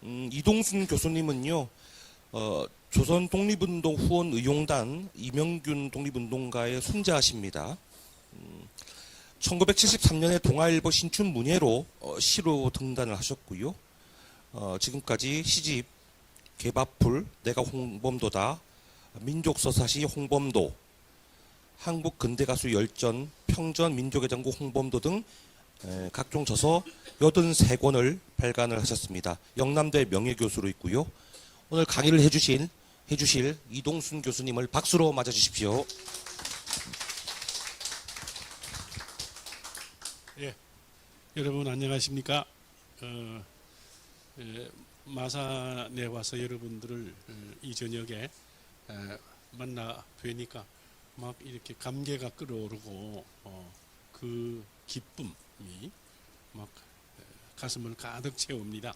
이동순 교수님은요, 조선 독립운동 후원 의용단 이명균 독립운동가의 손자십니다. 1973년에 동아일보 신춘 문예로 시로 등단을 하셨고요. 지금까지 시집 개밥풀, 내가 홍범도다, 민족서사시 홍범도, 한국 근대가수 열전, 평전 민족의 장구 홍범도 등 각종 저서 83권을 발간을 하셨습니다. 영남대 명예교수로 있고요. 오늘 강의를 해주실 이동순 교수님을 박수로 맞아주십시오. 예, 여러분 안녕하십니까? 마산에 와서 여러분들을 이 저녁에 만나 뵈니까 막 이렇게 감개가 끓어오르고 그 기쁨이 막 가슴을 가득 채웁니다.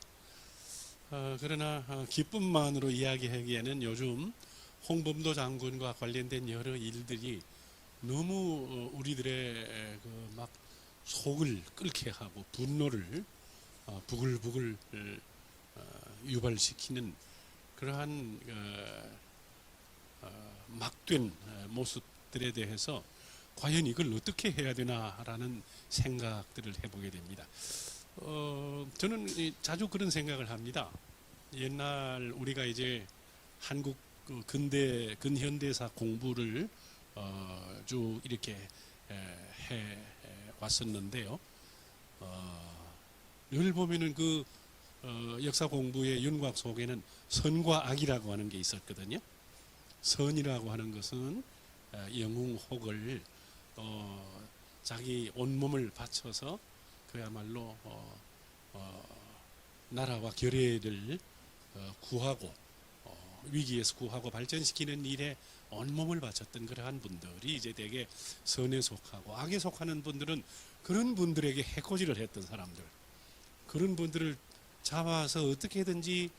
그러나 기쁨만으로 이야기하기에는 요즘 홍범도 장군과 관련된 여러 일들이 너무 우리들의 그 막 속을 끓게 하고 분노를 부글부글 유발시키는 그러한 막된 모습들에 대해서 과연 이걸 어떻게 해야 되나라는 생각들을 해보게 됩니다. 저는 자주 그런 생각을 합니다. 옛날 우리가 이제 한국 근현대사 공부를 쭉 이렇게 해 왔었는데요. 늘 보면은 그 역사 공부의 윤곽 속에는 선과 악이라고 하는 게 있었거든요. 선이라고 하는 것은 영웅혹을 자기 온몸을 바쳐서 그야말로 나라와 결의를 구하고 위기에서 구하고 발전시키는 일에 온몸을 바쳤던 그러한 분들이 이제 대개 선에 속하고, 악에 속하는 분들은 그런 분들에게 해코지를 했던 사람들, 그런 분들을 잡아서 어떻게든지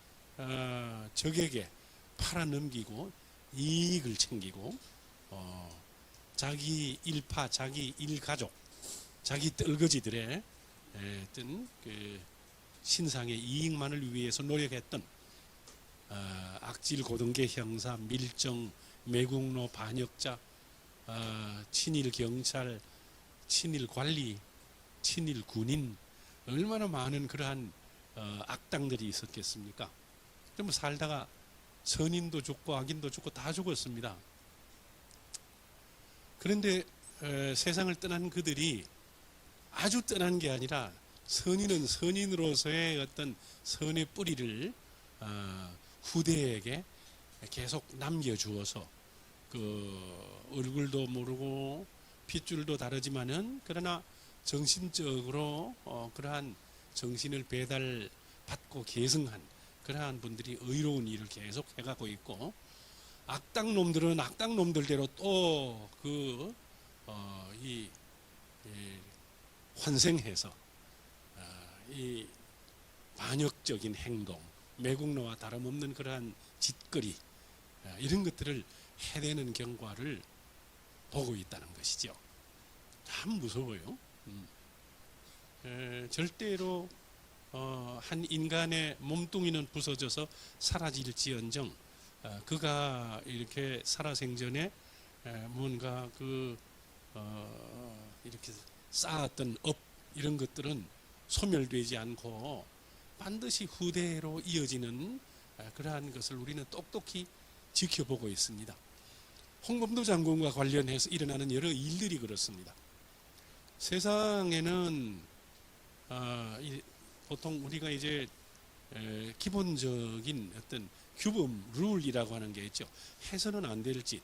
적에게 팔아넘기고 이익을 챙기고 자기 일파, 자기 일가족, 자기 떨거지들의 어떤 그 신상의 이익만을 위해서 노력했던 악질 고등계 형사, 밀정, 매국노, 반역자, 친일 경찰, 친일 관리, 친일 군인, 얼마나 많은 그러한 악당들이 있었겠습니까? 좀 살다가 선인도 죽고 악인도 죽고 다 죽었습니다. 그런데 세상을 떠난 그들이 아주 떠난 게 아니라 선인은 선인으로서의 어떤 선의 뿌리를 후대에게 계속 남겨주어서 그 얼굴도 모르고 핏줄도 다르지만은 그러나 정신적으로 그러한 정신을 배달받고 계승한 그러한 분들이 의로운 일을 계속 해가고 있고, 악당놈들은 악당놈들대로 또 환생해서 이 반역적인 행동, 매국노와 다름없는 그러한 짓거리, 이런 것들을 해내는 경과를 보고 있다는 것이죠. 참 무서워요. 절대로 한 인간의 몸뚱이는 부서져서 사라질지언정 그가 이렇게 살아생전에 뭔가 이렇게 쌓았던 업, 이런 것들은 소멸되지 않고 반드시 후대로 이어지는 그러한 것을 우리는 똑똑히 지켜보고 있습니다. 홍범도 장군과 관련해서 일어나는 여러 일들이 그렇습니다. 세상에는 보통 우리가 이제 기본적인 어떤 규범, 룰이라고 하는 게 있죠. 해서는 안 될 짓.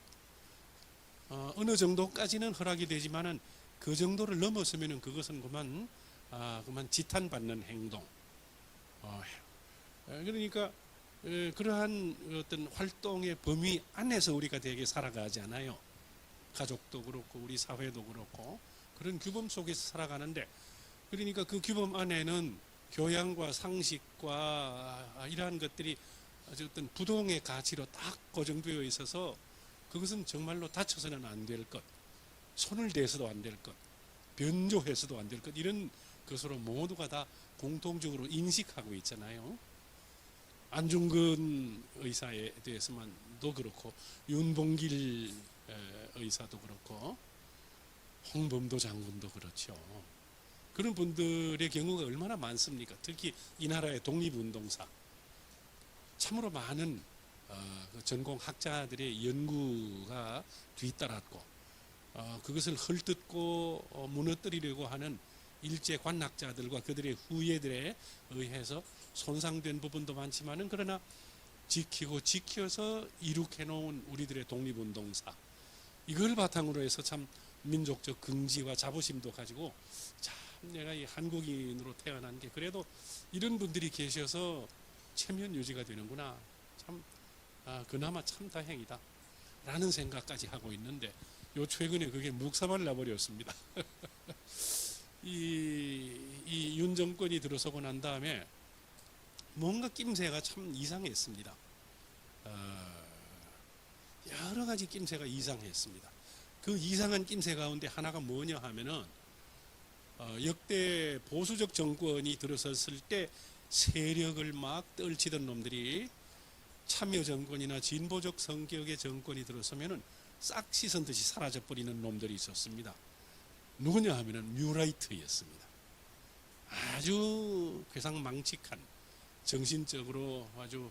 어느 정도까지는 허락이 되지만은 그 정도를 넘어서면은 그것은 그만 지탄받는 행동. 그러니까 그러한 어떤 활동의 범위 안에서 우리가 되게 살아가지 않아요. 가족도 그렇고 우리 사회도 그렇고 그런 규범 속에서 살아가는데, 그러니까 그 규범 안에는 교양과 상식과 이러한 것들이 어쨌든 부동의 가치로 딱 고정되어 있어서 그것은 정말로 다쳐서는 안 될 것, 손을 대서도 안 될 것, 변조해서도 안 될 것, 이런 것으로 모두가 다 공통적으로 인식하고 있잖아요. 안중근 의사에 대해서만도 그렇고 윤봉길 의사도 그렇고 홍범도 장군도 그렇죠. 그런 분들의 경우가 얼마나 많습니까? 특히 이 나라의 독립운동사 참으로 많은 그 전공학자들의 연구가 뒤따랐고 그것을 헐뜯고 무너뜨리려고 하는 일제 관학자들과 그들의 후예들에 의해서 손상된 부분도 많지만은 그러나 지켜서 이룩해 놓은 우리들의 독립운동사 이걸 바탕으로 해서 참 민족적 긍지와 자부심도 가지고 참 내가 이 한국인으로 태어난 게 그래도 이런 분들이 계셔서 체면 유지가 되는구나 참 그나마 참 다행이다 라는 생각까지 하고 있는데 요 최근에 그게 묵사발 나버렸습니다. 이 윤 정권이 들어서고 난 다음에 뭔가 낌새가 참 이상했습니다. 여러 가지 낌새가 이상했습니다. 그 이상한 낌새 가운데 하나가 뭐냐 하면은 역대 보수적 정권이 들어섰을 때 세력을 막 떨치던 놈들이 참여 정권이나 진보적 성격의 정권이 들어서면은 싹 씻은 듯이 사라져버리는 놈들이 있었습니다. 누구냐 하면은 뉴라이트였습니다. 아주 괴상망측한 정신적으로 아주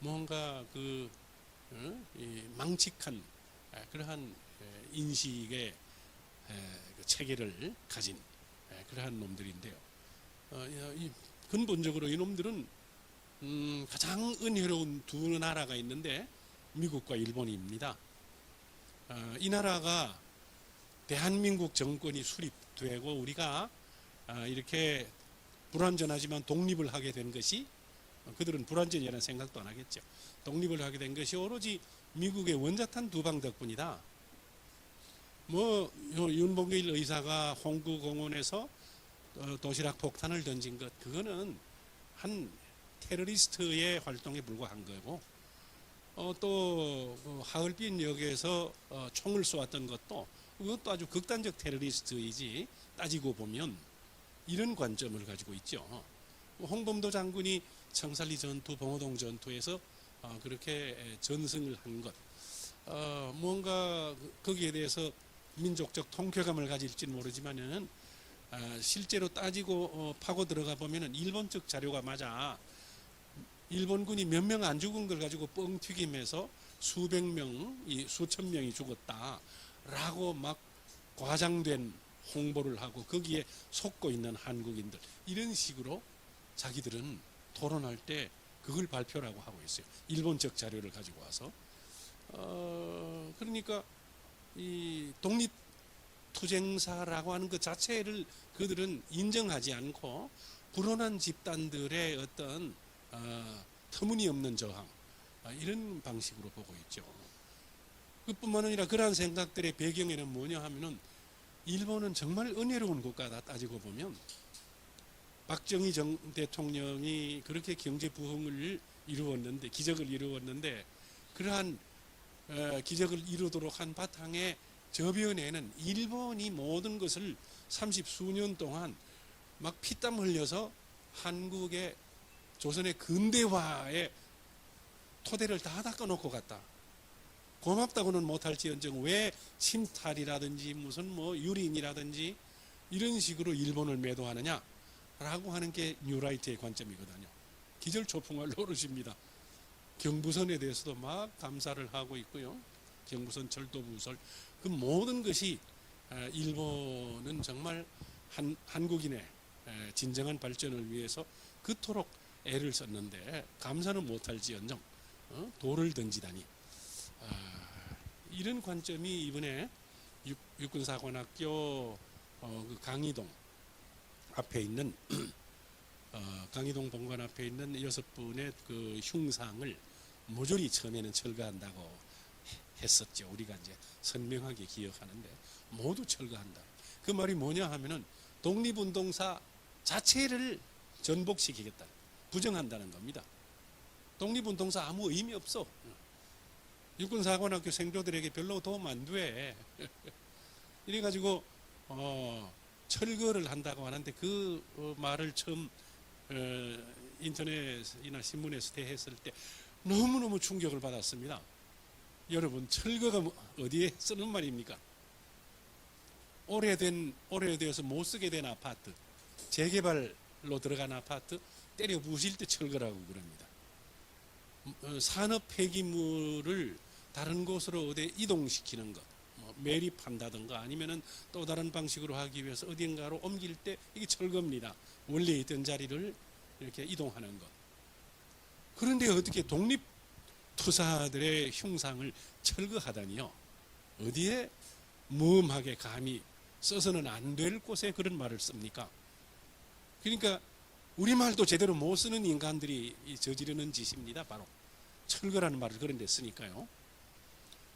뭔가 망측한 그러한 인식의 체계를 가진 그러한 놈들인데요. 근본적으로 이 놈들은 가장 은혜로운 두 나라가 있는데 미국과 일본입니다. 이 나라가 대한민국 정권이 수립되고 우리가 이렇게 불완전하지만 독립을 하게 된 것이 그들은 불완전이라는 생각도 안 하겠죠. 독립을 하게 된 것이 오로지 미국의 원자탄 두 방 덕분이다. 윤봉길 의사가 홍구공원에서 도시락 폭탄을 던진 것 그거는 한 테러리스트의 활동에 불과한 거고 또 하얼빈 역에서 총을 쏘았던 것도 그것도 아주 극단적 테러리스트이지 따지고 보면 이런 관점을 가지고 있죠. 홍범도 장군이 청살리 전투, 봉오동 전투에서 그렇게 전승을 한 것, 뭔가 거기에 대해서 민족적 통쾌감을 가질지는 모르지만은 실제로 따지고 파고 들어가 보면은 일본 측 자료가 맞아. 일본군이 몇 명 안 죽은 걸 가지고 뻥튀김해서 수백 명, 수천 명이 죽었다라고 막 과장된 홍보를 하고 거기에 속고 있는 한국인들 이런 식으로 자기들은 토론할 때 그걸 발표라고 하고 있어요. 일본 쪽 자료를 가지고 와서 그러니까 이 독립투쟁사라고 하는 그 자체를 그들은 인정하지 않고 불온한 집단들의 어떤 터무니없는 저항 이런 방식으로 보고 있죠. 그뿐만 아니라 그러한 생각들의 배경에는 뭐냐 하면은 일본은 정말 은혜로운 국가다 따지고 보면 박정희 대통령이 그렇게 경제 부흥을 이루었는데 기적을 이루었는데 그러한 기적을 이루도록 한 바탕에 저변에는 일본이 모든 것을 30수년 동안 막 피땀 흘려서 한국의 조선의 근대화의 토대를 다 닦아놓고 갔다. 고맙다고는 못할지언정 왜 침탈이라든지 무슨 유린이라든지 이런 식으로 일본을 매도하느냐라고 하는 게 뉴라이트의 관점이거든요. 기절초풍할 노릇입니다. 경부선에 대해서도 막 감사를 하고 있고요. 경부선 철도부설 그 모든 것이 일본은 정말 한국인의 진정한 발전을 위해서 그토록 애를 썼는데 감사는 못할지언정 돌을 던지다니 이런 관점이 이번에 육군사관학교 그 강의동 앞에 있는 강의동 본관 앞에 있는 6분의 그 흉상을 모조리 처음에는 철거한다고 했었죠. 우리가 이제 선명하게 기억하는데 모두 철거한다. 그 말이 뭐냐 하면은 독립운동사 자체를 전복시키겠다. 부정한다는 겁니다. 독립운동사 아무 의미 없어. 육군사관학교 생도들에게 별로 도움 안 돼. 이래가지고 철거를 한다고 하는데 그 말을 처음 인터넷이나 신문에서 대했을 때 너무너무 충격을 받았습니다. 여러분, 철거가 어디에 쓰는 말입니까? 오래돼서 못 쓰게 된 아파트, 재개발로 들어간 아파트 때려 부실 때 철거라고 그럽니다. 산업 폐기물을 다른 곳으로 어디 이동시키는 것, 매립한다든가 아니면은 또 다른 방식으로 하기 위해서 어딘가로 옮길 때 이게 철거입니다. 원래 있던 자리를 이렇게 이동하는 것. 그런데 어떻게 독립투사들의 흉상을 철거하다니요? 어디에 무엄하게 감히 써서는 안 될 곳에 그런 말을 씁니까? 그러니까 우리말도 제대로 못 쓰는 인간들이 저지르는 짓입니다. 바로 철거라는 말을 그런 데 쓰니까요.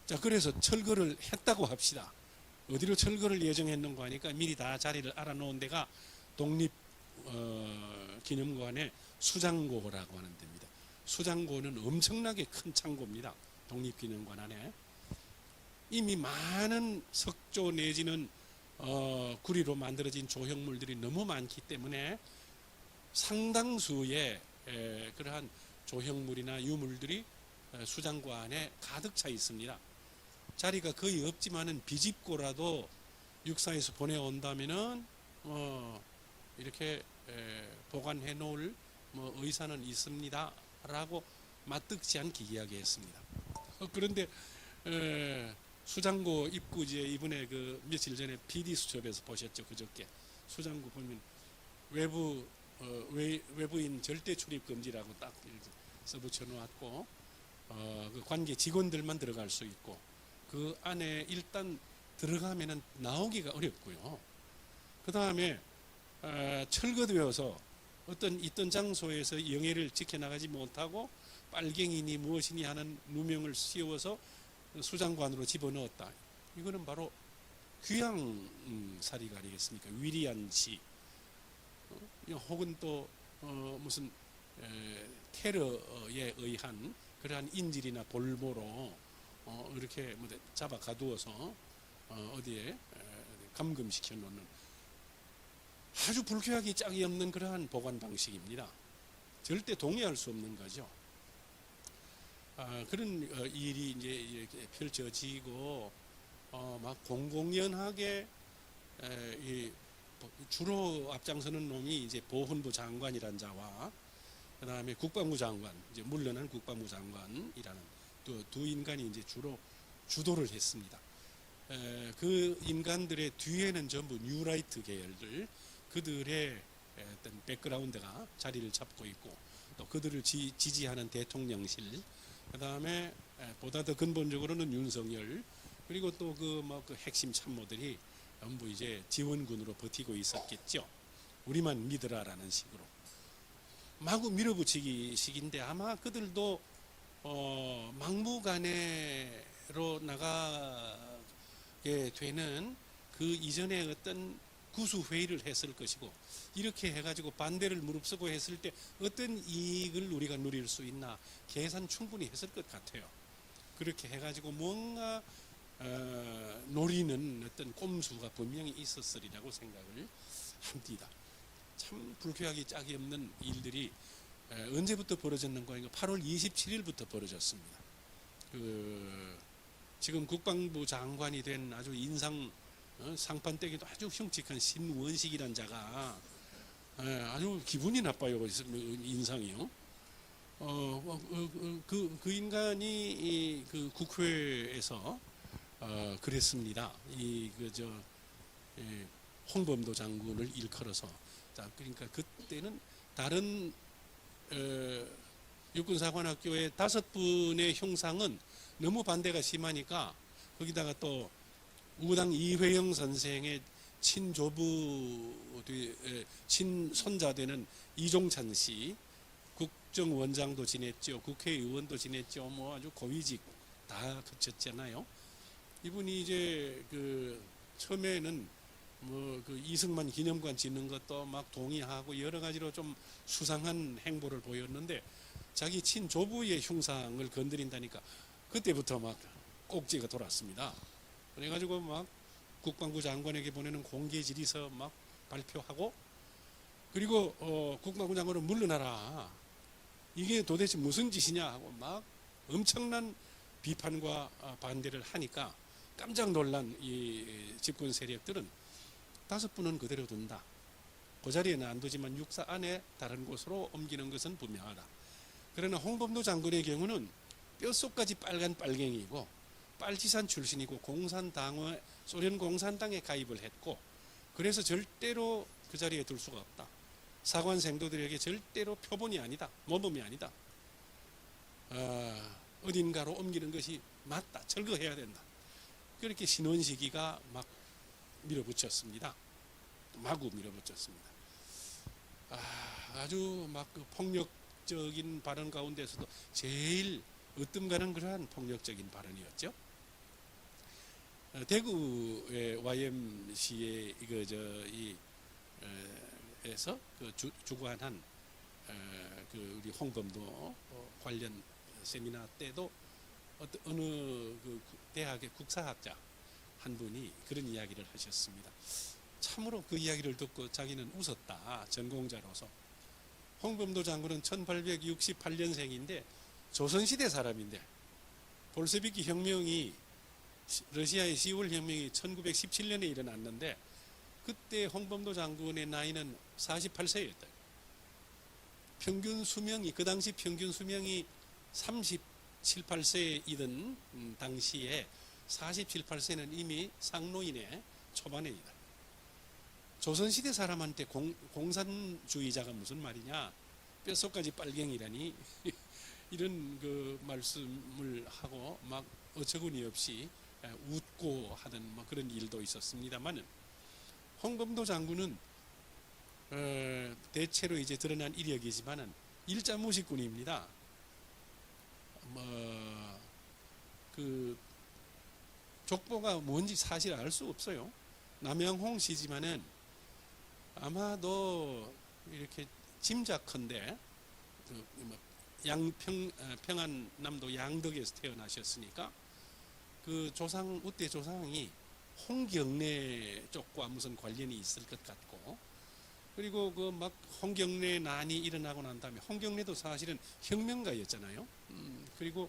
자, 그래서 철거를 했다고 합시다. 어디로 철거를 예정했는가 하니까 미리 다 자리를 알아놓은 데가 독립기념관의 수장고라고 하는 데입니다. 수장고는 엄청나게 큰 창고입니다. 독립기념관 안에. 이미 많은 석조 내지는 구리로 만들어진 조형물들이 너무 많기 때문에 상당수의 그러한 조형물이나 유물들이 수장고 안에 가득 차 있습니다. 자리가 거의 없지만은 비집고라도 육사에서 보내온다면은 이렇게 보관해 놓을 의사는 있습니다라고 마뜩지 않게 이야기했습니다. 그런데 수장고 입구지에 이번에 그 며칠 전에 PD 수첩에서 보셨죠, 그저께. 수장고 보면 외부인 절대 출입 금지라고 딱 이렇게 써붙여 놓았고, 그 관계 직원들만 들어갈 수 있고, 그 안에 일단 들어가면은 나오기가 어렵고요. 그 다음에 철거되어서 어떤 있던 장소에서 영해를 지켜나가지 못하고 빨갱이니 무엇이니 하는 누명을 씌워서 수장관으로 집어넣었다. 이거는 바로 귀양살이가 아니겠습니까? 위리안시, 혹은 또 무슨 테러에 의한 그러한 인질이나 볼모로 이렇게 잡아 가두어서 어디에 감금시켜 놓는 아주 불쾌하기 짝이 없는 그러한 보관 방식입니다. 절대 동의할 수 없는 거죠. 그런 일이 이제 이렇게 펼쳐지고 막 공공연하게 주로 앞장서는 놈이 이제 보훈부 장관이란 자와 그 다음에 국방부 장관, 이제 물러난 국방부 장관이라는 두 인간이 이제 주로 주도를 했습니다. 그 인간들의 뒤에는 전부 뉴라이트 계열들, 그들의 어떤 백그라운드가 자리를 잡고 있고, 또 그들을 지지하는 대통령실, 그 다음에 보다 더 근본적으로는 윤석열, 그리고 또 그 핵심 참모들이 전부 이제 지원군으로 버티고 있었겠죠. 우리만 믿으라라는 식으로. 마구 밀어붙이기식인데 아마 그들도 막무가내로 나가게 되는 그 이전에 어떤 구수회의를 했을 것이고, 이렇게 해가지고 반대를 무릅쓰고 했을 때 어떤 이익을 우리가 누릴 수 있나 계산 충분히 했을 것 같아요. 그렇게 해가지고 뭔가 노리는 어떤 꼼수가 분명히 있었으리라고 생각을 합니다. 참 불쾌하기 짝이 없는 일들이 언제부터 벌어졌는가 하니까 8월 27일부터 벌어졌습니다. 지금 국방부 장관이 된 아주 상판떼기도 아주 흉측한 신원식이란 자가 아주 기분이 나빠요. 인상이요. 그 인간이 그 국회에서 그랬습니다. 홍범도 장군을 일컬어서. 자, 그러니까 그때는 다른 육군사관학교의 5분의 형상은 너무 반대가 심하니까 거기다가 또 우당 이회영 선생의 친손자 되는 이종찬 씨, 국정원장도 지냈죠, 국회의원도 지냈죠, 뭐 아주 고위직 다 거쳤잖아요. 이분이 이제 처음에는 이승만 기념관 짓는 것도 막 동의하고 여러 가지로 좀 수상한 행보를 보였는데, 자기 친조부의 흉상을 건드린다니까 그때부터 막 꼭지가 돌았습니다. 그래가지고 막 국방부 장관에게 보내는 공개 질의서 막 발표하고, 그리고 국방부 장관은 물러나라. 이게 도대체 무슨 짓이냐 하고 막 엄청난 비판과 반대를 하니까 깜짝 놀란 이 집권 세력들은 5분은 그대로 둔다. 그 자리에는 안 두지만 육사 안에 다른 곳으로 옮기는 것은 분명하다. 그러나 홍범도 장군의 경우는 뼛속까지 빨간 빨갱이고 빨치산 출신이고 공산당의 소련 공산당에 가입을 했고 그래서 절대로 그 자리에 둘 수가 없다. 사관 생도들에게 절대로 표본이 아니다. 모범이 아니다. 어딘가로 옮기는 것이 맞다. 철거해야 된다. 그렇게 신원식이가 막 밀어붙였습니다. 마구 밀어붙였습니다. 아주 막 그 폭력적인 발언 가운데서도 제일 으뜸가는 그러한 폭력적인 발언이었죠. 대구의 YMCA 에서 그 주관한 그 우리 홍범도 관련 세미나 때도 어느 그 대학의 국사학자 한 분이 그런 이야기를 하셨습니다. 참으로 그 이야기를 듣고 자기는 웃었다. 전공자로서. 홍범도 장군은 1868년생인데 조선시대 사람인데 볼세비키 혁명이 러시아의 10월 혁명이 1917년에 일어났는데 그때 홍범도 장군의 나이는 48세였다. 평균 수명이 그 당시 평균 수명이 37, 8세이던 당시에 47, 8세는 이미 상노인의 초반에이다. 조선시대 사람한테 공산주의자가 무슨 말이냐, 뼛속까지 빨갱이라니 이런 그 말씀을 하고 막 어처구니 없이 웃고 하던 뭐 그런 일도 있었습니다만은 홍범도 장군은 대체로 이제 드러난 이력이지만은 일자무식군입니다. 그 족보가 뭔지 사실 알 수 없어요. 남양홍 씨지만은 아마도 이렇게 짐작컨대 평안남도 양덕에서 태어나셨으니까 그 조상 우대 조상이 홍경래 쪽과 무슨 관련이 있을 것 같고 그리고 그 막 홍경래 난이 일어나고 난 다음에 홍경래도 사실은 혁명가였잖아요. 그리고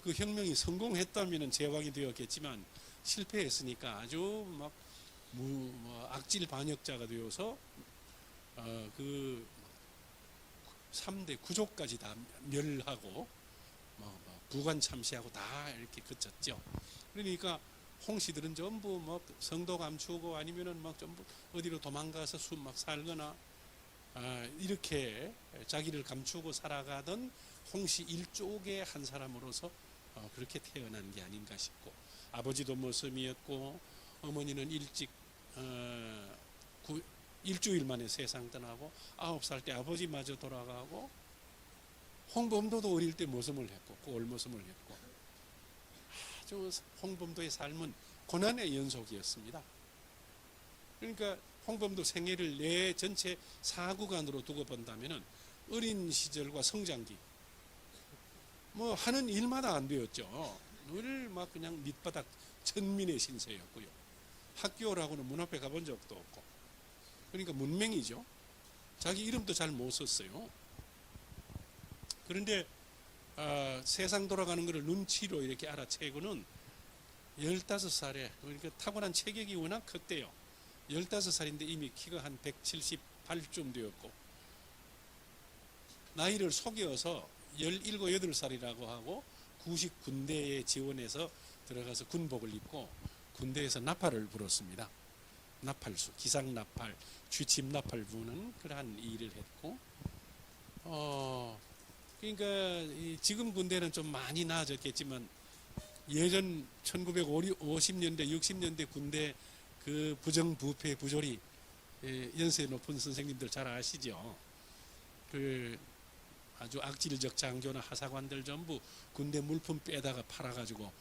그 혁명이 성공했다면은 제왕이 되었겠지만 실패했으니까 아주 막 악질 반역자가 되어서 그 3대 구족까지 다 멸하고 부관 참시하고 다 이렇게 그쳤죠. 그러니까 홍씨들은 전부 뭐 성도 감추고 아니면은 막 전부 어디로 도망가서 막 살거나 이렇게 자기를 감추고 살아가던 홍씨 일족의 한 사람으로서 그렇게 태어난 게 아닌가 싶고 아버지도 모섬이었고 어머니는 일찍 일주일 만에 세상 떠나고 9살 때 아버지마저 돌아가고 홍범도도 어릴 때 모섬을 했고 꼴모섬을 했고 아주 홍범도의 삶은 고난의 연속이었습니다. 그러니까 홍범도 생애를 내 전체 4구간으로 두고 본다면은 어린 시절과 성장기 뭐 하는 일마다 안 되었죠. 늘 막 그냥 밑바닥 천민의 신세였고요. 학교라고는 문 앞에 가본 적도 없고 그러니까 문맹이죠. 자기 이름도 잘 못 썼어요. 그런데 세상 돌아가는 것을 눈치로 이렇게 알아채고는 15살에 그러니까 타고난 체격이 워낙 컸대요. 15살인데 이미 키가 한 178쯤 되었고 나이를 속여서 17, 8살이라고 하고 구식 군대에 지원해서 들어가서 군복을 입고 군대에서 나팔을 불었습니다. 나팔수, 기상나팔, 쥐침나팔 부는 그러한 일을 했고 그러니까 지금 군대는 좀 많이 나아졌겠지만 예전 1950년대, 60년대 군대 그 부정부패 부조리 연세 높은 선생님들 잘 아시죠? 그 아주 악질적 장교나 하사관들 전부 군대 물품 빼다가 팔아가지고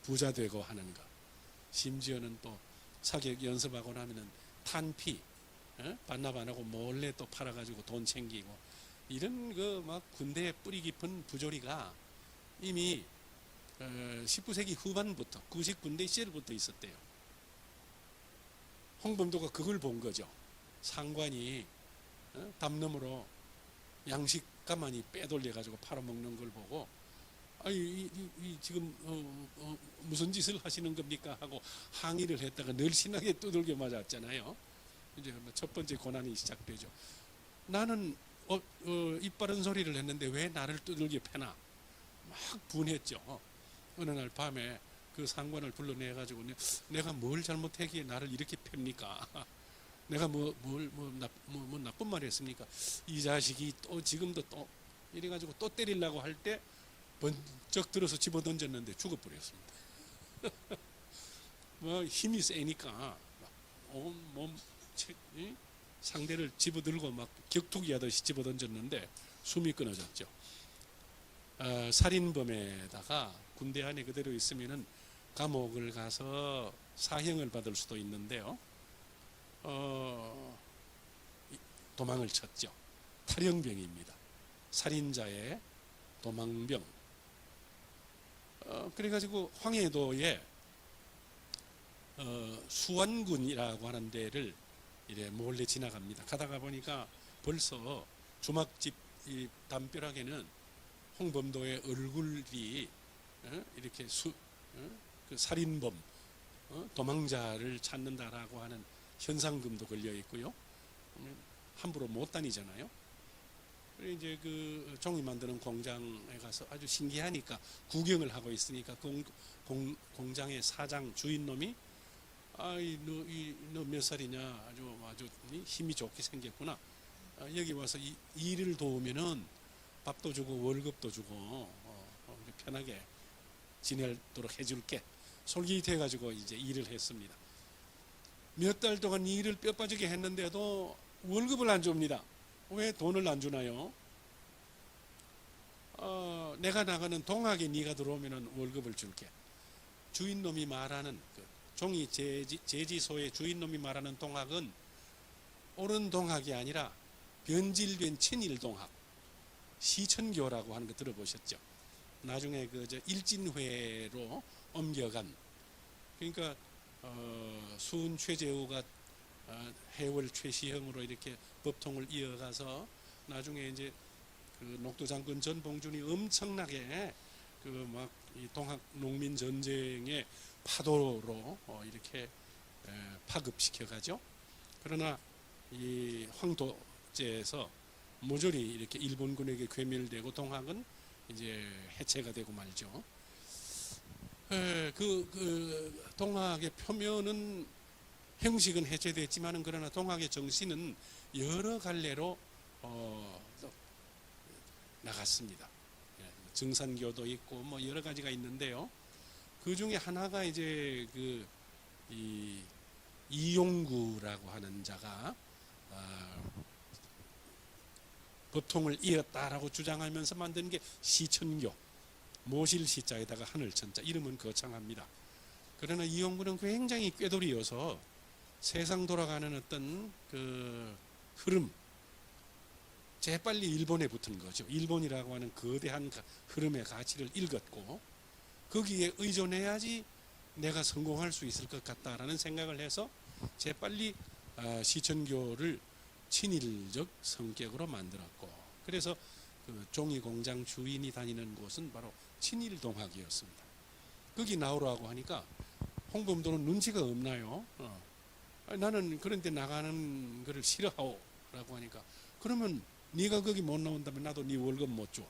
부자 되고 하는 거. 심지어는 또 사격 연습하고 나면은 탄피 반납 안 하고 몰래 또 팔아가지고 돈 챙기고 이런 그 막 군대의 뿌리 깊은 부조리가 이미 19세기 후반부터 구식 군대 시절부터 있었대요. 홍범도가 그걸 본 거죠. 상관이 담 너머로 양식 가만히 빼돌려 가지고 팔아먹는 걸 보고 아니 지금 무슨 짓을 하시는 겁니까 하고 항의를 했다가 널씬하게 두들겨 맞았잖아요. 이제 첫 번째 고난이 시작되죠. 나는 입 바른 소리를 했는데 왜 나를 두들겨 패나 막 분했죠. 어느 날 밤에 그 상관을 불러내 가지고 내가 뭘 잘못했기에 나를 이렇게 팹니까? 내가 뭐 나쁜 말 했습니까? 이 자식이 또 지금도 또 이래 가지고 또 때리려고 할 때 번쩍 들어서 집어 던졌는데 죽어버렸습니다. 뭐 힘이 세니까 온몸 상대를 집어들고 막 격투기 하듯이 집어 던졌는데 숨이 끊어졌죠. 살인범에다가 군대 안에 그대로 있으면은 감옥을 가서 사형을 받을 수도 있는데요. 도망을 쳤죠. 탈영병입니다. 살인자의 도망병. 그래가지고 황해도에 수완군이라고 하는 데를 이래 몰래 지나갑니다. 가다가 보니까 벌써 주막집 이 담벼락에는 홍범도의 얼굴이 이렇게 그 살인범 도망자를 찾는다라고 하는 현상금도 걸려 있고요. 함부로 못 다니잖아요. 그래 이제 그 종이 만드는 공장에 가서 아주 신기하니까 구경을 하고 있으니까 공장의 사장 주인놈이 아이 너 몇 살이냐 아주 힘이 좋게 생겼구나. 여기 와서 이 일을 도우면은 밥도 주고 월급도 주고 편하게 지내도록 해줄게. 솔깃해 가지고 이제 일을 했습니다. 몇 달 동안 이 일을 뼈 빠지게 했는데도 월급을 안 줍니다. 왜 돈을 안 주나요? 내가 나가는 동학에 네가 들어오면 월급을 줄게. 주인놈이 말하는 그 종이 제지소의 주인놈이 말하는 동학은 옳은 동학이 아니라 변질된 친일 동학, 시천교라고 하는 거 들어보셨죠? 나중에 일진회로 옮겨간. 그러니까 수은 최재우가 해월 최시형으로 이렇게 법통을 이어가서 나중에 이제 그 녹두장군 전봉준이 엄청나게 그 막 이 동학 농민 전쟁의 파도로 이렇게 파급시켜 가죠. 그러나 이 황도제에서 모조리 이렇게 일본군에게 괴멸되고 동학은 이제 해체가 되고 말죠. 그 동학의 표면은 형식은 해체됐지만은 그러나 동학의 정신은 여러 갈래로 나갔습니다. 증산교도 있고 뭐 여러 가지가 있는데요. 그 중에 하나가 이제 이 이용구라고 하는 자가 법통을 이었다라고 주장하면서 만든 게 시천교, 모실 시자에다가 하늘 천자, 이름은 거창합니다. 그러나 이용구는 굉장히 꾀돌이여서 세상 돌아가는 어떤 그 흐름, 재빨리 일본에 붙은 거죠. 일본이라고 하는 거대한 흐름의 가치를 읽었고 거기에 의존해야지 내가 성공할 수 있을 것 같다라는 생각을 해서 재빨리 시천교를 친일적 성격으로 만들었고, 그래서 그 종이공장 주인이 다니는 곳은 바로 친일동학이었습니다. 거기 나오라고 하니까 홍범도는 눈치가 없나요? 나는 그런 데 나가는 거를 싫어하오 라고 하니까 그러면 네가 거기 못 나온다면 나도 네 월급 못 줘.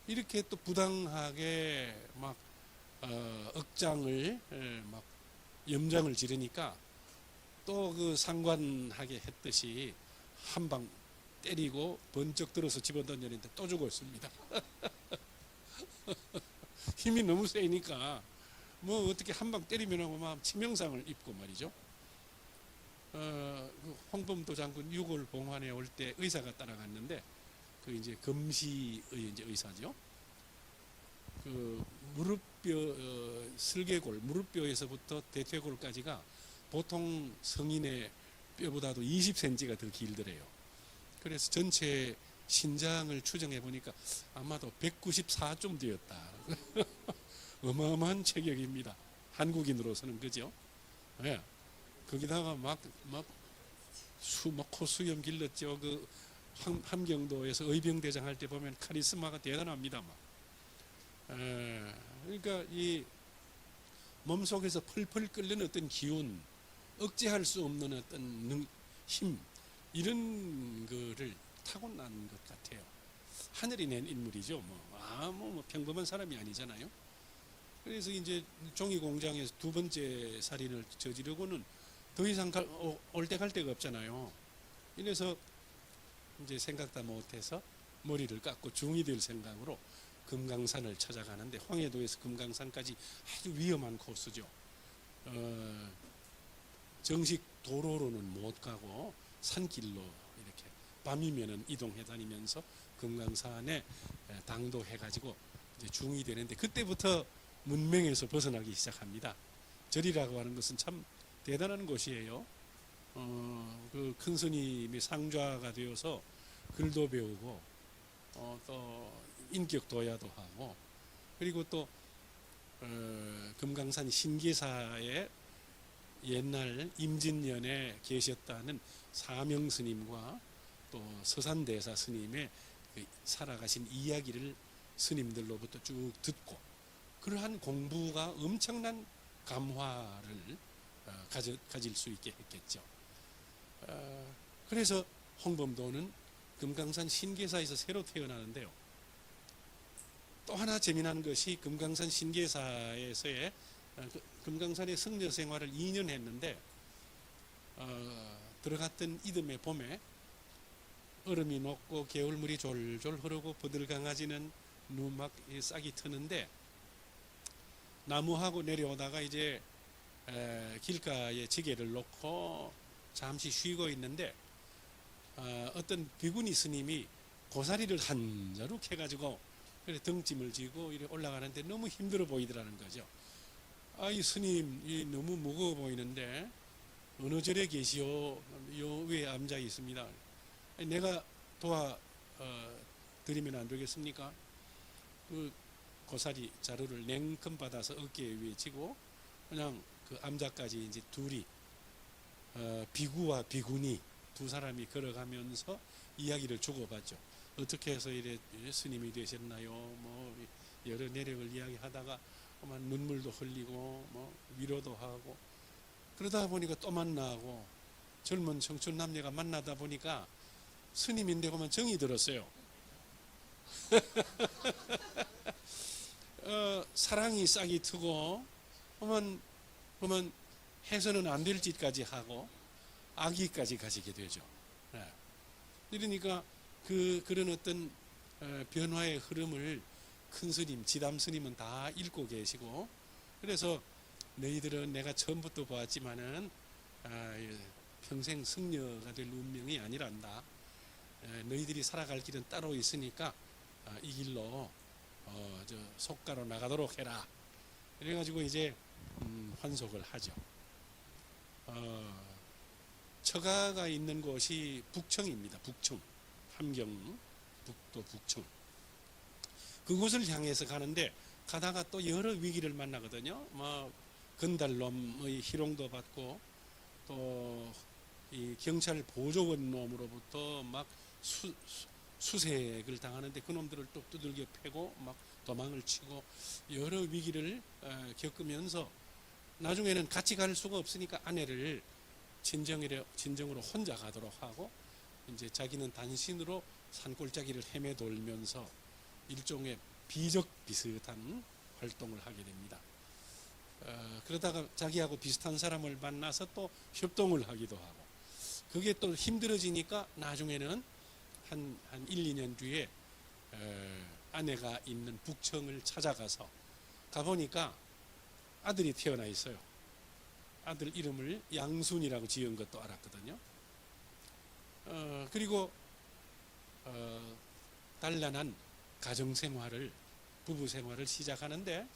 이렇게 또 부당하게 막 억장을 막 염장을 지르니까 또 그 상관하게 했듯이 한 방 때리고 번쩍 들어서 집어던졌는데 또 죽었습니다. 힘이 너무 세니까 뭐 어떻게 한 방 때리면 하고 막 치명상을 입고 말이죠. 그 홍범도 장군 6월 봉환에 올 때 의사가 따라갔는데 그 이제 금시의 이제 의사죠. 그 무릎뼈 슬개골 무릎뼈에서부터 대퇴골까지가 보통 성인의 뼈보다도 20cm가 더 길더래요. 그래서 전체 신장을 추정해 보니까 아마도 194좀 되었다. 어마어마한 체격입니다. 한국인으로서는 그죠? 네. 거기다가 막 코수염 길렀죠. 그 함경도에서 의병대장 할 때 보면 카리스마가 대단합니다. 그러니까 이 몸속에서 펄펄 끓는 어떤 기운, 억제할 수 없는 어떤 힘, 이런 거를 타고난 것 같아요. 하늘이 낸 인물이죠. 뭐 평범한 사람이 아니잖아요. 그래서 이제 종이 공장에서 두 번째 살인을 저지르고는 더 이상 올 데 갈 데가 없잖아요. 이래서 이제 생각도 못해서 머리를 깎고 중이 될 생각으로 금강산을 찾아가는데, 황해도에서 금강산까지 아주 위험한 코스죠. 정식 도로로는 못 가고 산길로 이렇게 밤이면은 이동해 다니면서 금강산에 당도해 가지고 이제 중이 되는데, 그때부터 문명에서 벗어나기 시작합니다. 절이라고 하는 것은 참 대단한 곳이에요. 그 큰 스님이 상좌가 되어서 글도 배우고, 또 인격 도야도 하고, 그리고 또 금강산 신계사에 옛날 임진년에 계셨다는 사명 스님과 또 서산대사 스님의 그 살아가신 이야기를 스님들로부터 쭉 듣고, 그러한 공부가 엄청난 감화를 가질 수 있게 했겠죠. 그래서 홍범도는 금강산 신계사에서 새로 태어나는데요. 또 하나 재미난 것이 금강산 신계사에서의 금강산의 성녀 생활을 2년 했는데, 들어갔던 이듬해 봄에 얼음이 녹고 개울물이 졸졸 흐르고 버들강아지는 누막 싹이 트는데, 나무하고 내려오다가 이제 길가에 지게를 놓고 잠시 쉬고 있는데, 어떤 비구니 스님이 고사리를 한 자루 캐가지고 등짐을 지고 이렇게 올라가는데 너무 힘들어 보이더라는 거죠. 이 스님, 너무 무거워 보이는데 어느 절에 계시오? 요 위에 앉아 있습니다. 내가 도와 드리면 안 되겠습니까? 그 고사리 자루를 냉큼 받아서 어깨 위에 지고 그냥 그 암자까지 이제 둘이 비구와 비구니 두 사람이 걸어가면서 이야기를 주고받죠. 어떻게 해서 이래 스님이 되셨나요? 뭐 여러 내력을 이야기하다가 눈물도 흘리고 뭐 위로도 하고, 그러다 보니까 또 만나고 젊은 청춘 남녀가 만나다 보니까 스님인데 보면 정이 들었어요. 사랑이 싹이 트고 보면 해서는 안 될 짓까지 하고 악의까지 가지게 되죠. 이러니까 그런 어떤 변화의 흐름을 큰 스님, 지담 스님은 다 읽고 계시고, 그래서 너희들은 내가 처음부터 보았지만은 평생 승려가 될 운명이 아니란다. 너희들이 살아갈 길은 따로 있으니까 이 길로 속가로 나가도록 해라. 그래가지고 이제 환속을 하죠. 처가가 있는 곳이 북청입니다. 북청, 함경 북도 북청. 그곳을 향해서 가는데 가다가 또 여러 위기를 만나거든요. 건달놈의 희롱도 받고, 또 이 경찰 보조원 놈으로부터 막 수색을 당하는데 그놈들을 또 두들겨 패고 막 도망을 치고 여러 위기를 겪으면서 나중에는 같이 갈 수가 없으니까 아내를 진정으로 혼자 가도록 하고, 이제 자기는 단신으로 산골짜기를 헤매 돌면서 일종의 비적 비슷한 활동을 하게 됩니다. 그러다가 자기하고 비슷한 사람을 만나서 또 협동을 하기도 하고, 그게 또 힘들어지니까 나중에는 한 1, 2년 뒤에 아내가 있는 북청을 찾아가서 가보니까 아들이 태어나 있어요. 아들 이름을 양순이라고 지은 것도 알았거든요. 그리고 단란한 가정생활을, 부부생활을 시작하는데,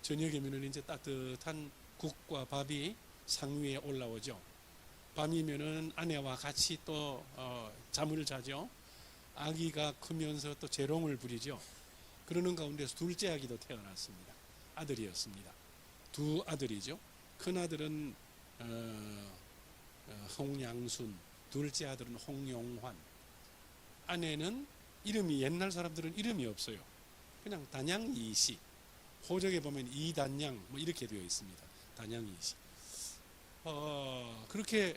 저녁이면 이제 따뜻한 국과 밥이 상위에 올라오죠. 밤이면은 아내와 같이 또 잠을 자죠. 아기가 크면서 또 재롱을 부리죠. 그러는 가운데서 둘째 아기도 태어났습니다. 아들이었습니다. 두 아들이죠. 큰 아들은 홍양순, 둘째 아들은 홍용환, 아내는 이름이 옛날 사람들은 이름이 없어요. 그냥 단양 이씨. 호적에 보면 이단양 뭐 이렇게 되어 있습니다. 단양 이씨. 그렇게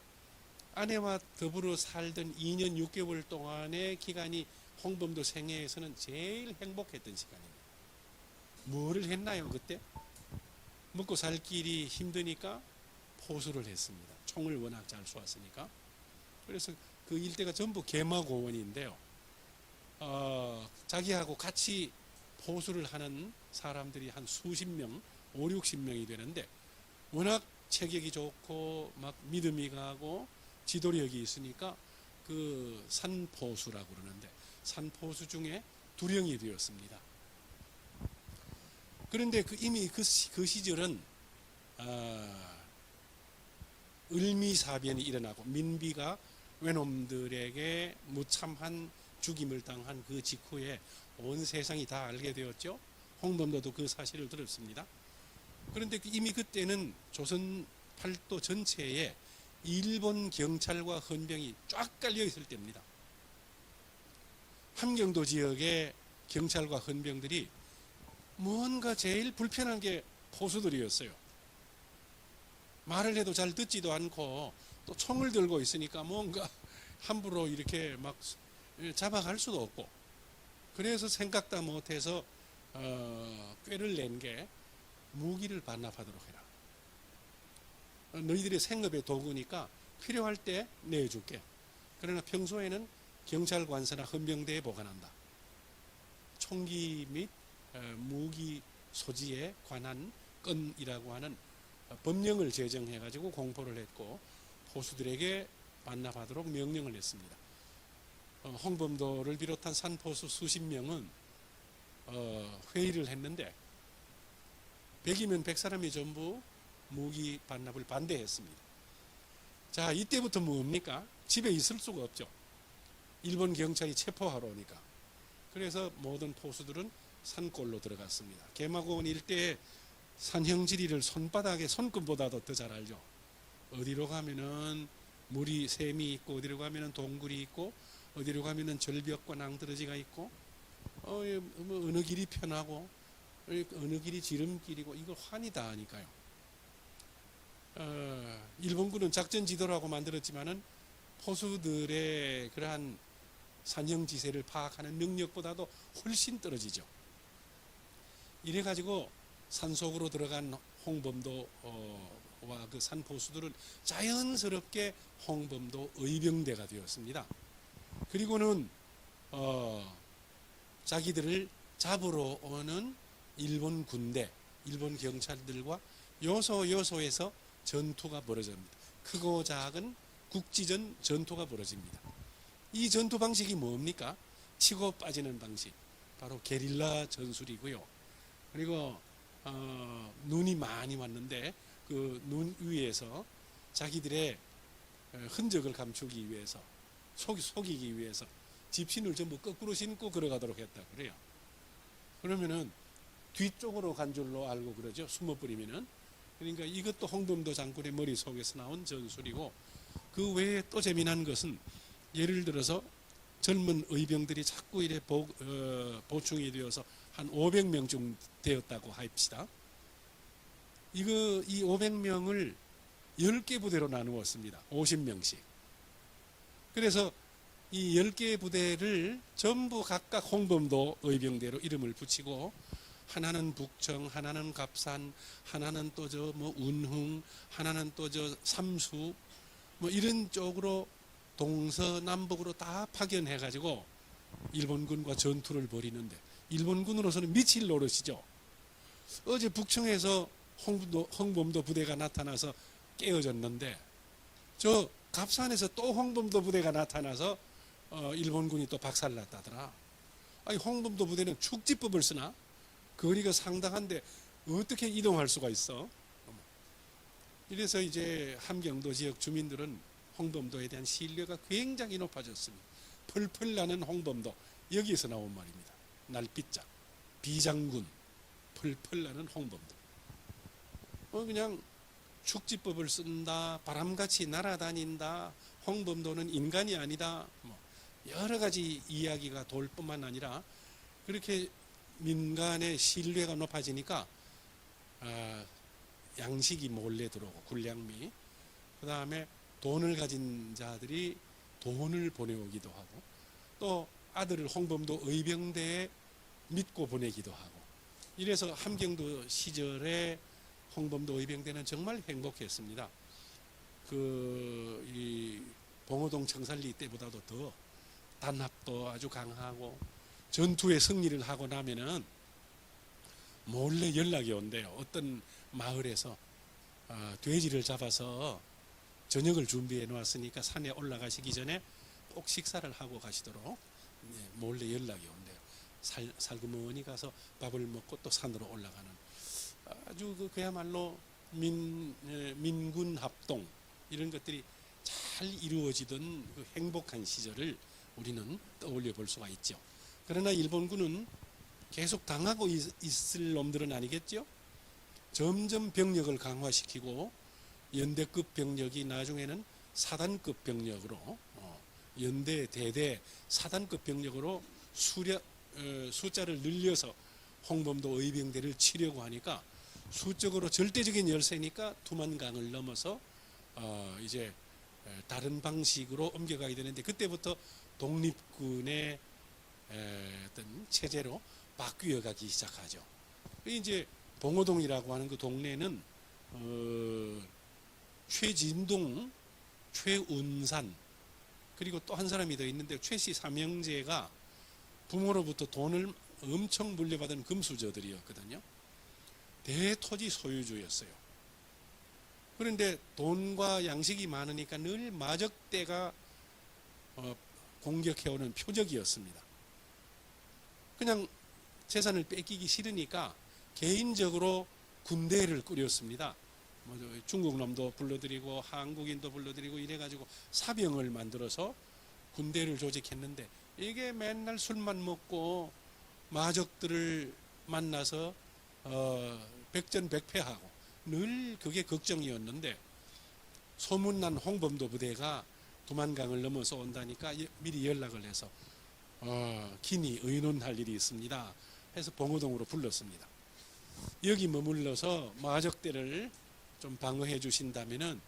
아내와 더불어 살던 2년 6개월 동안의 기간이 홍범도 생애에서는 제일 행복했던 시간입니다. 뭐를 했나요 그때? 먹고 살 길이 힘드니까 포수를 했습니다. 총을 워낙 잘 쏘았으니까. 그래서 그 일대가 전부 계마고원인데요. 자기하고 같이 포수를 하는 사람들이 한 수십 명, 5, 60명이 되는데 워낙 체격이 좋고 막 믿음이 가고 지도력이 있으니까 그 산포수라고 그러는데 산포수 중에 두령이 되었습니다. 그런데 이미 그 시절은 을미사변이 일어나고 민비가 외놈들에게 무참한 죽임을 당한 그 직후에 온 세상이 다 알게 되었죠. 홍범도도 그 사실을 들었습니다. 그런데 이미 그때는 조선 팔도 전체에 일본 경찰과 헌병이 쫙 깔려 있을 때입니다. 함경도 지역의 경찰과 헌병들이 뭔가 제일 불편한 게 포수들이었어요. 말을 해도 잘 듣지도 않고 또 총을 들고 있으니까 뭔가 함부로 이렇게 막 잡아갈 수도 없고, 그래서 생각다 못해서 꾀를 낸 게 무기를 반납하도록 해라. 너희들의 생업의 도구니까 필요할 때 내줄게. 그러나 평소에는 경찰 관서나 헌병대에 보관한다. 총기 및 무기 소지에 관한 건이라고 하는 법령을 제정해 가지고 공포를 했고 포수들에게 반납하도록 명령을 했습니다. 홍범도를 비롯한 산포수 수십 명은 회의를 했는데 100이면 100사람이 전부 무기 반납을 반대했습니다. 자, 이때부터 뭡니까? 집에 있을 수가 없죠. 일본 경찰이 체포하러 오니까. 그래서 모든 포수들은 산골로 들어갔습니다. 계마고원 일대에 산형지리를 손바닥에 손끝보다도 더 잘 알죠. 어디로 가면은 물이 샘이 있고 어디로 가면은 동굴이 있고 어디로 가면은 절벽과 낭떠러지가 있고 뭐 어느 길이 편하고 어느 길이 지름길이고 이걸 환히 다 아니까요. 일본군은 작전 지도라고 만들었지만은 포수들의 그러한 산형지세를 파악하는 능력보다도 훨씬 떨어지죠. 이래가지고 산속으로 들어간 홍범도와 그 산포수들은 자연스럽게 홍범도 의병대가 되었습니다. 그리고는 자기들을 잡으러 오는 일본 군대, 일본 경찰들과 요소에서 전투가 벌어집니다. 크고 작은 국지전 전투가 벌어집니다. 이 전투 방식이 뭡니까? 치고 빠지는 방식. 바로 게릴라 전술이고요. 그리고 눈이 많이 왔는데 그 눈 위에서 자기들의 흔적을 감추기 위해서 속이기 위해서 집신을 전부 거꾸로 신고 걸어가도록 했다 그래요. 그러면은 뒤쪽으로 간 줄로 알고 그러죠. 숨어버리면은. 그러니까 이것도 홍범도 장군의 머릿속에서 나온 전술이고, 그 외에 또 재미난 것은 예를 들어서 젊은 의병들이 자꾸 이래 보충이 되어서 한 500명쯤 되었다고 합시다. 이 500명을 10개 부대로 나누었습니다. 50명씩. 그래서 이 10개 부대를 전부 각각 홍범도 의병대로 이름을 붙이고, 하나는 북청, 하나는 갑산, 하나는 또 운흥, 하나는 또 삼수, 뭐 이런 쪽으로 동서남북으로 다 파견해 가지고 일본군과 전투를 벌이는데, 일본군으로서는 미칠 노릇이죠. 어제 북청에서 홍범도 부대가 나타나서 깨어졌는데, 저 갑산에서 또 홍범도 부대가 나타나서 일본군이 또 박살났다더라. 아니, 홍범도 부대는 축지법을 쓰나? 거리가 상당한데 어떻게 이동할 수가 있어? 이래서 이제 함경도 지역 주민들은 홍범도에 대한 신뢰가 굉장히 높아졌습니다. 펄펄 나는 홍범도, 여기에서 나온 말입니다. 날빛자, 비장군, 펄펄 나는 홍범도. 그냥 축지법을 쓴다, 바람같이 날아다닌다, 홍범도는 인간이 아니다. 뭐 여러 가지 이야기가 돌 뿐만 아니라 그렇게 민간의 신뢰가 높아지니까 양식이 몰래 들어오고 군량미, 그 다음에 돈을 가진 자들이 돈을 보내오기도 하고 또 아들을 홍범도 의병대에 믿고 보내기도 하고 이래서 함경도 시절에 홍범도 의병대는 정말 행복했습니다. 이 봉오동 청산리 때보다도 더 단합도 아주 강하고 전투에 승리를 하고 나면은 몰래 연락이 온대요. 어떤 마을에서 돼지를 잡아서 저녁을 준비해 놓았으니까 산에 올라가시기 전에 꼭 식사를 하고 가시도록 몰래 연락이 온대요. 살그머니 가서 밥을 먹고 또 산으로 올라가는 아주 그야말로 민군 합동 이런 것들이 잘 이루어지던 그 행복한 시절을 우리는 떠올려 볼 수가 있죠. 그러나 일본군은 계속 당하고 있을 놈들은 아니겠죠. 점점 병력을 강화시키고 연대급 병력이 나중에는 사단급 병력으로 연대, 대대, 사단급 병력으로 숫자를 늘려서 홍범도 의병대를 치려고 하니까 수적으로 절대적인 열세니까 두만강을 넘어서 이제 다른 방식으로 옮겨가게 되는데 그때부터 독립군의 어떤 체제로 바뀌어가기 시작하죠. 이제 봉오동이라고 하는 그 동네는 최진동, 최운산 그리고 또 한 사람이 더 있는데 최씨 삼형제가 부모로부터 돈을 엄청 물려받은 금수저들이었거든요. 대토지 소유주였어요. 그런데 돈과 양식이 많으니까 늘 마적대가 공격해오는 표적이었습니다. 그냥 재산을 뺏기기 싫으니까 개인적으로 군대를 꾸렸습니다. 중국 놈도 불러들이고 한국인도 불러들이고 이래가지고 사병을 만들어서 군대를 조직했는데 이게 맨날 술만 먹고 마적들을 만나서 백전백패하고 늘 그게 걱정이었는데 소문난 홍범도 부대가 두만강을 넘어서 온다니까 미리 연락을 해서 긴히 의논할 일이 있습니다 해서 봉오동으로 불렀습니다. 여기 머물러서 마적대를 좀 방어해 주신다면은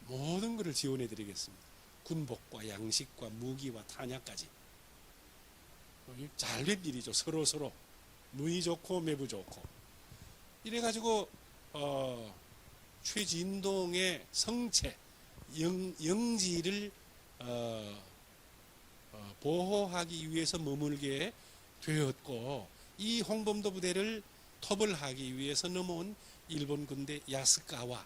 모든 것을 지원해 드리겠습니다. 군복과 양식과 무기와 탄약까지. 잘 된 일이죠. 서로 누이 좋고 매부 좋고. 이래가지고 최진동의 성체 영지를 보호하기 위해서 머물게 되었고 이 홍범도 부대를 토벌하기 위해서 넘어온 일본 군대 야스카와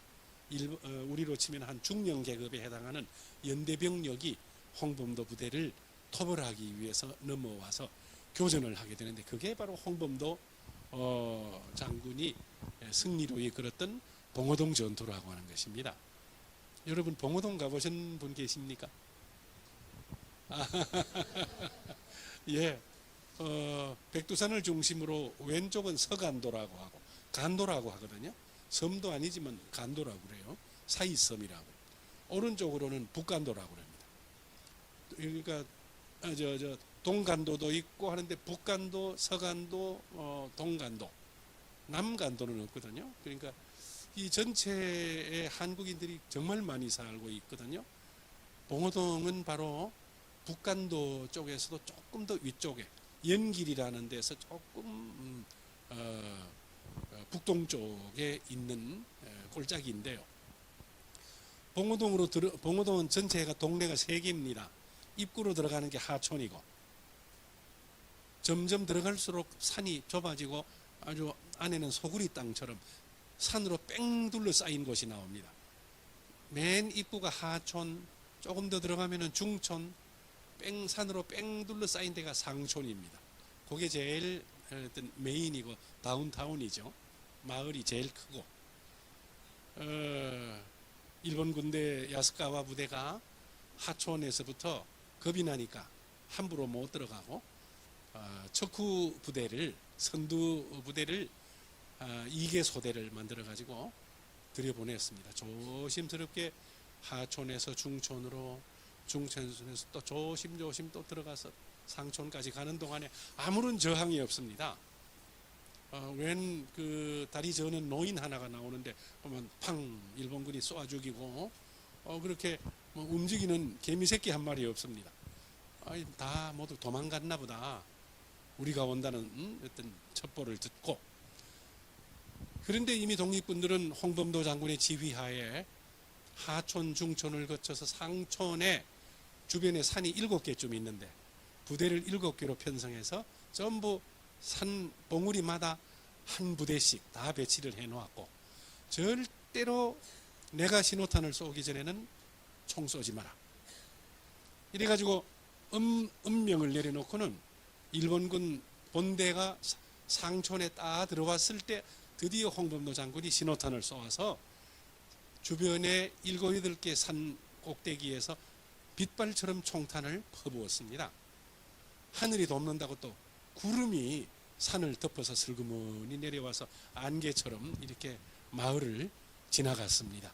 우리로 치면 한 중령 계급에 해당하는 연대병력이 홍범도 부대를 토벌하기 위해서 넘어와서 교전을 하게 되는데 그게 바로 홍범도 장군이 승리로 이끌었던 봉오동 전투라고 하는 것입니다. 여러분 봉오동 가보신 분 계십니까? 예, 백두산을 중심으로 왼쪽은 서간도라고 하고 간도라고 하거든요. 섬도 아니지만 간도라고 그래요. 사이섬이라고. 오른쪽으로는 북간도라고 합니다. 그러니까 동간도도 있고 하는데 북간도, 서간도, 동간도, 남간도는 없거든요. 그러니까 이 전체에 한국인들이 정말 많이 살고 있거든요. 봉오동은 바로 북간도 쪽에서도 조금 더 위쪽에 연길이라는 데서 조금 북동쪽에 있는 골짜기인데요. 봉오동은 전체가 동네가 3개입니다. 입구로 들어가는 게 하촌이고 점점 들어갈수록 산이 좁아지고 아주 안에는 소구리 땅처럼 산으로 뺑 둘러싸인 곳이 나옵니다. 맨 입구가 하촌, 조금 더 들어가면은 중촌, 산으로 뺑 둘러싸인 데가 상촌입니다. 그게 제일 어떤 메인이고 다운타운이죠. 마을이 제일 크고 일본 군대 야스카와 부대가 하촌에서부터 겁이 나니까 함부로 못 들어가고 척후 부대를 선두 부대를 2개 소대를 만들어 가지고 들여보냈습니다. 조심스럽게 하촌에서 중촌으로, 중촌에서 또 조심조심 또 들어가서 상촌까지 가는 동안에 아무런 저항이 없습니다. 웬 그 다리 저는 노인 하나가 나오는데 보면 팡 일본군이 쏘아 죽이고 그렇게 뭐 움직이는 개미 새끼 한 마리 없습니다. 다 모두 도망갔나 보다. 우리가 온다는 어떤 첩보를 듣고. 그런데 이미 독립군들은 홍범도 장군의 지휘하에 하촌, 중촌을 거쳐서 상촌에 주변에 산이 7개쯤 있는데 부대를 7개로 편성해서 전부 산 봉우리마다 한 부대씩 다 배치를 해놓았고, 절대로 내가 신호탄을 쏘기 전에는 총 쏘지 마라. 이래가지고 음명을 내려놓고는 일본군 본대가 상촌에 딱 들어왔을 때 드디어 홍범도 장군이 신호탄을 쏘아서 주변에 7, 8개 산 꼭대기에서 빗발처럼 총탄을 퍼부었습니다. 하늘이 돕는다고 또 구름이 산을 덮어서 슬그머니 내려와서 안개처럼 이렇게 마을을 지나갔습니다.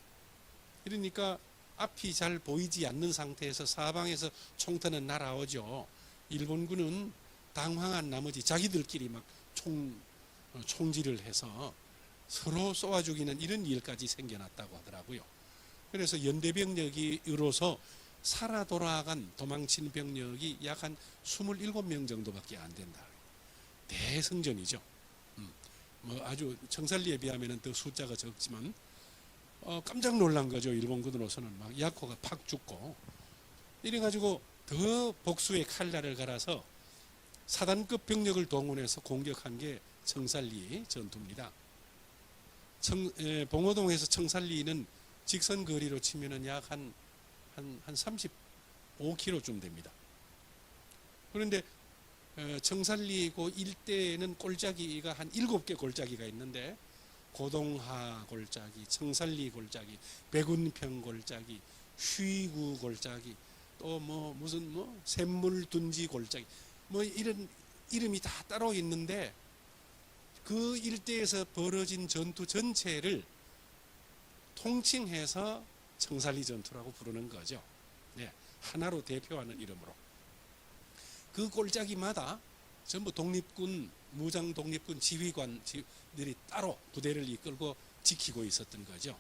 그러니까 앞이 잘 보이지 않는 상태에서 사방에서 총탄은 날아오죠. 일본군은 당황한 나머지 자기들끼리 막 총질을 해서 서로 쏘아 죽이는 이런 일까지 생겨났다고 하더라고요. 그래서 연대병력이로서 살아 돌아간 도망친 병력이 약 한 27명 정도밖에 안 된다. 대승전이죠. 뭐 아주 청산리에 비하면 더 숫자가 적지만 깜짝 놀란 거죠. 일본군으로서는 막 야코가 팍 죽고 이래가지고 더 복수의 칼날을 갈아서 사단급 병력을 동원해서 공격한 게 청산리 전투입니다. 봉오동에서 청산리는 직선 거리로 치면은 약 한 35km쯤 됩니다. 그런데 청산리고 일대에는 골짜기가 한 7개 골짜기가 있는데 고동하 골짜기, 청산리 골짜기, 백운평 골짜기, 휘구 골짜기, 또 뭐 무슨 뭐 샘물둔지 골짜기, 뭐 이런 이름이 다 따로 있는데 그 일대에서 벌어진 전투 전체를 통칭해서 청산리 전투라고 부르는 거죠. 네, 하나로 대표하는 이름으로. 그 골짜기마다 전부 독립군, 무장 독립군 지휘관들이 따로 부대를 이끌고 지키고 있었던 거죠.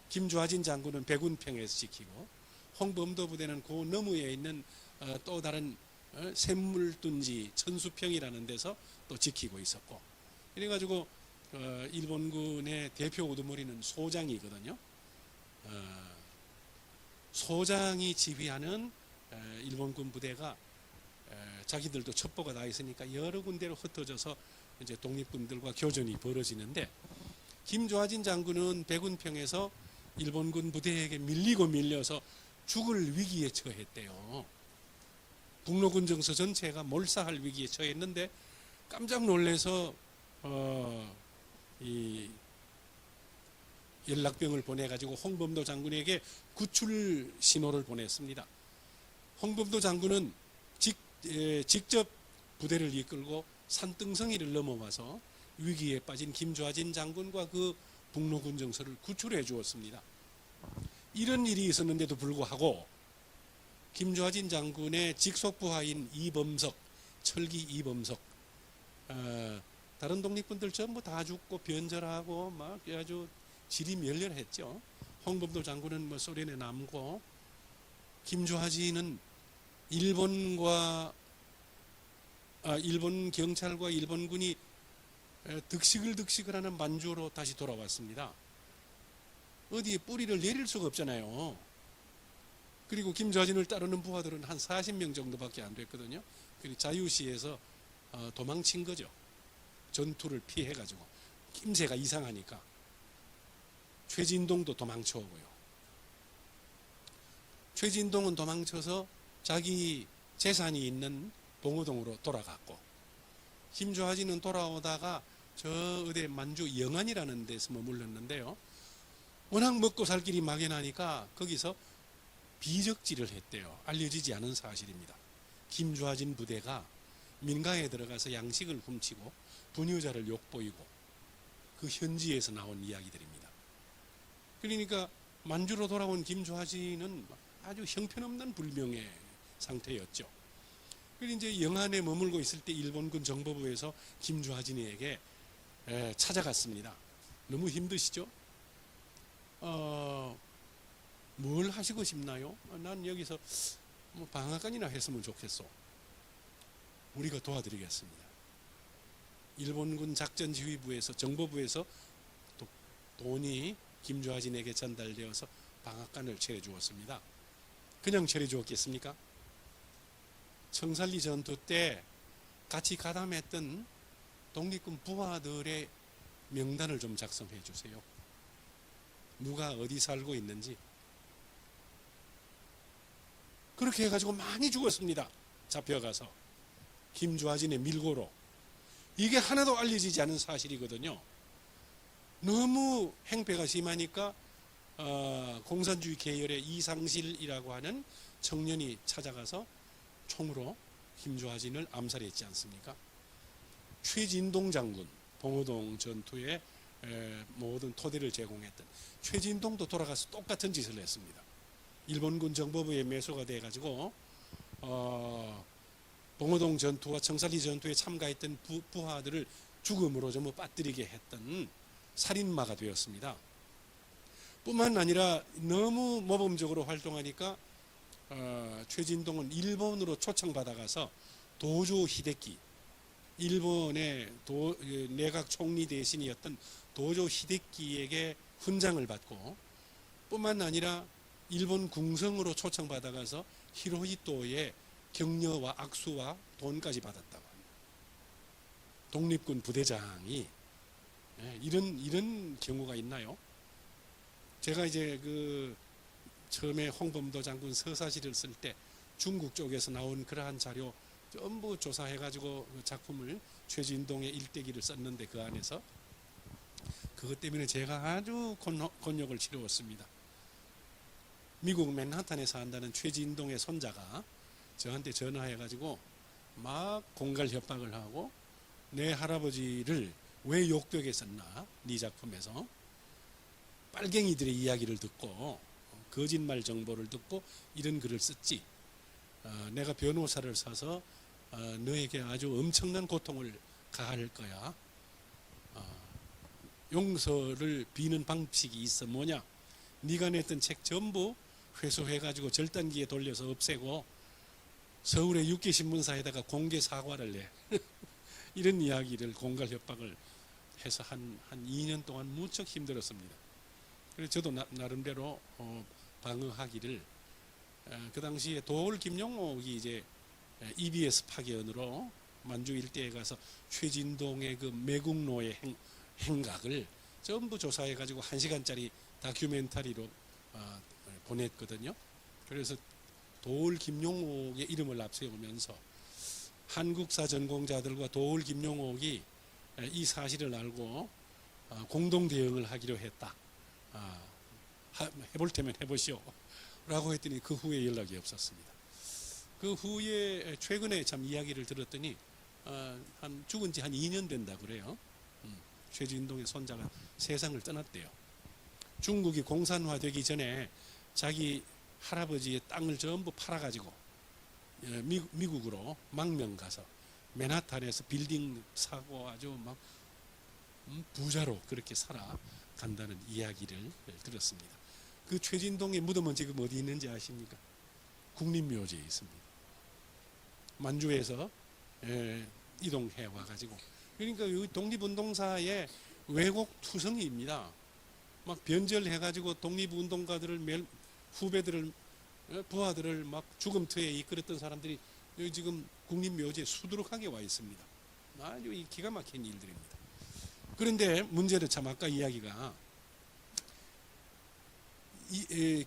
김주하진 장군은 백운평에서 지키고, 홍범도 부대는 그 너머에 있는 또 다른 샘물둔지 천수평이라는 데서 또 지키고 있었고, 이래가지고 일본군의 대표 우두머리는 소장이거든요. 소장이 지휘하는 일본군 부대가 자기들도 첩보가 나 있으니까 여러 군데로 흩어져서 이제 독립군들과 교전이 벌어지는데, 김조하진 장군은 백운평에서 일본군 부대에게 밀려서 죽을 위기에 처했대요. 북로군 정서 전체가 몰사할 위기에 처했는데 깜짝 놀라서 이 연락병을 보내가지고 홍범도 장군에게 구출 신호를 보냈습니다. 홍범도 장군은 직접 부대를 이끌고 산등성이를 넘어와서 위기에 빠진 김좌진 장군과 그 북로군 정서를 구출해 주었습니다. 이런 일이 있었는데도 불구하고 김좌진 장군의 직속 부하인 이범석, 철기 이범석, 다른 독립군들 전부 다 죽고 변절하고 막 아주 질이 멸렬했죠. 홍범도 장군은 뭐 소련에 남고, 김좌진은 일본 경찰과 일본군이 득식을 하는 만주로 다시 돌아왔습니다. 어디에 뿌리를 내릴 수가 없잖아요. 그리고 김좌진을 따르는 부하들은 한 40명 정도밖에 안 됐거든요. 그리고 자유시에서 도망친 거죠. 전투를 피해가지고. 낌새가 이상하니까. 최진동도 도망쳐오고요. 최진동은 도망쳐서 자기 재산이 있는 봉오동으로 돌아갔고, 김좌진은 돌아오다가 저 어디 만주 영안이라는 데서 머물렀는데요. 워낙 먹고 살 길이 막연하니까 거기서 비적질을 했대요. 알려지지 않은 사실입니다. 김좌진 부대가 민가에 들어가서 양식을 훔치고 분유자를 욕보이고, 그 현지에서 나온 이야기들입니다. 그러니까 만주로 돌아온 김주하진은 아주 형편없는 불명의 상태였죠. 그리고 이제 영안에 머물고 있을 때 일본군 정보부에서 김주하진에게 찾아갔습니다. 너무 힘드시죠? 뭘 하시고 싶나요? 난 여기서 뭐 방앗간이나 했으면 좋겠어. 우리가 도와드리겠습니다. 일본군 작전지휘부에서 정보부에서 돈이 김주하진에게 전달되어서 방앗간을 차려주었습니다. 그냥 차려주었겠습니까? 청산리 전투 때 같이 가담했던 독립군 부하들의 명단을 좀 작성해 주세요. 누가 어디 살고 있는지. 그렇게 해가지고 많이 죽었습니다. 잡혀가서. 김주하진의 밀고로. 이게 하나도 알려지지 않은 사실이거든요. 너무 행패가 심하니까 공산주의 계열의 이상실이라고 하는 청년이 찾아가서 총으로 김주하진을 암살했지 않습니까? 최진동 장군, 봉오동 전투에 모든 토대를 제공했던 최진동도 돌아가서 똑같은 짓을 했습니다. 일본군 정보부에 매수가 돼가지고 봉오동 전투와 청산리 전투에 참가했던 부하들을 죽음으로 전부 빠뜨리게 했던 살인마가 되었습니다. 뿐만 아니라 너무 모범적으로 활동하니까 최진동은 일본으로 초청받아가서 도조 히데키, 일본의 내각 총리 대신이었던 도조 히데키에게 훈장을 받고, 뿐만 아니라 일본 궁성으로 초청받아가서 히로히토의 격려와 악수와 돈까지 받았다고 합니다. 독립군 부대장이 이런 경우가 있나요? 제가 이제 처음에 홍범도 장군 서사시를 쓸 때 중국 쪽에서 나온 그러한 자료 전부 조사해가지고 그 작품을 최진동의 일대기를 썼는데 그 안에서 그것 때문에 제가 아주 곤욕을 치루었습니다. 미국 맨하탄에 산다는 최진동의 손자가 저한테 전화해가지고 막 공갈 협박을 하고 내 할아버지를 왜 욕되게 썼나? 네 작품에서 빨갱이들의 이야기를 듣고 거짓말 정보를 듣고 이런 글을 썼지. 내가 변호사를 사서 너에게 아주 엄청난 고통을 가할 거야. 용서를 비는 방식이 있어. 뭐냐? 네가 냈던 책 전부 회수해가지고 절단기에 돌려서 없애고 서울의 육계신문사에다가 공개 사과를 내. 이런 이야기를 공갈 협박을 해서 한 2년 동안 무척 힘들었습니다. 그래서 저도 나름대로 방어하기를 그 당시에 도올 김용옥이 이제 EBS 파견으로 만주 일대에 가서 최진동의 그 매국노의 행각을 전부 조사해 가지고 1시간짜리 다큐멘터리로 보냈거든요. 그래서 도올 김용옥의 이름을 앞세우면서 한국사 전공자들과 도올 김용옥이 이 사실을 알고 공동 대응을 하기로 했다. 해볼 테면 해보시오. 라고 했더니 그 후에 연락이 없었습니다. 그 후에 최근에 참 이야기를 들었더니 죽은 지 한 2년 된다 그래요. 최진동의 손자가 세상을 떠났대요. 중국이 공산화되기 전에 자기 할아버지의 땅을 전부 팔아가지고 미국으로 망명 가서 맨하탄에서 빌딩 사고 아주 막 부자로 그렇게 살아간다는 이야기를 들었습니다. 그 최진동의 무덤은 지금 어디 있는지 아십니까? 국립묘지에 있습니다. 만주에서 이동해 와가지고, 그러니까 이 독립운동사의 왜곡 투성이입니다. 막 변절해가지고 독립운동가들을 후배들을 부하들을 막 죽음터에 이끌었던 사람들이 여기 지금 국립묘지에 수두룩하게 와 있습니다. 아주 이 기가 막힌 일들입니다. 그런데 문제는 참 아까 이야기가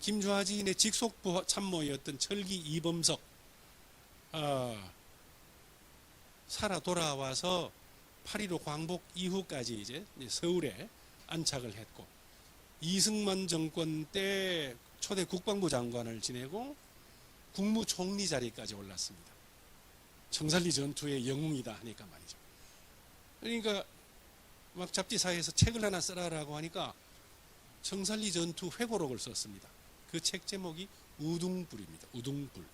김주하진의 직속 참모였던 철기 이범석 살아 돌아와서 8.15 광복 이후까지 이제 서울에 안착을 했고, 이승만 정권 때 초대 국방부 장관을 지내고 국무총리 자리까지 올랐습니다. 청산리 전투의 영웅이다 하니까 말이죠. 그러니까 막 잡지사에서 책을 하나 쓰라라고 하니까 청산리 전투 회고록을 썼습니다. 그 책 제목이 우둥불입니다. 우둥불.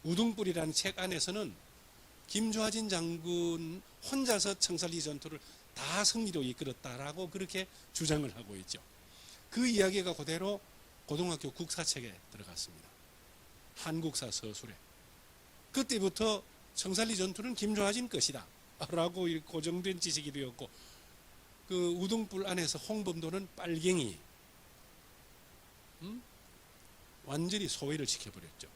우둥불이라는 책 안에서는 김좌진 장군 혼자서 청산리 전투를 다 승리로 이끌었다라고 그렇게 주장을 하고 있죠. 그 이야기가 그대로 고등학교 국사책에 들어갔습니다. 한국사 서술에. 그때부터 청산리 전투는 김좌진 것이다 라고 고정된 지식이 되었고, 그 우등불 안에서 홍범도는 빨갱이, 완전히 소외를 시켜버렸죠.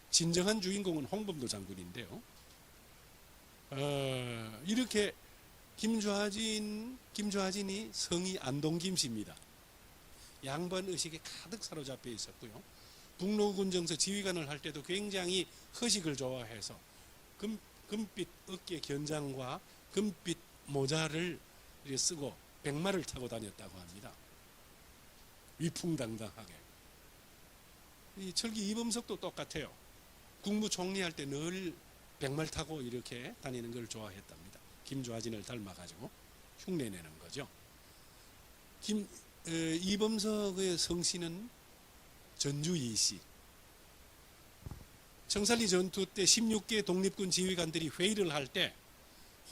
진정한 주인공은 홍범도 장군인데요. 이렇게 김좌진이 성이 안동김씨입니다. 양반 의식에 가득 사로잡혀 있었고요. 북로군정서 지휘관을 할 때도 굉장히 허식을 좋아해서 금빛 어깨 견장과 금빛 모자를 쓰고 백마를 타고 다녔다고 합니다. 위풍당당하게. 이 철기 이범석도 똑같아요. 국무총리할 때 늘 백마를 타고 이렇게 다니는 걸 좋아했답니다. 김좌진을 닮아가지고 흉내내는 거죠. 이범석의 성씨는 전주이씨. 청산리 전투 때 16개 독립군 지휘관들이 회의를 할 때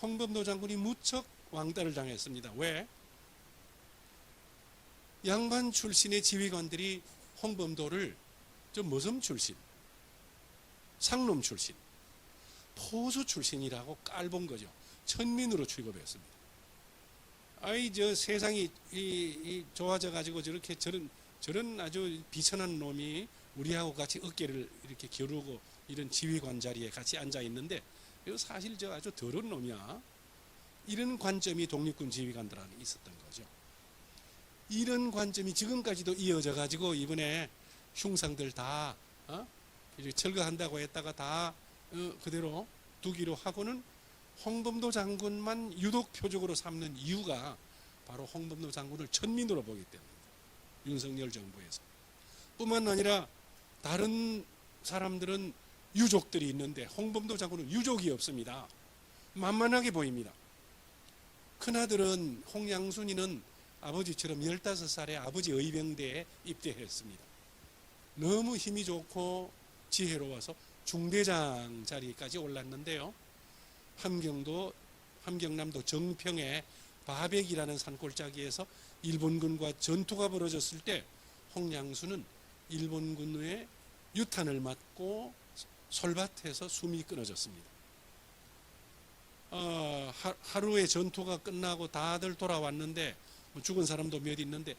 홍범도 장군이 무척 왕따를 당했습니다. 왜? 양반 출신의 지휘관들이 홍범도를 저 머슴 출신, 상놈 출신, 포수 출신이라고 깔본 거죠. 천민으로 취급했습니다. 아이 저 세상이 좋아져 가지고 저렇게 저런 아주 비천한 놈이 우리하고 같이 어깨를 이렇게 겨루고 이런 지휘관 자리에 같이 앉아 있는데 이거 사실 저 아주 더러운 놈이야. 이런 관점이 독립군 지휘관들한테 있었던 거죠. 이런 관점이 지금까지도 이어져 가지고 이번에 흉상들 다 철거한다고 했다가 다 그대로 두기로 하고는 홍범도 장군만 유독 표적으로 삼는 이유가 바로 홍범도 장군을 천민으로 보기 때문입니다. 윤석열 정부에서. 뿐만 아니라 다른 사람들은 유족들이 있는데 홍범도 장군은 유족이 없습니다. 만만하게 보입니다. 큰아들은 홍양순이는 아버지처럼 15살에 아버지 의병대에 입대했습니다. 너무 힘이 좋고 지혜로워서 중대장 자리까지 올랐는데요. 함경남도 정평에 바백이라는 산골짜기에서 일본군과 전투가 벌어졌을 때 홍양수는 일본군의 유탄을 맞고 솔밭에서 숨이 끊어졌습니다. 하루의 전투가 끝나고 다들 돌아왔는데 죽은 사람도 몇 있는데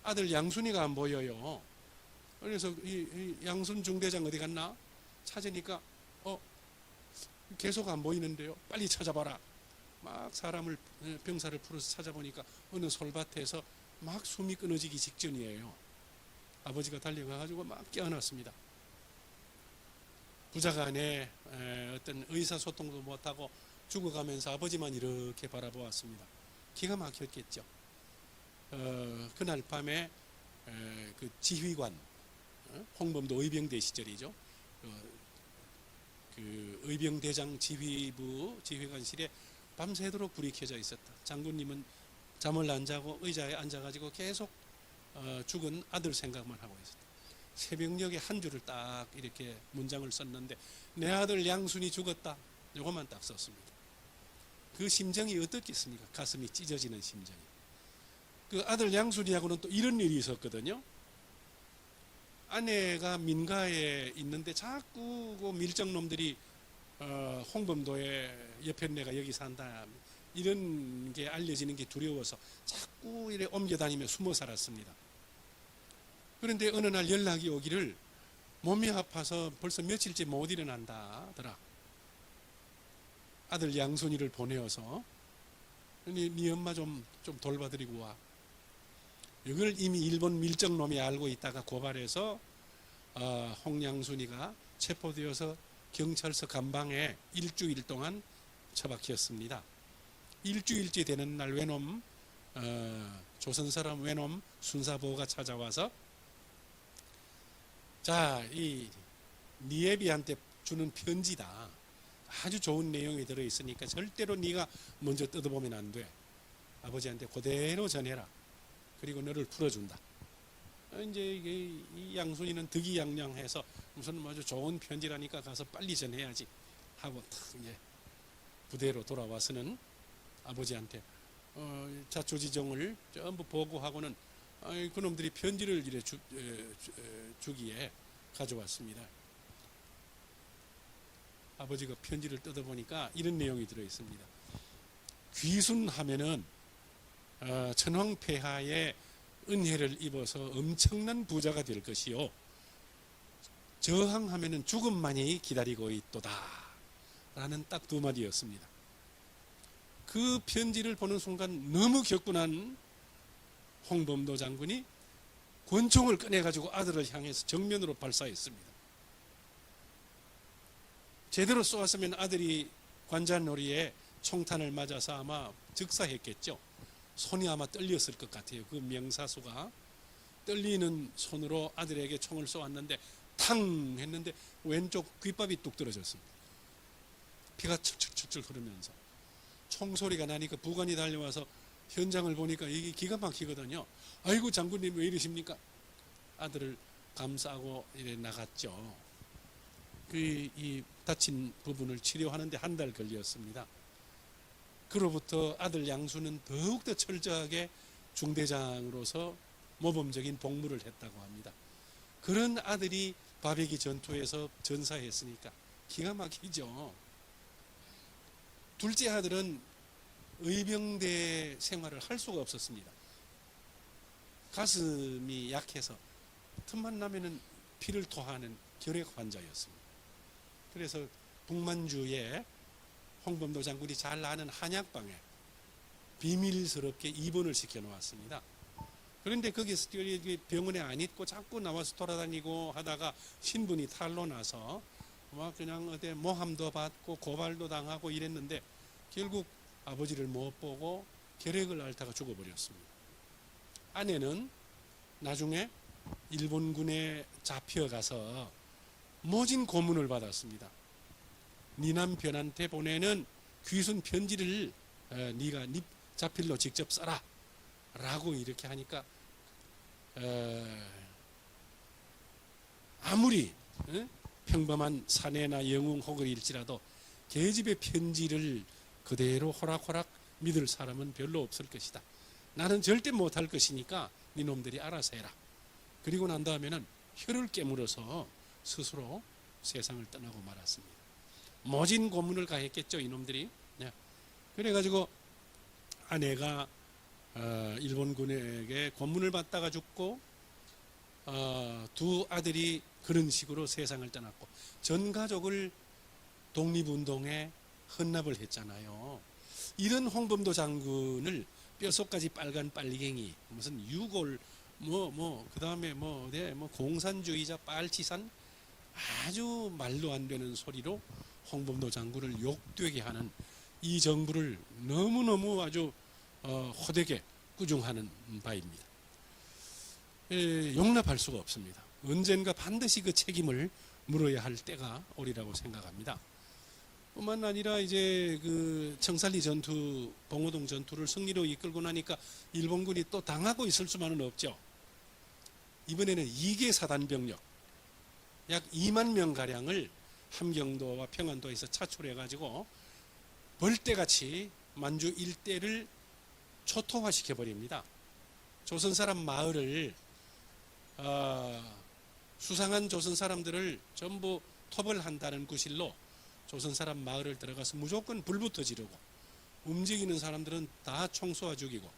아들 양순이가 안 보여요. 그래서 이 양순 중대장 어디 갔나 찾으니까 계속 안 보이는데요. 빨리 찾아봐라. 막 병사를 풀어서 찾아보니까 어느 솔밭에서 막 숨이 끊어지기 직전이에요. 아버지가 달려가가지고 막 깨어났습니다. 부자간에 어떤 의사소통도 못하고 죽어가면서 아버지만 이렇게 바라보았습니다. 기가 막혔겠죠. 그날 밤에 그 지휘관, 홍범도 의병대 시절이죠. 그 의병대장 지휘부 지휘관실에 밤새도록 불이 켜져 있었다. 장군님은 잠을 안 자고 의자에 앉아가지고 계속 죽은 아들 생각만 하고 있었다. 새벽녘에 한 줄을 딱 이렇게 문장을 썼는데 내 아들 양순이 죽었다. 이것만 딱 썼습니다. 그 심정이 어떻겠습니까? 가슴이 찢어지는 심정이. 그 아들 양순이하고는 또 이런 일이 있었거든요. 아내가 민가에 있는데 자꾸 그 밀정놈들이 홍범도에 옆에 내가 여기 산다 이런 게 알려지는 게 두려워서 자꾸 이래 옮겨 다니며 숨어 살았습니다. 그런데 어느 날 연락이 오기를 몸이 아파서 벌써 며칠째 못 일어난다 하더라. 아들 양순이를 보내어서 네 엄마 좀 돌봐드리고 와. 이걸 이미 일본 밀정놈이 알고 있다가 고발해서 홍양순이가 체포되어서 경찰서 감방에 일주일 동안 처박혔습니다. 일주일째 되는 날 외놈 조선 사람 외놈 순사보가 찾아와서 자, 이 니에비한테 주는 편지다. 아주 좋은 내용이 들어있으니까 절대로 네가 먼저 뜯어보면 안 돼. 아버지한테 그대로 전해라. 그리고 너를 풀어준다. 이제 이 양순이는 득이양양해서 무슨 아주 좋은 편지라니까 가서 빨리 전해야지 하고 탁 이제 부대로 돌아와서는 아버지한테 자초지종을 전부 보고하고는 그놈들이 편지를 이래 주기에 가져왔습니다. 아버지가 편지를 뜯어보니까 이런 내용이 들어있습니다. 귀순하면은 천황폐하의 은혜를 입어서 엄청난 부자가 될 것이요, 저항하면은 죽음만이 기다리고 있도다 라는 딱 두 마디였습니다. 그 편지를 보는 순간 너무 격분한 홍범도 장군이 권총을 꺼내가지고 아들을 향해서 정면으로 발사했습니다. 제대로 쏘았으면 아들이 관자놀이에 총탄을 맞아서 아마 즉사했겠죠. 손이 아마 떨렸을 것 같아요. 그 명사수가 떨리는 손으로 아들에게 총을 쏘았는데 탕 했는데 왼쪽 귓밥이 뚝 떨어졌습니다. 피가 철철철철 흐르면서 총소리가 나니까 부관이 달려와서 현장을 보니까 이게 기가 막히거든요. 아이고 장군님 왜 이러십니까? 아들을 감싸고 이래 나갔죠. 이 다친 부분을 치료하는데 한 달 걸렸습니다. 그로부터 아들 양수는 더욱더 철저하게 중대장으로서 모범적인 복무를 했다고 합니다. 그런 아들이 바베기 전투에서 전사했으니까 기가 막히죠. 둘째 아들은 의병대 생활을 할 수가 없었습니다. 가슴이 약해서 틈만 나면은 피를 토하는 결핵 환자였습니다. 그래서 북만주에 홍범도 장군이 잘 아는 한약방에 비밀스럽게 입원을 시켜 놓았습니다. 그런데 거기서 병원에 안 있고 자꾸 나와서 돌아다니고 하다가 신분이 탈로 나서 막 그냥 어디 모함도 받고 고발도 당하고 이랬는데 결국 아버지를 못 보고 결핵을 앓다가 죽어버렸습니다. 아내는 나중에 일본군에 잡혀가서 모진 고문을 받았습니다. 네 남편한테 보내는 귀순 편지를 네가 네 자필로 직접 써라 라고 이렇게 하니까 아무리 평범한 사내나 영웅 혹을일지라도 계집의 편지를 그대로 호락호락 믿을 사람은 별로 없을 것이다. 나는 절대 못할 것이니까 니놈들이 알아서 해라. 그리고 난 다음에는 혀를 깨물어서 스스로 세상을 떠나고 말았습니다. 모진 고문을 가했겠죠, 이놈들이. 그래가지고 아내가 일본군에게 고문을 받다가 죽고 두 아들이 그런 식으로 세상을 떠났고 전 가족을 독립운동에 헌납을 했잖아요. 이런 홍범도 장군을 뼛속까지 빨간 빨갱이, 무슨 유골, 그 다음에 공산주의자, 빨치산, 아주 말도 안 되는 소리로 홍범도 장군을 욕되게 하는 이 정부를 너무너무 아주 호되게 꾸중하는 바입니다. 용납할 수가 없습니다. 언젠가 반드시 그 책임을 물어야 할 때가 오리라고 생각합니다. 뿐만 아니라 이제 그 청살리 전투, 봉오동 전투를 승리로 이끌고 나니까 일본군이 또 당하고 있을 수만은 없죠. 이번에는 2개 사단병력 약 2만 명 가량을 함경도와 평안도에서 차출해가지고 벌떼같이 만주 일대를 초토화시켜 버립니다. 조선 사람 마을을 수상한 조선 사람들을 전부 토벌한다는 구실로 조선 사람 마을을 들어가서 무조건 불부터 지르고 움직이는 사람들은 다 총 쏘아 죽이고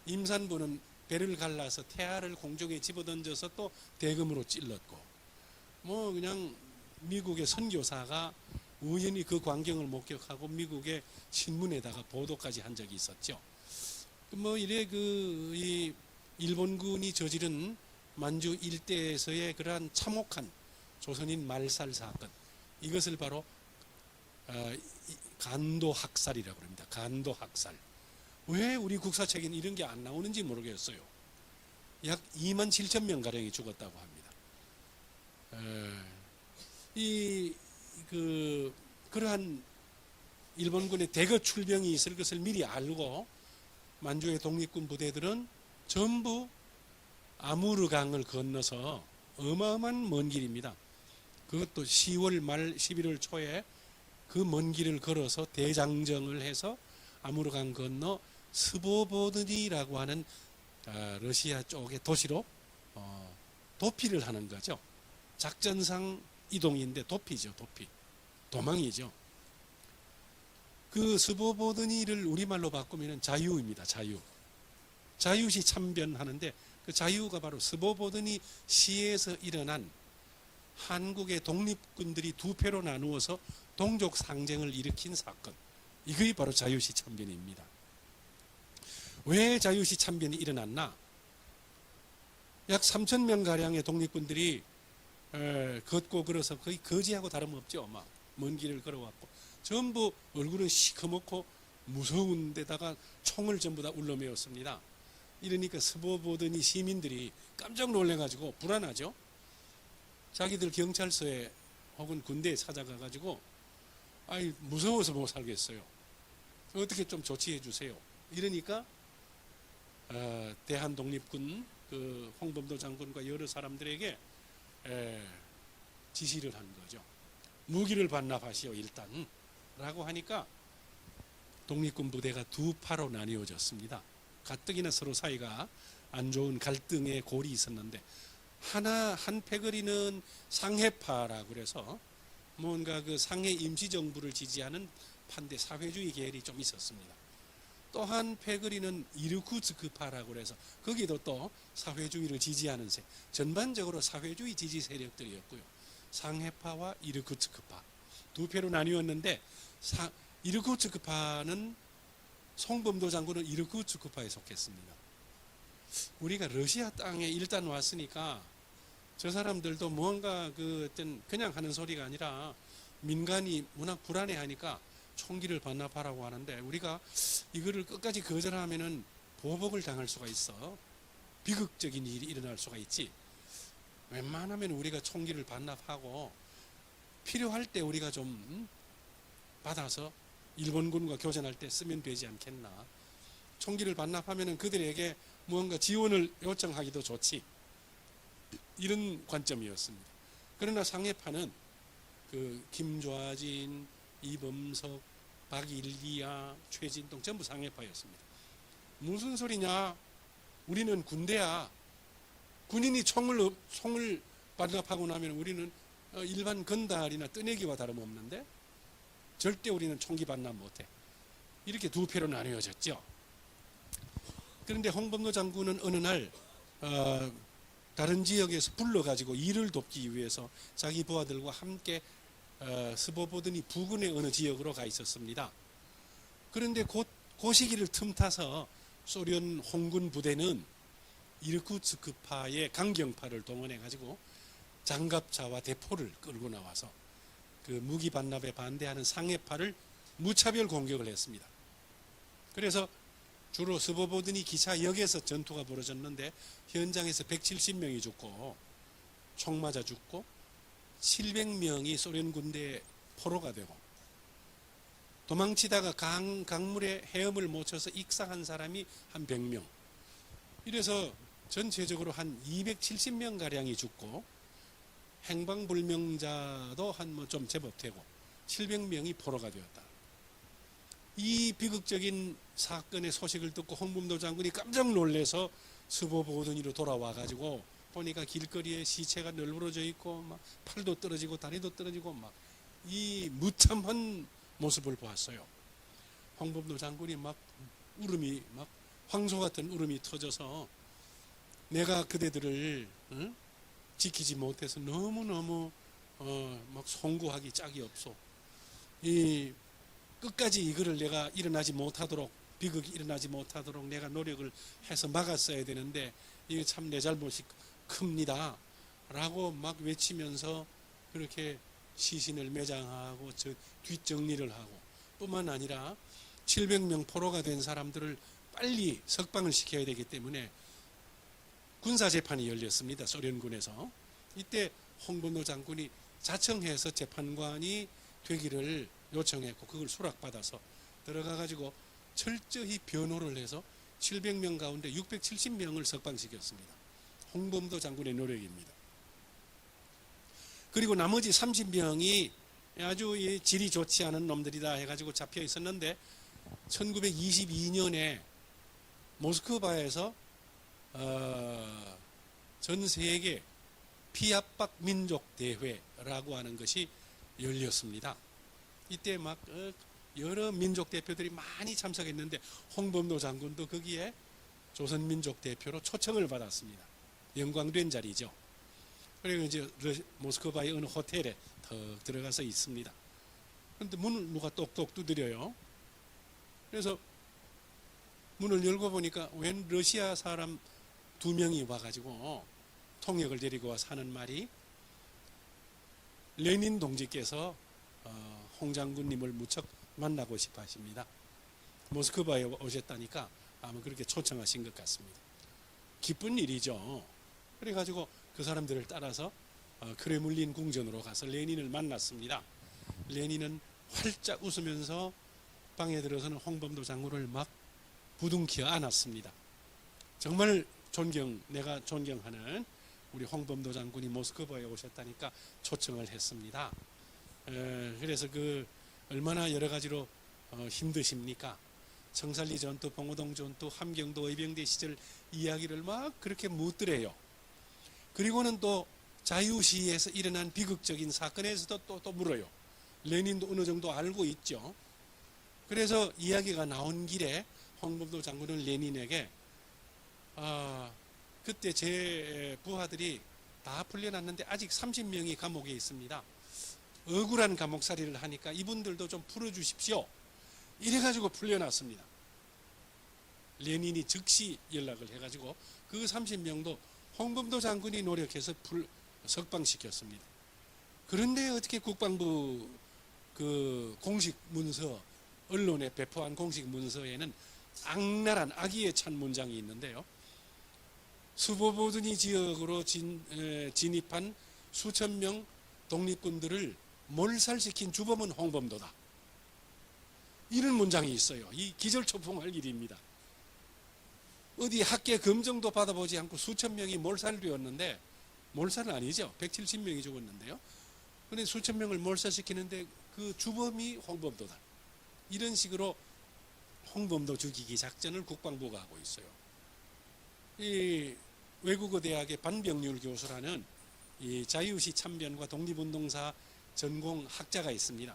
임산부는 배를 갈라서 태아를 공중에 집어던져서 또 대금으로 찔렀고 그냥 미국의 선교사가 우연히 그 광경을 목격하고 미국의 신문에다가 보도까지 한 적이 있었죠. 이래 이 일본군이 저지른 만주 일대에서의 그러한 참혹한 조선인 말살 사건, 이것을 바로 간도학살이라고 합니다. 간도학살. 왜 우리 국사책에는 이런 게 안 나오는지 모르겠어요. 약 2만 7천 명 가량이 죽었다고 합니다. 그러한 일본군의 대거 출병이 있을 것을 미리 알고 만주의 독립군 부대들은 전부 아무르강을 건너서 어마어마한 먼 길입니다. 그것도 10월 말 11월 초에 그 먼 길을 걸어서 대장정을 해서 아무르강 건너 스보보드니라고 하는 러시아 쪽의 도시로 도피를 하는 거죠. 작전상 이동인데 도피죠. 도피. 도망이죠. 그 스보보드니를 우리말로 바꾸면 자유입니다. 자유. 자유시 참변하는데 그 자유가 바로 스보보드니 시에서 일어난 한국의 독립군들이 두 패로 나누어서 동족 상쟁을 일으킨 사건. 이것이 바로 자유시 참변입니다. 왜 자유시 참변이 일어났나? 약 3,000명 가량의 독립군들이 걷고 걸어서 거의 거지하고 다름없죠. 막 먼 길을 걸어왔고 전부 얼굴은 시커멓고 무서운 데다가 총을 전부 다 울러매었습니다. 이러니까 스보보드니 시민들이 깜짝 놀래가지고 불안하죠. 자기들 경찰서에 혹은 군대에 찾아가가지고 아이 무서워서 못 살겠어요. 어떻게 좀 조치해 주세요. 이러니까 대한독립군 그 홍범도 장군과 여러 사람들에게 지시를 한 거죠. 무기를 반납하시오 일단 라고 하니까 독립군 부대가 두 파로 나뉘어졌습니다. 가뜩이나 서로 사이가 안 좋은 갈등의 골이 있었는데 한 패거리는 상해파라고 그래서 뭔가 그 상해 임시정부를 지지하는 반대 사회주의 계열이 좀 있었습니다. 또 한 패거리는 이르쿠츠크파라고 그래서 거기도 또 사회주의를 지지하는 전반적으로 사회주의 지지 세력들이었고요. 상해파와 이르쿠츠크파 두 패로 나뉘었는데 이르쿠츠크파는 송범도 장군은 이르쿠츠크파에 속했습니다. 우리가 러시아 땅에 일단 왔으니까 저 사람들도 뭔가 그 어떤 그냥 하는 소리가 아니라 민간이 워낙 불안해하니까 총기를 반납하라고 하는데 우리가 이거를 끝까지 거절하면은 보복을 당할 수가 있어. 비극적인 일이 일어날 수가 있지. 웬만하면 우리가 총기를 반납하고 필요할 때 우리가 좀 받아서 일본군과 교전할 때 쓰면 되지 않겠나. 총기를 반납하면은 그들에게 무언가 지원을 요청하기도 좋지. 이런 관점이었습니다. 그러나 상해파는 그 김좌진, 이범석, 박일리아, 최진동 전부 상해파였습니다. 무슨 소리냐? 우리는 군대야. 군인이 총을 반납하고 나면 우리는 일반 건달이나 뜨내기와 다름없는데 절대 우리는 총기 반납 못해. 이렇게 두 패로 나뉘어졌죠. 그런데 홍범도 장군은 어느 날 다른 지역에서 불러가지고 일을 돕기 위해서 자기 부하들과 함께 스보보드니 부근의 어느 지역으로 가 있었습니다. 그런데 그 시기를 틈타서 소련 홍군 부대는 이르쿠츠크파의 강경파를 동원해가지고 장갑차와 대포를 끌고 나와서 그 무기 반납에 반대하는 상해파를 무차별 공격을 했습니다. 그래서 주로 스보보드니 기차역에서 전투가 벌어졌는데 현장에서 170명이 죽고 총 맞아 죽고 700명이 소련 군대에 포로가 되고 도망치다가 강물에 헤엄을 못 쳐서 익사한 사람이 한 100명. 이래서 전체적으로 한 270명 가량이 죽고 행방불명자도 한 뭐 좀 제법 되고 700명이 포로가 되었다. 이 비극적인 사건의 소식을 듣고 홍범도 장군이 깜짝 놀래서 스보보드니로 돌아와 가지고 보니까 길거리에 시체가 널브러져 있고 막 팔도 떨어지고 다리도 떨어지고 막 이 무참한 모습을 보았어요. 홍범도 장군이 막 울음이 막 황소 같은 울음이 터져서 내가 그대들을 지키지 못해서 너무너무 막 송구하기 짝이 없소. 이 끝까지 이거를 내가 일어나지 못하도록 비극이 일어나지 못하도록 내가 노력을 해서 막았어야 되는데 이게 참 내 잘못이 큽니다. 라고 막 외치면서 그렇게 시신을 매장하고 뒷정리를 하고 뿐만 아니라 700명 포로가 된 사람들을 빨리 석방을 시켜야 되기 때문에 군사재판이 열렸습니다. 소련군에서. 이때 홍범도 장군이 자청해서 재판관이 되기를 요청했고 그걸 수락받아서 들어가 가지고 철저히 변호를 해서 700명 가운데 670명을 석방시켰습니다. 홍범도 장군의 노력입니다. 그리고 나머지 30명이 아주 이 질이 좋지 않은 놈들이다 해가지고 잡혀 있었는데 1922년에 모스크바에서 전 세계 피압박 민족 대회라고 하는 것이 열렸습니다. 이때 막 여러 민족 대표들이 많이 참석했는데 홍범도 장군도 거기에 조선민족 대표로 초청을 받았습니다. 영광된 자리죠. 그리고 이제 모스크바의 어느 호텔에 턱 들어가서 있습니다. 그런데 문을 누가 똑똑 두드려요. 그래서 문을 열고 보니까 웬 러시아 사람 2명이 와가지고 통역을 데리고 와서 하는 말이 레닌 동지께서 홍 장군님을 무척 만나고 싶어 하십니다. 모스크바에 오셨다니까 아마 그렇게 초청하신 것 같습니다. 기쁜 일이죠. 그래가지고 그 사람들을 따라서 크레물린 궁전으로 가서 레닌을 만났습니다. 레닌은 활짝 웃으면서 방에 들어서는 홍범도 장군을 막 부둥켜 안았습니다. 정말 내가 존경하는 우리 홍범도 장군이 모스크바에 오셨다니까 초청을 했습니다. 그래서 얼마나 여러 가지로 힘드십니까? 청산리 전투, 봉오동 전투, 함경도 의병대 시절 이야기를 막 그렇게 묻더래요. 그리고는 또 자유시에서 일어난 비극적인 사건에서도 또 물어요. 레닌도 어느 정도 알고 있죠. 그래서 이야기가 나온 길에 홍범도 장군은 레닌에게 그때 제 부하들이 다 풀려났는데 아직 30명이 감옥에 있습니다. 억울한 감옥살이를 하니까 이분들도 좀 풀어주십시오. 이래가지고 풀려났습니다. 레닌이 즉시 연락을 해가지고 그 30명도 홍범도 장군이 노력해서 석방시켰습니다. 그런데 어떻게 국방부 공식 문서, 언론에 배포한 공식 문서에는 악랄한 악의에 찬 문장이 있는데요. 수보보드니 지역으로 진입한 수천 명 독립군들을 몰살시킨 주범은 홍범도다. 이런 문장이 있어요. 이 기절초풍할 일입니다. 어디 학계 검증도 받아보지 않고 수천 명이 몰살되었는데, 몰살은 아니죠. 170명이 죽었는데요. 그런데 수천 명을 몰살시키는데 그 주범이 홍범도다. 이런 식으로 홍범도 죽이기 작전을 국방부가 하고 있어요. 이 외국어 대학의 반병률 교수라는 이 자유시 참변과 독립운동사 전공 학자가 있습니다.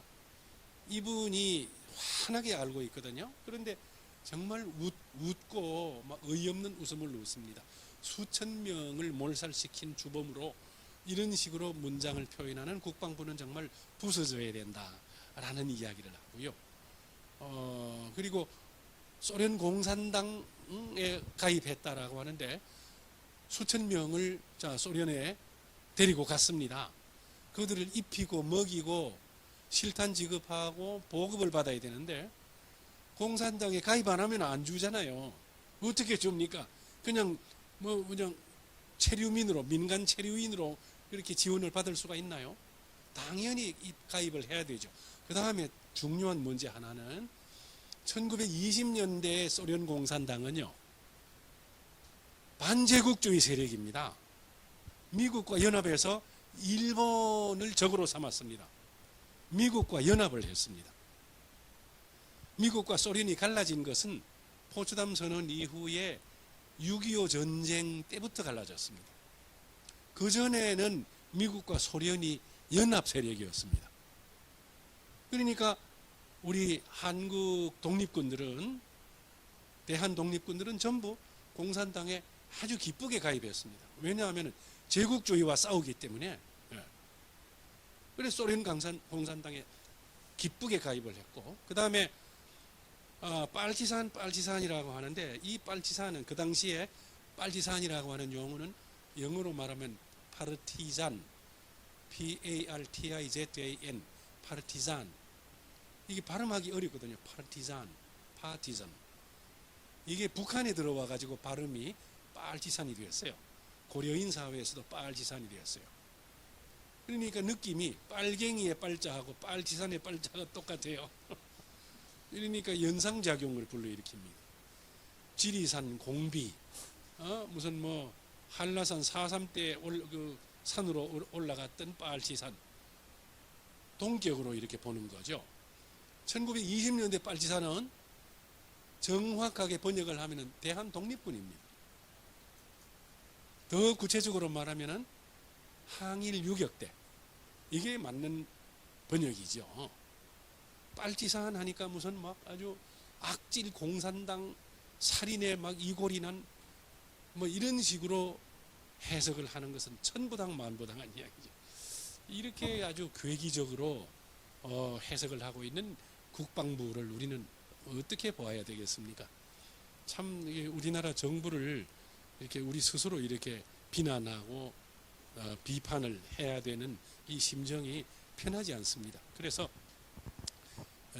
이분이 환하게 알고 있거든요. 그런데 정말 웃고 막 어이없는 웃음을 웃습니다. 수천 명을 몰살시킨 주범으로 이런 식으로 문장을 표현하는 국방부는 정말 부서져야 된다라는 이야기를 하고요. 그리고 소련 공산당에 가입했다라고 하는데 수천 명을 소련에 데리고 갔습니다. 그들을 입히고 먹이고 실탄 지급하고 보급을 받아야 되는데 공산당에 가입 안 하면 안 주잖아요. 어떻게 줍니까? 그냥 체류민으로, 민간 체류인으로 그렇게 지원을 받을 수가 있나요? 당연히 가입을 해야 되죠. 그 다음에 중요한 문제 하나는 1920년대 소련 공산당은요, 반제국주의 세력입니다. 미국과 연합해서 일본을 적으로 삼았습니다. 미국과 연합을 했습니다. 미국과 소련이 갈라진 것은 포츠담 선언 이후에 6.25 전쟁 때부터 갈라졌습니다. 그전에는 미국과 소련이 연합 세력이었습니다. 그러니까 우리 한국 독립군들은, 대한 독립군들은 전부 공산당에 아주 기쁘게 가입했습니다. 왜냐하면 제국주의와 싸우기 때문에. 그래서 소련 공산당에 기쁘게 가입을 했고, 그 다음에 빨치산이라고 하는데, 이 빨치산은 그 당시에 빨치산이라고 하는 용어는 영어로 말하면 파르티잔, P-A-R-T-I-Z-A-N, 파르티잔. 이게 발음하기 어렵거든요. 파티잔. 이게 북한에 들어와 가지고 발음이 빨치산이 되었어요. 고려인 사회에서도 빨치산이 되었어요. 그러니까 느낌이 빨갱이의 빨자하고 빨치산의 빨자가 똑같아요. 그러니까 연상작용을 불러일으킵니다. 지리산 공비, 무슨 뭐 한라산 4.3 때 그 산으로 올라갔던 빨치산 동격으로 이렇게 보는 거죠. 1920년대 빨치산은 정확하게 번역을 하면은 대한 독립군입니다. 더 구체적으로 말하면은 항일 유격대, 이게 맞는 번역이죠. 빨치산 하니까 무슨 막 아주 악질 공산당 살인에 막 이골이 난 뭐 이런 식으로 해석을 하는 것은 천부당 만부당한 이야기죠. 이렇게 아주 괴기적으로 해석을 하고 있는 국방부를 우리는 어떻게 보아야 되겠습니까? 참 우리나라 정부를 이렇게 우리 스스로 이렇게 비난하고 비판을 해야 되는 이 심정이 편하지 않습니다. 그래서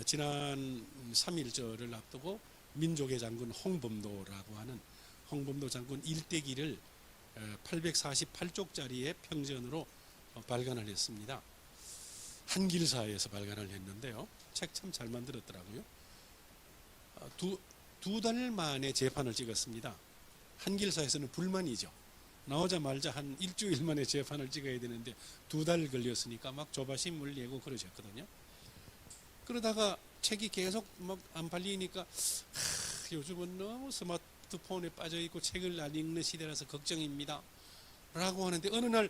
지난 3.1절을 앞두고 민족의 장군 홍범도라고 하는 홍범도 장군 일대기를 848쪽짜리의 평전으로 발간을 했습니다. 한길사에서 발간을 했는데요. 책 참 잘 만들었더라고요. 두 달 만에 재판을 찍었습니다. 한길사에서는 불만이죠. 나오자마자 한 일주일 만에 재판을 찍어야 되는데 2달 걸렸으니까 막 조바심을 내고 그러셨거든요. 그러다가 책이 계속 막 안 팔리니까 요즘은 너무 스마트폰에 빠져있고 책을 안 읽는 시대라서 걱정입니다 라고 하는데 어느 날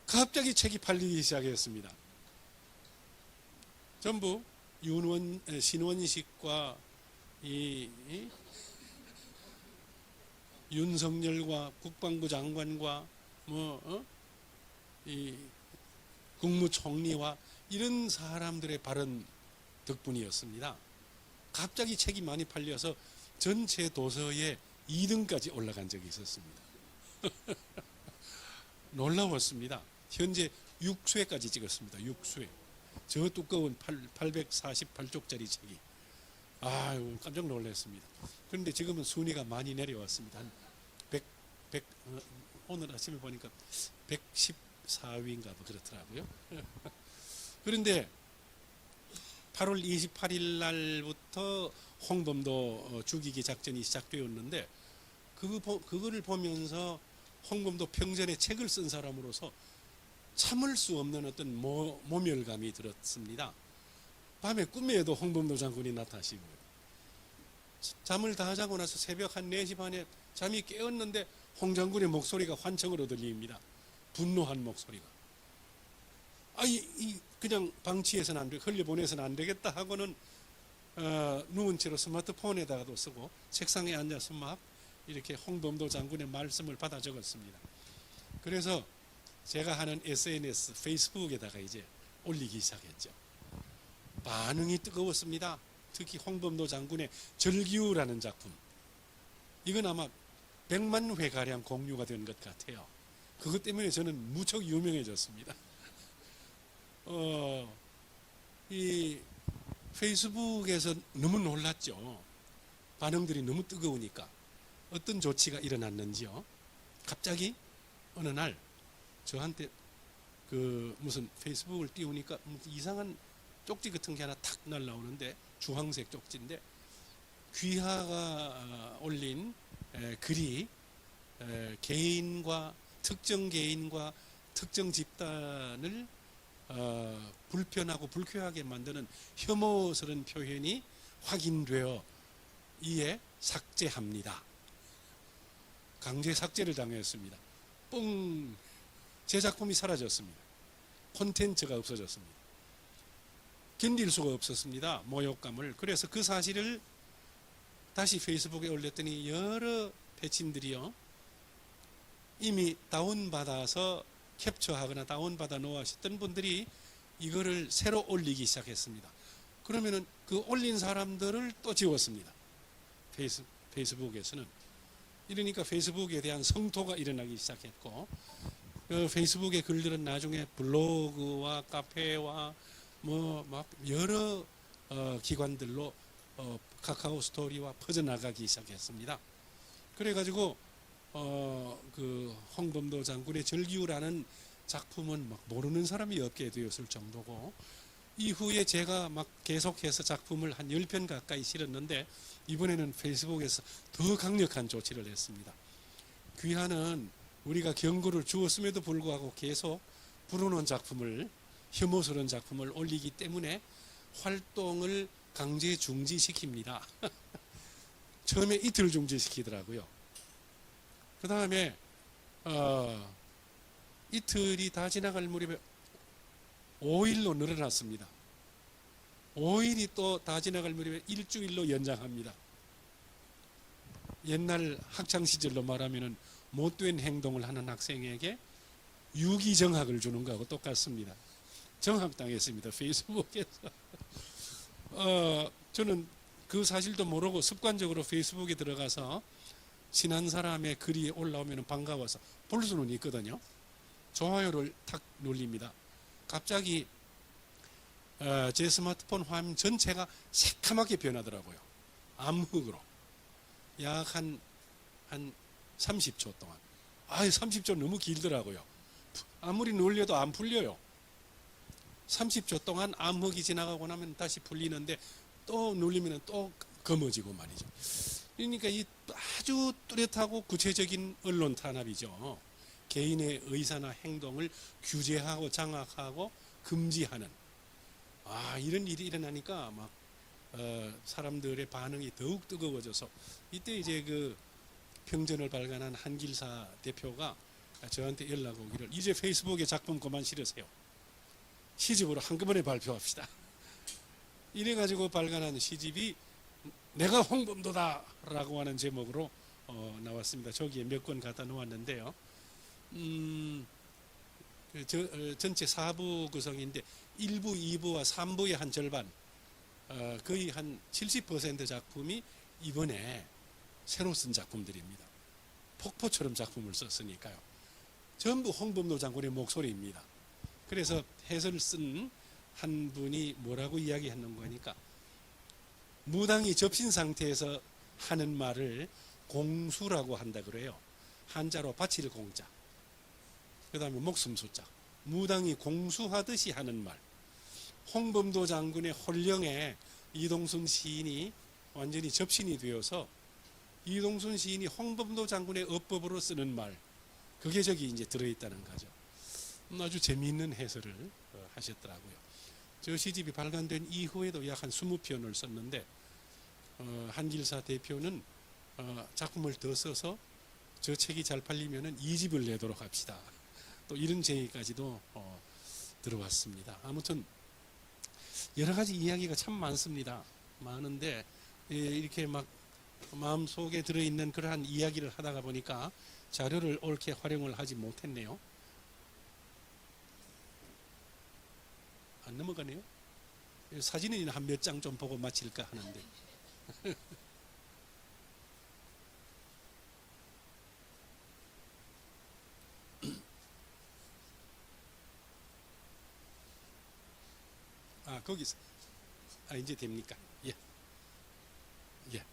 갑자기 책이 팔리기 시작했습니다. 전부 신원식과 윤석열과 국방부 장관과 국무총리와 이런 사람들의 발언 덕분이었습니다. 갑자기 책이 많이 팔려서 전체 도서의 2등까지 올라간 적이 있었습니다. 놀라웠습니다. 현재 6쇄까지 찍었습니다. 6쇄. 저 두꺼운 848쪽짜리 책이. 아유, 깜짝 놀랐습니다. 그런데 지금은 순위가 많이 내려왔습니다. 한 100, 오늘 아침에 보니까 114위인가 뭐 그렇더라고요. 그런데 8월 28일 날부터 홍범도 죽이기 작전이 시작되었는데 그거를 보면서 홍범도 평전에 책을 쓴 사람으로서 참을 수 없는 어떤 모멸감이 들었습니다. 밤에 꿈에도 홍범도 장군이 나타나시고요. 잠을 다 자고 나서 새벽 한 4시 반에 잠이 깨었는데 홍 장군의 목소리가 환청으로 들립니다. 분노한 목소리가. 그냥 방치해서는 안 돼, 흘려보내서는 안 되겠다 하고는 누운 채로 스마트폰에다가도 쓰고 책상에 앉아서 막 이렇게 홍범도 장군의 말씀을 받아 적었습니다. 그래서 제가 하는 SNS, 페이스북에다가 이제 올리기 시작했죠. 반응이 뜨거웠습니다. 특히 홍범도 장군의 절기우라는 작품. 이건 아마 100만 회가량 공유가 된 것 같아요. 그것 때문에 저는 무척 유명해졌습니다. 이 페이스북에서 너무 놀랐죠. 반응들이 너무 뜨거우니까. 어떤 조치가 일어났는지요. 갑자기 어느 날 저한테 무슨 페이스북을 띄우니까 이상한 쪽지 같은 게 하나 탁 날라오는데 주황색 쪽지인데 귀하가 올린 글이 특정 개인과 특정 집단을 불편하고 불쾌하게 만드는 혐오스러운 표현이 확인되어 이에 삭제합니다. 강제 삭제를 당했습니다. 뻥! 제 작품이 사라졌습니다. 콘텐츠가 없어졌습니다. 견딜 수가 없었습니다. 모욕감을. 그래서 그 사실을 다시 페이스북에 올렸더니 여러 패친들이요, 이미 다운받아서 캡처하거나 다운받아 놓으셨던 분들이 이거를 새로 올리기 시작했습니다. 그러면은 그 올린 사람들을 또 지웠습니다. 페이스북에서는. 이러니까 페이스북에 대한 성토가 일어나기 시작했고, 그 페이스북의 글들은 나중에 블로그와 카페와 뭐 막 여러 기관들로 카카오 스토리와 퍼져나가기 시작했습니다. 그래가지고 그 홍범도 장군의 절기우라는 작품은 막 모르는 사람이 없게 되었을 정도고, 이후에 제가 막 계속해서 작품을 한 10편 가까이 실었는데 이번에는 페이스북에서 더 강력한 조치를 했습니다. 귀하는 우리가 경고를 주었음에도 불구하고 계속 불어놓은 작품을, 혐오스러운 작품을 올리기 때문에 활동을 강제 중지시킵니다. 처음에 이틀 중지시키더라고요. 그 다음에 이틀이 다 지나갈 무렵에 5일로 늘어났습니다. 5일이 또 다 지나갈 무렵에 일주일로 연장합니다. 옛날 학창시절로 말하면 못된 행동을 하는 학생에게 유기정학을 주는 거하고 똑같습니다. 정학당했습니다. 페이스북에서. 저는 그 사실도 모르고 습관적으로 페이스북에 들어가서 친한 사람의 글이 올라오면 반가워서 볼 수는 있거든요. 좋아요를 탁 눌립니다. 갑자기 제 스마트폰 화면 전체가 새카맣게 변하더라고요. 암흑으로. 약 한 30초 동안. 30초 너무 길더라고요. 아무리 눌려도 안 풀려요. 30초 동안 암흑이 지나가고 나면 다시 풀리는데 또 눌리면 또 검어지고 말이죠. 그러니까 이 아주 뚜렷하고 구체적인 언론 탄압이죠. 개인의 의사나 행동을 규제하고 장악하고 금지하는 이런 일이 일어나니까 막 사람들의 반응이 더욱 뜨거워져서 이때 이제 그 평전을 발간한 한길사 대표가 저한테 연락 오기를 이제 페이스북에 작품 그만 실으세요. 시집으로 한꺼번에 발표합시다. 이래가지고 발간한 시집이 내가 홍범도다라고 하는 제목으로 나왔습니다. 저기에 몇 권 갖다 놓았는데요. 전체 4부 구성인데 1부, 2부와 3부의 한 절반, 거의 한 70% 작품이 이번에 새로 쓴 작품들입니다. 폭포처럼 작품을 썼으니까요. 전부 홍범도 장군의 목소리입니다. 그래서 해설을 쓴 한 분이 뭐라고 이야기하는 거니까 무당이 접신 상태에서 하는 말을 공수라고 한다 그래요. 한자로 바칠 공자. 그 다음에 목숨 숫자. 무당이 공수하듯이 하는 말. 홍범도 장군의 홀령에 이동순 시인이 완전히 접신이 되어서 이동순 시인이 홍범도 장군의 어법으로 쓰는 말. 그게 저기 이제 들어있다는 거죠. 아주 재미있는 해설을 하셨더라고요. 저 시집이 발간된 이후에도 약 한 20편을 썼는데 한길사 대표는 작품을 더 써서 저 책이 잘 팔리면은 2집을 내도록 합시다. 또 이런 제의까지도 들어왔습니다. 아무튼 여러 가지 이야기가 참 많습니다. 많은데 이렇게 막 마음속에 들어있는 그러한 이야기를 하다가 보니까 자료를 옳게 활용을 하지 못했네요. 안 넘어가네요. 사진은 한 몇 장 좀 보고 마칠까 하는데. 거기서. 이제 됩니까? 예. 예.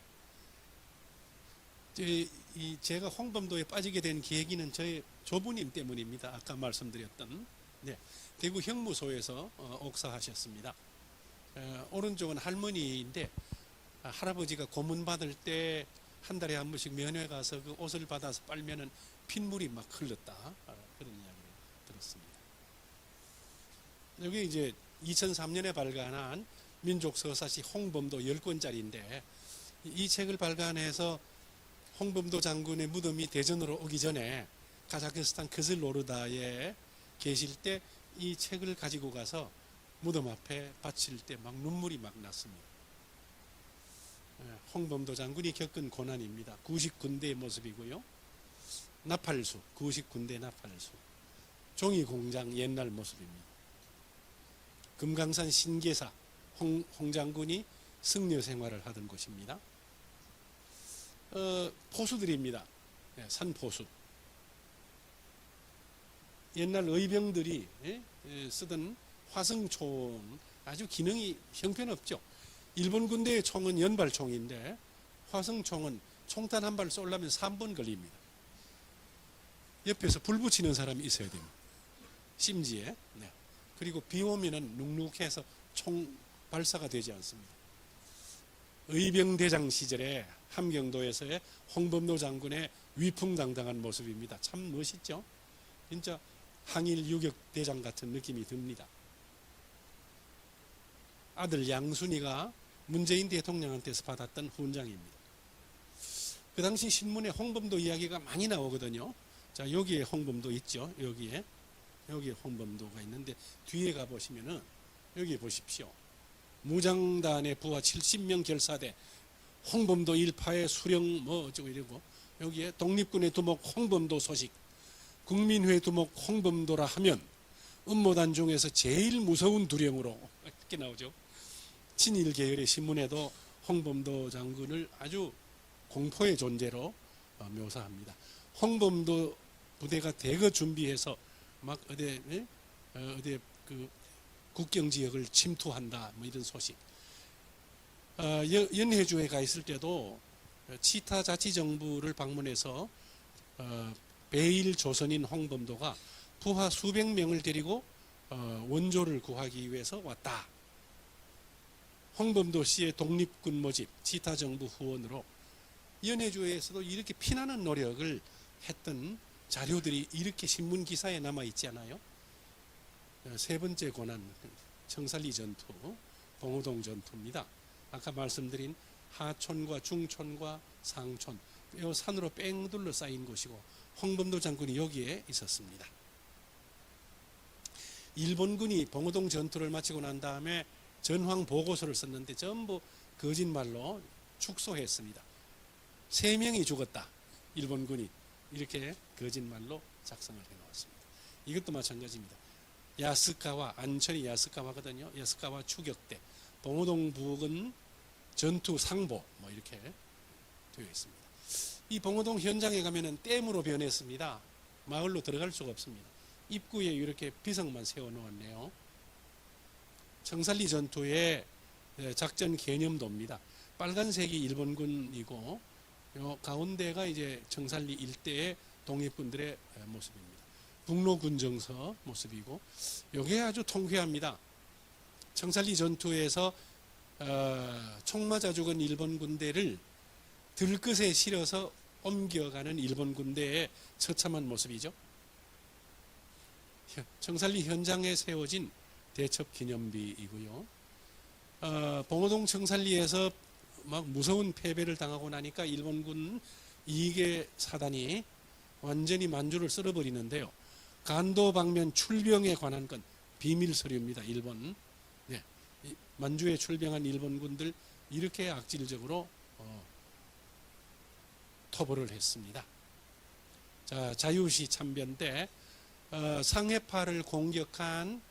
제가 홍범도에 빠지게 된 계기는 저의 조부님 때문입니다. 아까 말씀드렸던. 네. 대구 형무소에서 옥사하셨습니다. 오른쪽은 할머니인데 할아버지가 고문 받을 때 한 달에 한 번씩 면회 가서 그 옷을 받아서 빨면은 핏물이 막 흘렀다. 그런 이야기를 들었습니다. 여기 이제 2003년에 발간한 민족서사시 홍범도 10권짜리인데 이 책을 발간해서 홍범도 장군의 무덤이 대전으로 오기 전에 카자흐스탄 크슬로르다에 계실 때 이 책을 가지고 가서 무덤 앞에 바칠 때 막 눈물이 막 났습니다. 홍범도 장군이 겪은 고난입니다. 구식군대의 모습이고요. 나팔수, 구식군대 나팔수. 종이공장 옛날 모습입니다. 금강산 신계사 홍 장군이 승려 생활을 하던 곳입니다. 포수들입니다. 산포수. 옛날 의병들이 쓰던 화승총, 아주 기능이 형편없죠. 일본 군대의 총은 연발총인데 화승총은 총탄 한 발 쏘려면 3분 걸립니다. 옆에서 불 붙이는 사람이 있어야 됩니다. 심지에. 네. 그리고 비 오면은 눅눅해서 총 발사가 되지 않습니다. 의병대장 시절에 함경도에서의 홍범도 장군의 위풍당당한 모습입니다. 참 멋있죠? 진짜 항일 유격 대장 같은 느낌이 듭니다. 아들 양순이가 문재인 대통령한테서 받았던 훈장입니다. 그 당시 신문에 홍범도 이야기가 많이 나오거든요. 자, 여기에 홍범도 있죠. 여기에 홍범도가 있는데 뒤에 가보시면은 여기 보십시오. 무장단의 부하 70명 결사대 홍범도 일파의 수령 뭐 어쩌고 이러고 여기에 독립군의 두목 홍범도 소식 국민회 두목 홍범도라 하면 음모단 중에서 제일 무서운 두령으로 이렇게 나오죠. 친일 계열의 신문에도 홍범도 장군을 아주 공포의 존재로 묘사합니다. 홍범도 부대가 대거 준비해서 막 어디 그 국경 지역을 침투한다 뭐 이런 소식. 연해주에 가 있을 때도 치타 자치정부를 방문해서 베일 조선인 홍범도가 부하 수백 명을 데리고 원조를 구하기 위해서 왔다. 홍범도 씨의 독립군 모집, 치타 정부 후원으로 연해주에서도 이렇게 피나는 노력을 했던 자료들이 이렇게 신문 기사에 남아 있지 않아요? 세 번째 고난, 청살리 전투, 봉오동 전투입니다. 아까 말씀드린 하촌과 중촌과 상촌, 이 산으로 뺑 둘러싸인 곳이고 홍범도 장군이 여기에 있었습니다. 일본군이 봉오동 전투를 마치고 난 다음에 전황 보고서를 썼는데 전부 거짓말로 축소했습니다. 3명이 죽었다. 일본군이 이렇게 거짓말로 작성을 해놓았습니다. 이것도 마찬가지입니다. 야스카와 안천이 야스카와거든요. 야스카와 추격대, 봉오동 부근 전투 상보 뭐 이렇게 되어 있습니다. 이 봉오동 현장에 가면은 댐으로 변했습니다. 마을로 들어갈 수가 없습니다. 입구에 이렇게 비석만 세워놓았네요. 청살리 전투의 작전 개념도입니다. 빨간색이 일본군이고 요 가운데가 이제 청살리 일대의 독립군들의 모습입니다. 북로군정서 모습이고 이게 아주 통쾌합니다. 청살리 전투에서 총 맞아 죽은 일본 군대를 들것에 실어서 옮겨가는 일본 군대의 처참한 모습이죠. 청살리 현장에 세워진 대첩 기념비이고요. 봉오동 청살리에서 막 무서운 패배를 당하고 나니까 일본군 2개 사단이 완전히 만주를 쓸어버리는데요. 간도 방면 출병에 관한 건 비밀 서류입니다. 일본. 네. 만주에 출병한 일본군들 이렇게 악질적으로 토벌을 했습니다. 자, 자유시 참변 때 상해파를 공격한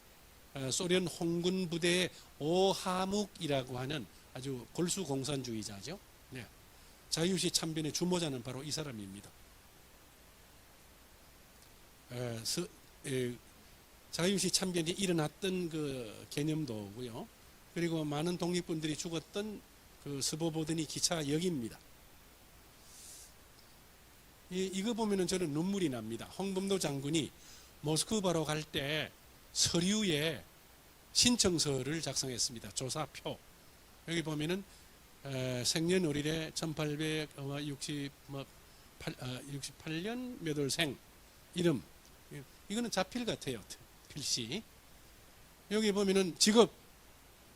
소련 홍군 부대의 오하묵이라고 하는 아주 골수 공산주의자죠. 네. 자유시 참변의 주모자는 바로 이 사람입니다. 자유시 참변이 일어났던 그 개념도고요. 그리고 많은 독립군들이 죽었던 그 스보보드니 기차역입니다. 이거 보면은 저는 눈물이 납니다. 홍범도 장군이 모스크바로 갈 때 서류에 신청서를 작성했습니다. 조사표. 여기 보면은 생년월일에 1868년 몇 월생 이름. 이거는 자필 같아요. 필시. 여기 보면은 직업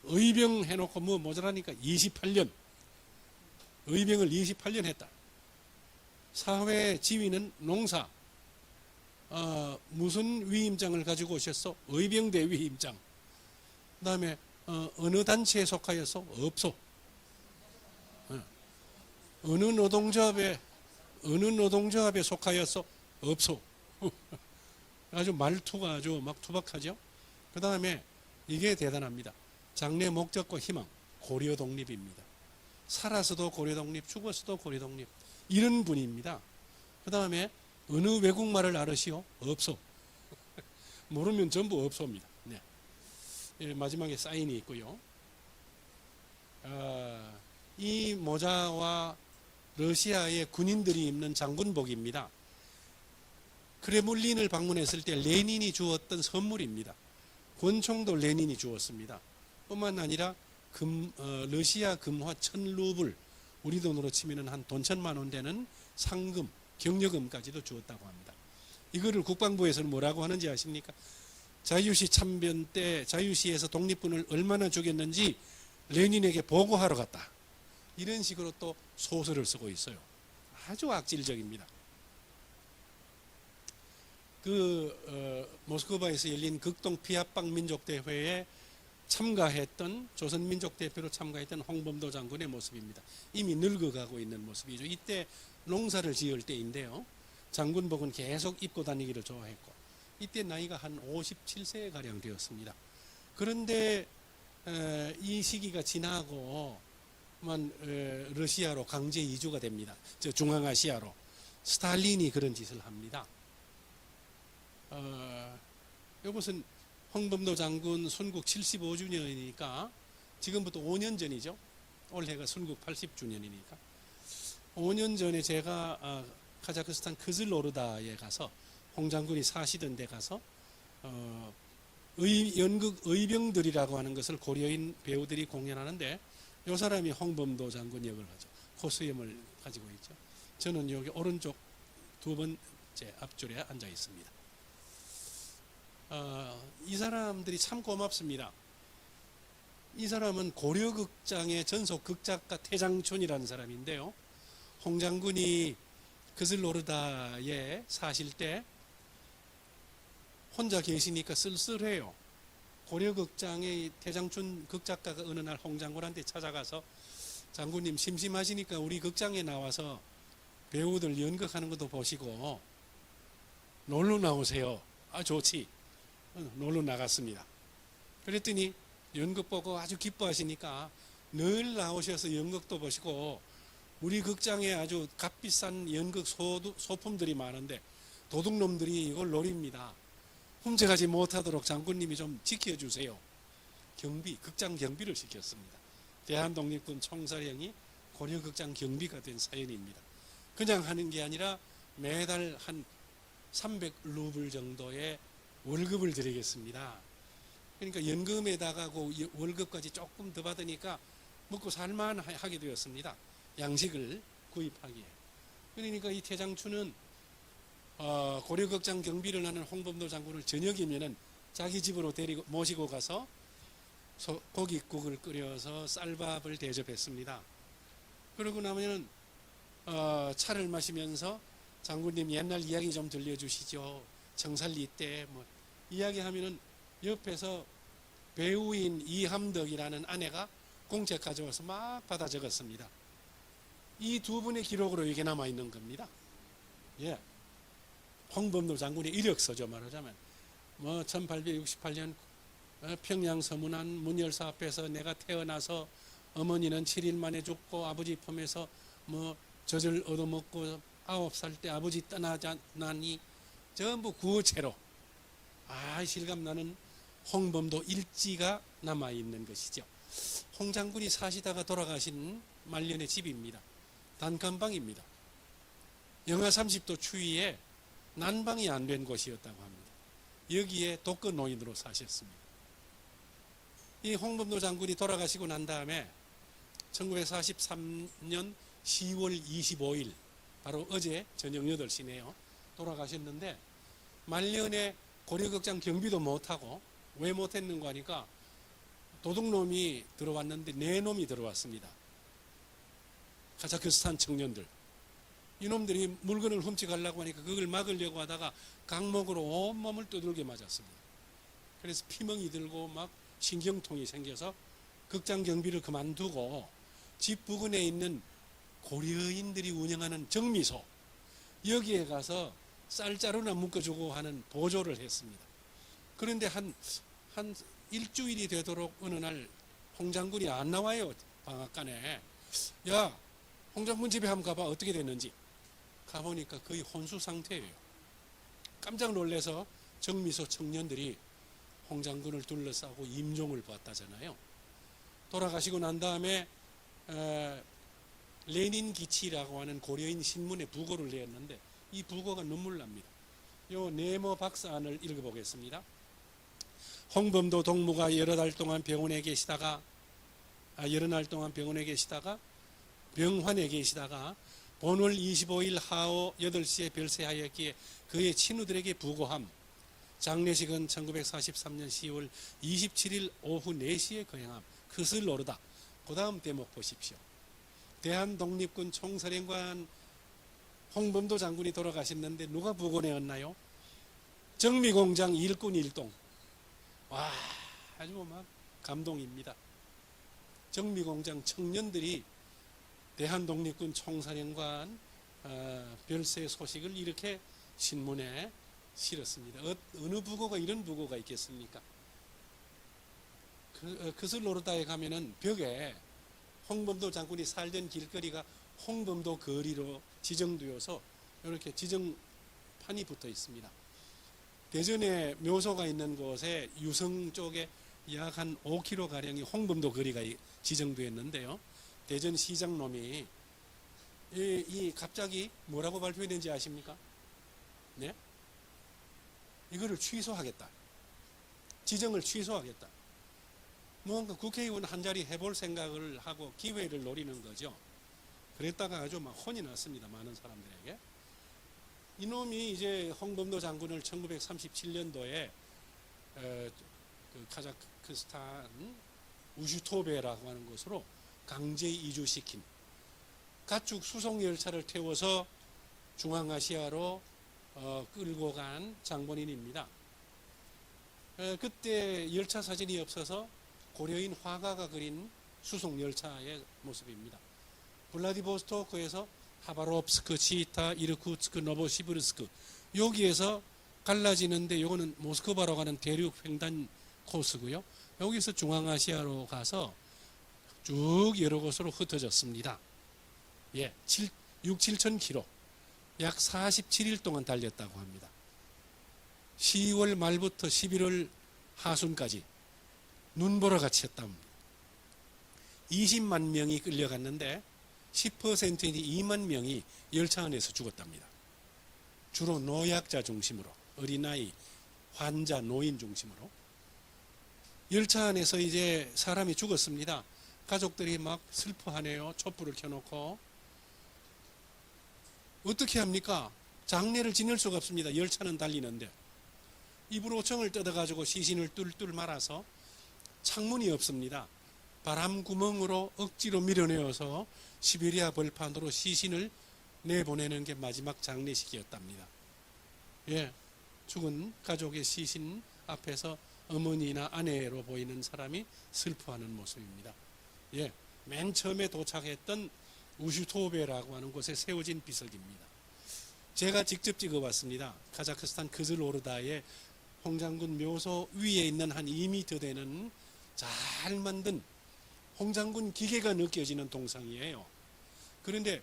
의병 해놓고 뭐 모자라니까 28년. 의병을 28년 했다. 사회 지위는 농사. 무슨 위임장을 가지고 오셨어? 의병대 위임장. 그 다음에 어느 단체에 속하여서? 없소. 어느 노동조합에 속하여서? 없소. 아주 말투가 아주 막 투박하죠. 그 다음에 이게 대단합니다. 장래 목적과 희망, 고려 독립입니다. 살아서도 고려 독립, 죽어서도 고려 독립. 이런 분입니다. 그 다음에 어느 외국말을 알으시오? 없소. 모르면 전부 없소입니다. 네. 마지막에 사인이 있고요. 이 모자와 러시아의 군인들이 입는 장군복입니다. 크레물린을 방문했을 때 레닌이 주었던 선물입니다. 권총도 레닌이 주었습니다. 뿐만 아니라 러시아 금화 1000루블, 우리 돈으로 치면은 한 돈 1000만 원 되는 상금, 격려금까지도 주었다고 합니다. 이거를 국방부에서는 뭐라고 하는지 아십니까? 자유시 참변 때 자유시에서 독립군을 얼마나 죽였는지 레닌에게 보고하러 갔다. 이런 식으로 또 소설을 쓰고 있어요. 아주 악질적입니다. 모스크바에서 열린 극동 피압방 민족대회에 참가했던, 조선민족 대표로 참가했던 홍범도 장군의 모습입니다. 이미 늙어가고 있는 모습이죠. 이때 농사를 지을 때인데요. 장군복은 계속 입고 다니기를 좋아했고, 이때 나이가 한 57세 가량 되었습니다. 그런데 이 시기가 지나고 러시아로 강제 이주가 됩니다. 중앙아시아로. 스탈린이 그런 짓을 합니다. 이것은 홍범도 장군 순국 75주년이니까 지금부터 5년 전이죠. 올해가 순국 80주년이니까 5년 전에 제가 카자흐스탄 크즐로르다에 가서 홍 장군이 사시던 데 가서 연극 의병들이라고 하는 것을 고려인 배우들이 공연하는데 이 사람이 홍범도 장군 역을 하죠. 코스염을 가지고 있죠. 저는 여기 오른쪽 두 번째 앞줄에 앉아 있습니다. 이 사람들이 참 고맙습니다. 이 사람은 고려극장의 전속 극작가 태장춘이라는 사람인데요. 홍 장군이 그슬로르다에 사실 때 혼자 계시니까 쓸쓸해요. 고려극장의 태장춘 극작가가 어느 날 홍 장군한테 찾아가서 장군님 심심하시니까 우리 극장에 나와서 배우들 연극하는 것도 보시고 놀러 나오세요. 좋지. 놀러 나갔습니다. 그랬더니 연극 보고 아주 기뻐하시니까 늘 나오셔서 연극도 보시고 우리 극장에 아주 값비싼 연극 소품들이 많은데 도둑놈들이 이걸 노립니다. 훔쳐가지 못하도록 장군님이 좀 지켜주세요. 극장 경비를 시켰습니다. 대한독립군 총사령이 고려극장 경비가 된 사연입니다. 그냥 하는 게 아니라 매달 한 300루블 정도의 월급을 드리겠습니다. 그러니까 연금에다가 그 월급까지 조금 더 받으니까 먹고 살만하게 되었습니다. 양식을 구입하기에. 그러니까 이 태장춘은 고려극장 경비를 하는 홍범도 장군을 저녁이면은 자기 집으로 모시고 가서 고깃국을 끓여서 쌀밥을 대접했습니다. 그러고 나면은 차를 마시면서 장군님 옛날 이야기 좀 들려주시죠. 정살리 때 뭐 이야기하면은 옆에서 배우인 이함덕이라는 아내가 공책 가져와서 막 받아 적었습니다. 이 두 분의 기록으로 이게 남아 있는 겁니다. 예. 홍범도 장군의 이력서죠. 말하자면 1868년 평양 서문안 문열사 앞에서 내가 태어나서 어머니는 7일 만에 죽고 아버지 품에서 젖을 얻어먹고 9살 때 아버지 떠나자니 전부 구어체로 실감나는 홍범도 일지가 남아있는 것이죠. 홍 장군이 사시다가 돌아가신 말년의 집입니다. 단칸방입니다. 영하 30도 추위에 난방이 안 된 곳이었다고 합니다. 여기에 독거노인으로 사셨습니다. 이 홍범도 장군이 돌아가시고 난 다음에 1943년 10월 25일 바로 어제 저녁 8시네요. 돌아가셨는데 말년에 고려극장 경비도 못하고 왜 못했는가 하니까 도둑놈이 들어왔는데 네 놈이 들어왔습니다. 카자흐스탄 청년들. 이놈들이 물건을 훔쳐가려고 하니까 그걸 막으려고 하다가 강목으로 온몸을 두들겨 맞았습니다. 그래서 피멍이 들고 막 신경통이 생겨서 극장 경비를 그만두고 집 부근에 있는 고려인들이 운영하는 정미소 여기에 가서 쌀자루나 묶어주고 하는 보조를 했습니다. 그런데 한 일주일이 되도록 어느 날 홍 장군이 안 나와요. 방앗간에. 야, 홍 장군 집에 한번 가봐. 어떻게 됐는지. 가보니까 거의 혼수 상태예요. 깜짝 놀라서 정미소 청년들이 홍 장군을 둘러싸고 임종을 보았다잖아요. 돌아가시고 난 다음에 레닌 기치라고 하는 고려인 신문에 부고를 내었는데 이 부고가 눈물 납니다. 요 네모 박사안을 읽어보겠습니다. 홍범도 동무가 여러 날 동안 병원에 계시다가 병환에 계시다가 본월 25일 하오 8시에 별세하였기에 그의 친구들에게 부고함. 장례식은 1943년 10월 27일 오후 4시에 거행함. 그것을 오르다. 그 다음 대목 보십시오. 대한독립군 총사령관 홍범도 장군이 돌아가셨는데 누가 부고내었나요? 정미공장 일꾼 일동. 와, 아주 막 감동입니다. 정미공장 청년들이 대한독립군 총사령관 별세 소식을 이렇게 신문에 실었습니다. 어느 부고가 이런 부고가 있겠습니까? 그것을 노르다에 가면은 벽에 홍범도 장군이 살던 길거리가 홍범도 거리로 지정되어서 이렇게 지정판이 붙어 있습니다. 대전에 묘소가 있는 곳에 유성 쪽에 약 한 5km 가량이 홍범도 거리가 지정되었는데요. 대전시장 놈이 이 갑자기 뭐라고 발표했는지 아십니까? 네? 이거를 취소하겠다. 지정을 취소하겠다. 뭔가 국회의원 한 자리 해볼 생각을 하고 기회를 노리는 거죠. 그랬다가 아주 막 혼이 났습니다. 많은 사람들에게. 이놈이 이제 홍범도 장군을 1937년도에 그 카자흐스탄 우슈토베라고 하는 곳으로 강제 이주시킨 가축 수송 열차를 태워서 중앙아시아로 끌고 간 장본인입니다. 그때 열차 사진이 없어서 고려인 화가가 그린 수송 열차의 모습입니다. 블라디보스토크에서 하바롭스크, 치타, 이르쿠츠크, 노보시비르스크 여기에서 갈라지는데 요거는 모스크바로 가는 대륙 횡단 코스고요. 여기서 중앙아시아로 가서 쭉 여러 곳으로 흩어졌습니다. 6, 7천 킬로 약 47일 동안 달렸다고 합니다. 10월 말부터 11월 하순까지 눈보라 같이 했답니다. 20만 명이 끌려갔는데 10%인 2만 명이 열차 안에서 죽었답니다. 주로 노약자 중심으로 어린아이, 환자, 노인 중심으로 열차 안에서 이제 사람이 죽었습니다. 가족들이 막 슬퍼하네요. 촛불을 켜놓고 어떻게 합니까? 장례를 지낼 수가 없습니다. 열차는 달리는데 이불호청을 뜯어가지고 시신을 뚫뚫 말아서 창문이 없습니다. 바람 구멍으로 억지로 밀어내어서 시베리아 벌판으로 시신을 내보내는 게 마지막 장례식이었답니다. 죽은 가족의 시신 앞에서 어머니나 아내로 보이는 사람이 슬퍼하는 모습입니다. 맨 처음에 도착했던 우슈토베라고 하는 곳에 세워진 비석입니다. 제가 직접 찍어봤습니다. 카자흐스탄 그즐오르다의 홍장군 묘소 위에 있는 한 2m 되는 잘 만든 홍장군 기계가 느껴지는 동상이에요. 그런데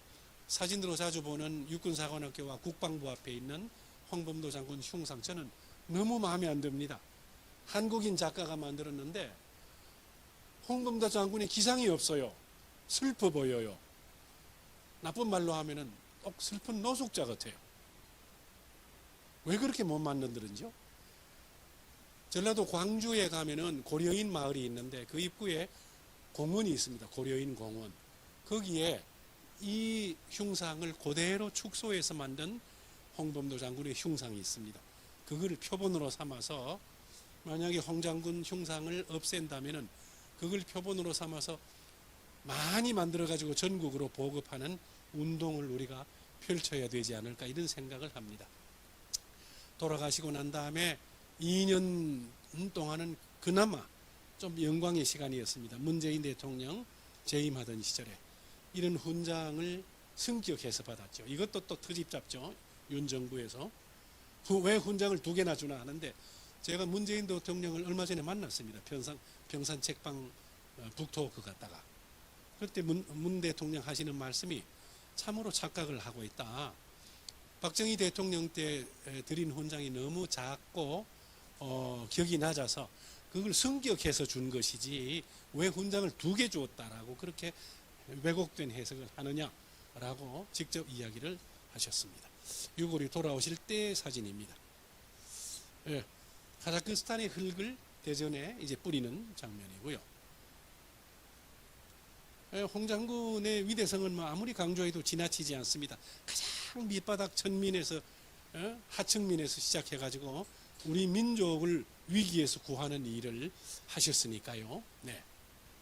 사진으로 자주 보는 육군사관학교와 국방부 앞에 있는 홍범도 장군 흉상 저는 너무 마음에 안 듭니다. 한국인 작가가 만들었는데 홍범도 장군의 기상이 없어요. 슬퍼 보여요. 나쁜 말로 하면은 꼭 슬픈 노숙자 같아요. 왜 그렇게 못 만들었는지요? 전라도 광주에 가면은 고려인 마을이 있는데 그 입구에 공원이 있습니다. 고려인 공원. 거기에 이 흉상을 그대로 축소해서 만든 홍범도 장군의 흉상이 있습니다. 그거를 표본으로 삼아서 만약에 홍장군 흉상을 없앤다면은 그걸 표본으로 삼아서 많이 만들어 가지고 전국으로 보급하는 운동을 우리가 펼쳐야 되지 않을까 이런 생각을 합니다. 돌아가시고 난 다음에 2년 동안은 그나마 좀 영광의 시간이었습니다. 문재인 대통령 재임하던 시절에 이런 훈장을 승격해서 받았죠. 이것도 또 트집 잡죠. 윤 정부에서. 왜 훈장을 2개나 주나 하는데 제가 문재인 대통령을 얼마 전에 만났습니다. 평산 책방 북토크 갔다가 그때 문 대통령 하시는 말씀이 참으로 착각을 하고 있다. 박정희 대통령 때 드린 훈장이 너무 작고 격이 낮아서 그걸 승격해서 준 것이지 왜 훈장을 2개 주었다라고 그렇게 왜곡된 해석을 하느냐라고 직접 이야기를 하셨습니다. 유골이 돌아오실 때 사진입니다. 카자흐스탄의 흙을 대전에 이제 뿌리는 장면이고요. 홍 장군의 위대성은 뭐 아무리 강조해도 지나치지 않습니다. 가장 밑바닥 천민에서 하층민에서 시작해가지고 우리 민족을 위기에서 구하는 일을 하셨으니까요. 네,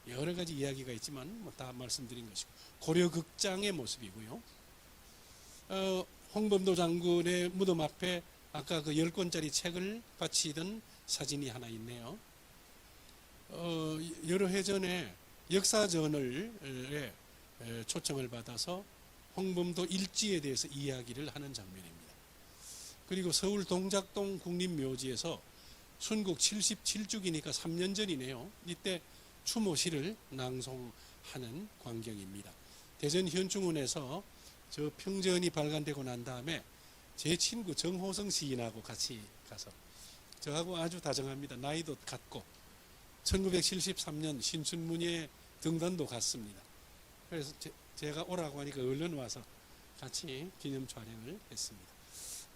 여러 가지 이야기가 있지만 뭐 다 말씀드린 것이고 고려극장의 모습이고요. 홍범도 장군의 무덤 앞에 아까 그 10권짜리 책을 바치던 사진이 하나 있네요. 여러 해 전에 역사전을 초청을 받아서 홍범도 일지에 대해서 이야기를 하는 장면입니다. 그리고 서울 동작동 국립묘지에서 순국 77주기니까 3년 전이네요. 이때 추모시를 낭송하는 광경입니다. 대전 현충원에서 저 평전이 발간되고 난 다음에 제 친구 정호성 시인하고 같이 가서 저하고 아주 다정합니다. 나이도 같고 1973년 신춘문예 등단도 갔습니다. 그래서 제가 오라고 하니까 얼른 와서 같이 기념 촬영을 했습니다.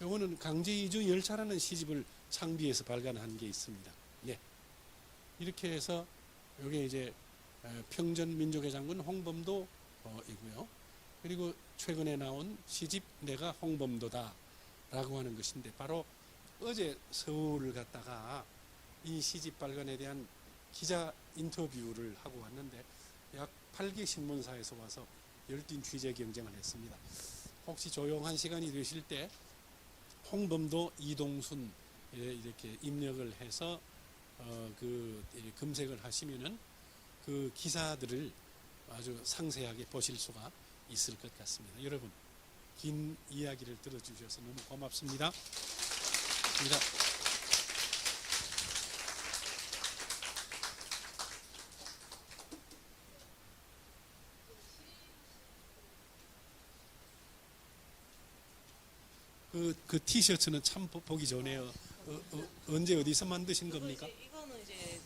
요거는 강제이주 열차라는 시집을 창비해서 발간한 게 있습니다. 네. 이렇게 해서 요게 이제 평전 민족의 장군 홍범도이고요. 그리고 최근에 나온 시집 내가 홍범도다 라고 하는 것인데 바로 어제 서울을 갔다가 이 시집 발간에 대한 기자 인터뷰를 하고 왔는데 약 8개 신문사에서 와서 열띤 취재 경쟁을 했습니다. 혹시 조용한 시간이 되실 때 홍범도 이동순 이렇게 입력을 해서 검색을 하시면은 그 기사들을 아주 상세하게 보실 수가 있을 것 같습니다. 여러분 긴 이야기를 들어주셔서 너무 고맙습니다. 그 티셔츠는 참 보기 좋네요. 언제 어디서 만드신 겁니까? 이거는 이제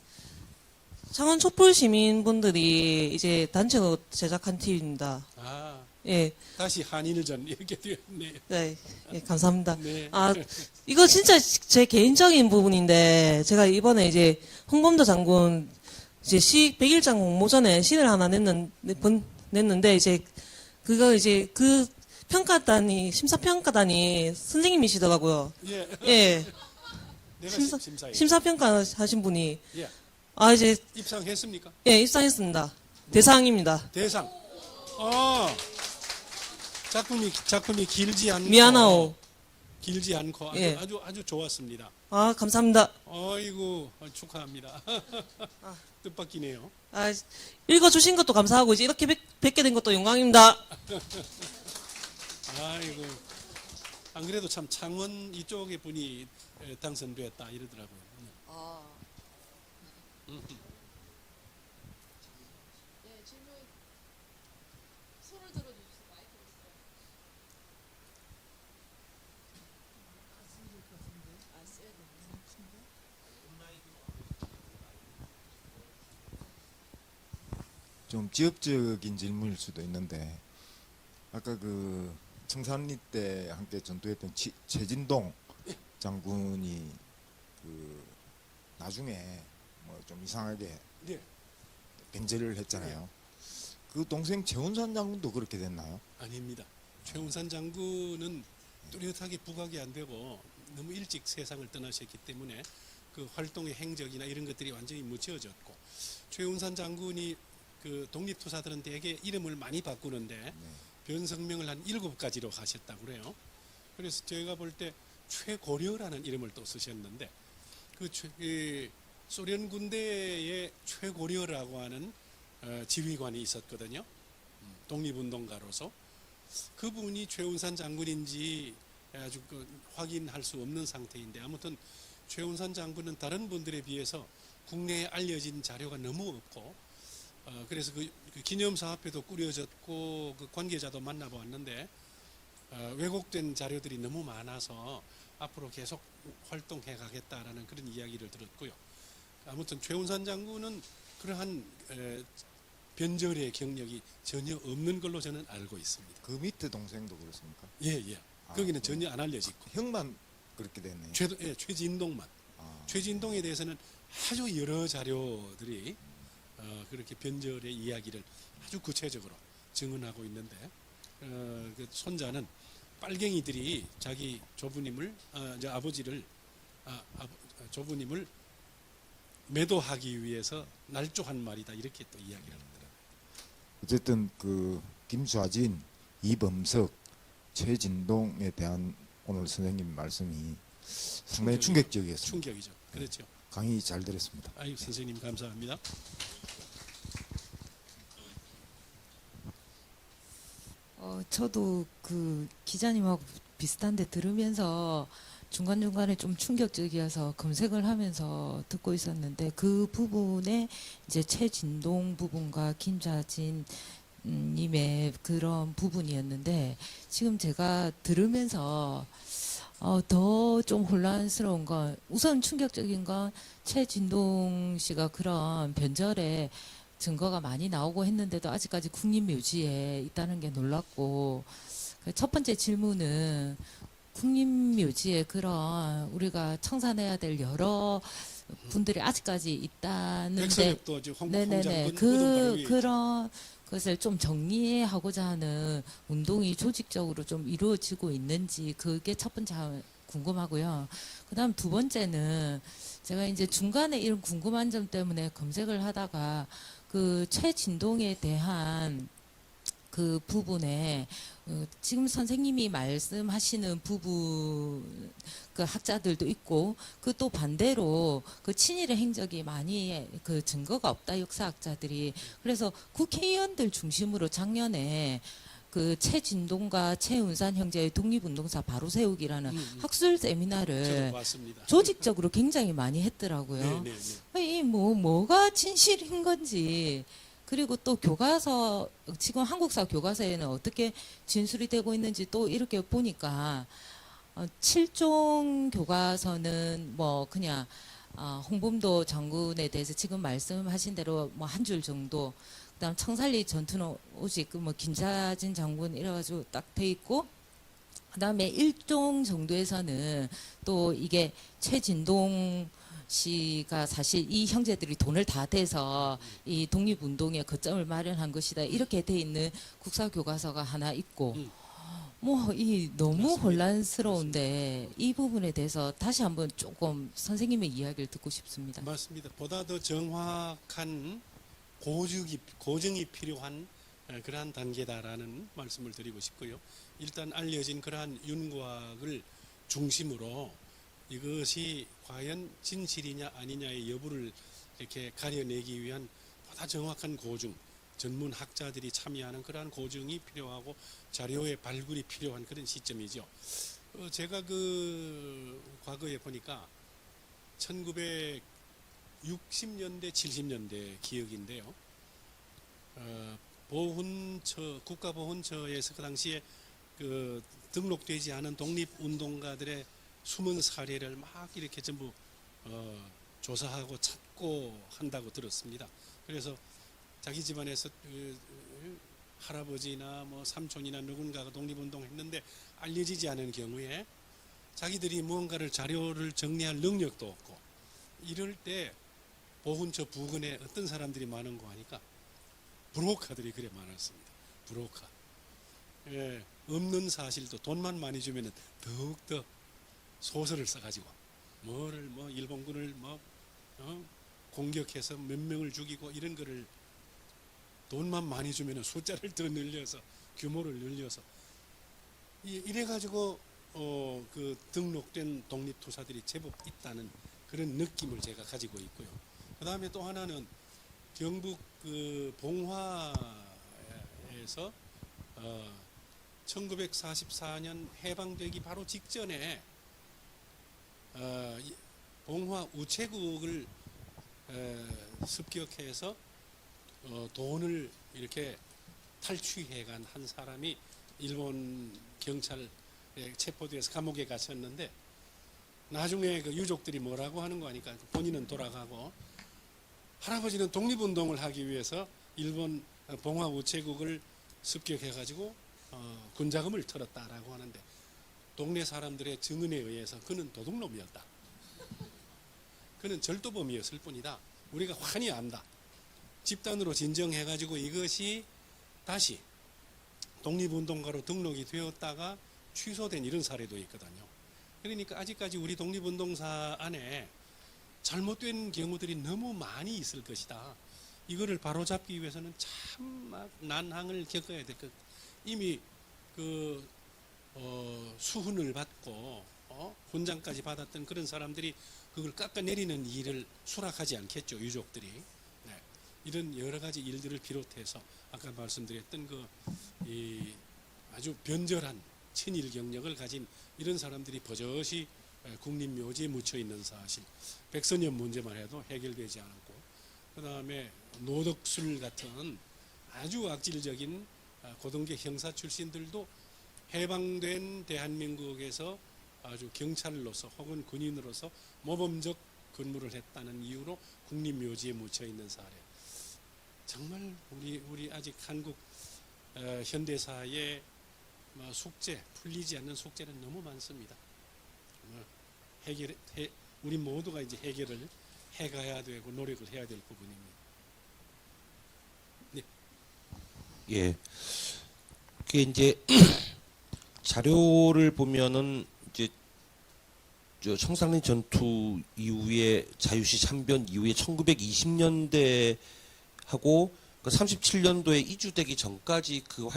창원 촛불 시민분들이 이제 단체로 제작한 티입니다. 아, 예, 다시 한일전 이렇게 되었네요. 네, 예, 감사합니다. 네. 아, 이거 진짜 제 개인적인 부분인데 제가 이번에 이제 홍범도 장군 이제 100일장 공모전에 시를 하나 냈는데 이제 그거 이제 그 평가단이 심사평가단이 선생님이시더라고요. 예. 예, 내가 심사에 심사평가 하신 분이 예. 아 이제 입상했습니까? 예 입상했습니다. 대상입니다. 대상. 작품이 길지 않고 미안하오. 길지 않고 예. 아주 좋았습니다. 아 감사합니다. 아이고 축하합니다. 뜻밖이네요. 아 읽어주신 것도 감사하고 이제 이렇게 뵙게 된 것도 영광입니다. 아이고 안 그래도 참 창원 이쪽의 분이 당선됐다 이러더라고요. 아. 네, 질문 손을 들어주세요. 마이크 있어요. 아, 써야 되네. 좀 지역적인 질문일 수도 있는데 아까 그 청산리 때 함께 전투했던 최진동 장군이 그 나중에 뭐 좀 이상하게 네. 변제를 했잖아요. 그 동생 최운산 장군도 그렇게 됐나요? 아닙니다. 최운산 장군은 뚜렷하게 부각이 안 되고 너무 일찍 세상을 떠나셨기 때문에 그 활동의 행적이나 이런 것들이 완전히 묻혀졌고 최운산 장군이 그 독립투사들은 대개 이름을 많이 바꾸는데 변성명을 한 7가지로 하셨다고 그래요. 그래서 제가 볼 때 최고려라는 이름을 또 쓰셨는데 소련 군대의 최고려라고 하는 지휘관이 있었거든요. 독립운동가로서 그분이 최운산 장군인지 아주 확인할 수 없는 상태인데 아무튼 최운산 장군은 다른 분들에 비해서 국내에 알려진 자료가 너무 없고 그래서 그 기념사업회도 꾸려졌고 그 관계자도 만나보았는데 왜곡된 자료들이 너무 많아서 앞으로 계속 활동해 가겠다라는 그런 이야기를 들었고요. 아무튼 최운산 장군은 그러한 변절의 경력이 전혀 없는 걸로 저는 알고 있습니다. 그 밑에 동생도 그렇습니까? 예. 거기는 전혀 안 알려지고 형만 그렇게 됐네요. 최진동만. 아, 최진동에 대해서는 아주 여러 자료들이 그렇게 변절의 이야기를 아주 구체적으로 증언하고 있는데 그 손자는 빨갱이들이 자기 조부님을 아버지를 조부님을 매도하기 위해서 날조한 말이다 이렇게 또 이야기를 하더라고요. 어쨌든 그 김좌진, 이범석, 최진동에 대한 오늘 선생님 말씀이 상당히 충격적이었습니다. 충격이죠. 그렇죠. 강의 잘 들었습니다. 아유 선생님 감사합니다. 저도 그 기자님하고 비슷한데 들으면서 중간중간에 좀 충격적이어서 검색을 하면서 듣고 있었는데 그 부분에 이제 최진동 부분과 김좌진 님의 그런 부분이었는데 지금 제가 들으면서 더 좀 혼란스러운 건 우선 충격적인 건 최진동 씨가 그런 변절에 증거가 많이 나오고 했는데도 아직까지 국립묘지에 있다는 게 놀랍고 첫 번째 질문은 국립묘지에 그런 우리가 청산해야 될 여러 분들이 아직까지 있다는데 백선엽도 지금 네네네 홍장군 그런 것을 좀 정리하고자 하는 운동이 조직적으로 좀 이루어지고 있는지 그게 첫 번째 궁금하고요. 그다음 두 번째는 제가 이제 중간에 이런 궁금한 점 때문에 검색을 하다가 그 최진동에 대한 그 부분에 지금 선생님이 말씀하시는 부분 그 학자들도 있고 그 또 반대로 그 친일의 행적이 많이 그 증거가 없다 역사학자들이 그래서 국회의원들 중심으로 작년에 그 최진동과 최운산 형제의 독립운동사 바로 세우기라는 학술 세미나를 맞습니다. 조직적으로 굉장히 많이 했더라고요. 네네네. 이 뭐가 진실인 건지 그리고 또 교과서 지금 한국사 교과서에는 어떻게 진술이 되고 있는지 또 이렇게 보니까 7종 교과서는 뭐 그냥 홍범도 장군에 대해서 지금 말씀하신 대로 뭐 한 줄 정도 그다음 청산리 전투는 오직 뭐 김좌진 장군 이래가지고 딱 돼 있고 그다음에 1종 정도에서는 또 이게 최진동 씨가 사실 이 형제들이 돈을 다 대서 이 독립운동에 거점을 마련한 것이다 이렇게 돼 있는 국사교과서가 하나 있고 뭐 이 너무 맞습니다. 혼란스러운데 이 부분에 대해서 다시 한번 조금 선생님의 이야기를 듣고 싶습니다. 맞습니다. 보다 더 정확한 고증이 필요한 그러한 단계다라는 말씀을 드리고 싶고요. 일단 알려진 그러한 윤곽을 중심으로 이것이 과연 진실이냐 아니냐의 여부를 이렇게 가려내기 위한 보다 정확한 고증, 전문 학자들이 참여하는 그러한 고증이 필요하고 자료의 발굴이 필요한 그런 시점이죠. 제가 그 과거에 보니까 1960년대, 70년대 기억인데요. 국가보훈처에서 그 당시에 그 등록되지 않은 독립운동가들의 숨은 사례를 막 이렇게 전부 조사하고 찾고 한다고 들었습니다. 그래서 자기 집안에서 할아버지나 뭐 삼촌이나 누군가가 독립운동했는데 알려지지 않은 경우에 자기들이 무언가를 자료를 정리할 능력도 없고 이럴 때 보훈처 부근에 어떤 사람들이 많은고 하니까 브로커들이 그래 많았습니다. 브로커. 예, 없는 사실도 돈만 많이 주면은 더욱더 소설을 써가지고 뭐를 뭐 일본군을 공격해서 몇 명을 죽이고 이런 거를 돈만 많이 주면은 숫자를 더 늘려서 규모를 늘려서 이래가지고 그 등록된 독립투사들이 제법 있다는 그런 느낌을 제가 가지고 있고요. 그 다음에 또 하나는 경북 그 봉화에서 1944년 해방되기 바로 직전에 봉화 우체국을 습격해서 돈을 이렇게 탈취해간 한 사람이 일본 경찰에 체포돼서 감옥에 갇혔는데 나중에 그 유족들이 뭐라고 하는 거 하니까 본인은 돌아가고 할아버지는 독립운동을 하기 위해서 일본 봉화 우체국을 습격해가지고 군자금을 털었다라고 하는데 동네 사람들의 증언에 의해서 그는 도둑놈이었다. 그는 절도범이었을 뿐이다. 우리가 환히 안다. 집단으로 진정해가지고 이것이 다시 독립운동가로 등록이 되었다가 취소된 이런 사례도 있거든요. 그러니까 아직까지 우리 독립운동사 안에 잘못된 경우들이 너무 많이 있을 것이다. 이거를 바로잡기 위해서는 참 막 난항을 겪어야 될 것. 이미 그 수훈을 받고 훈장까지 받았던 그런 사람들이 그걸 깎아내리는 일을 수락하지 않겠죠, 유족들이. 네. 이런 여러 가지 일들을 비롯해서 아까 말씀드렸던 이 아주 변절한 친일 경력을 가진 이런 사람들이 버젓이 국립묘지에 묻혀 있는 사실, 백선엽 문제만 해도 해결되지 않았고, 그 다음에 노덕술 같은 아주 악질적인 고등계 형사 출신들도 해방된 대한민국에서 아주 경찰로서 혹은 군인으로서 모범적 근무를 했다는 이유로 국립묘지에 묻혀 있는 사례. 정말 우리 아직 한국 현대사의 숙제, 풀리지 않는 숙제는 너무 많습니다. 우리 모두가 이제 해결을 해가야 되고 노력을 해야 될 부분입니다. 네. 예. 그게 이제 자료를 보면은 이제 저 청산리 전투 이후에 자유시 참변 이후에 1920년대 하고 그 37년도에 이주되기 전까지 그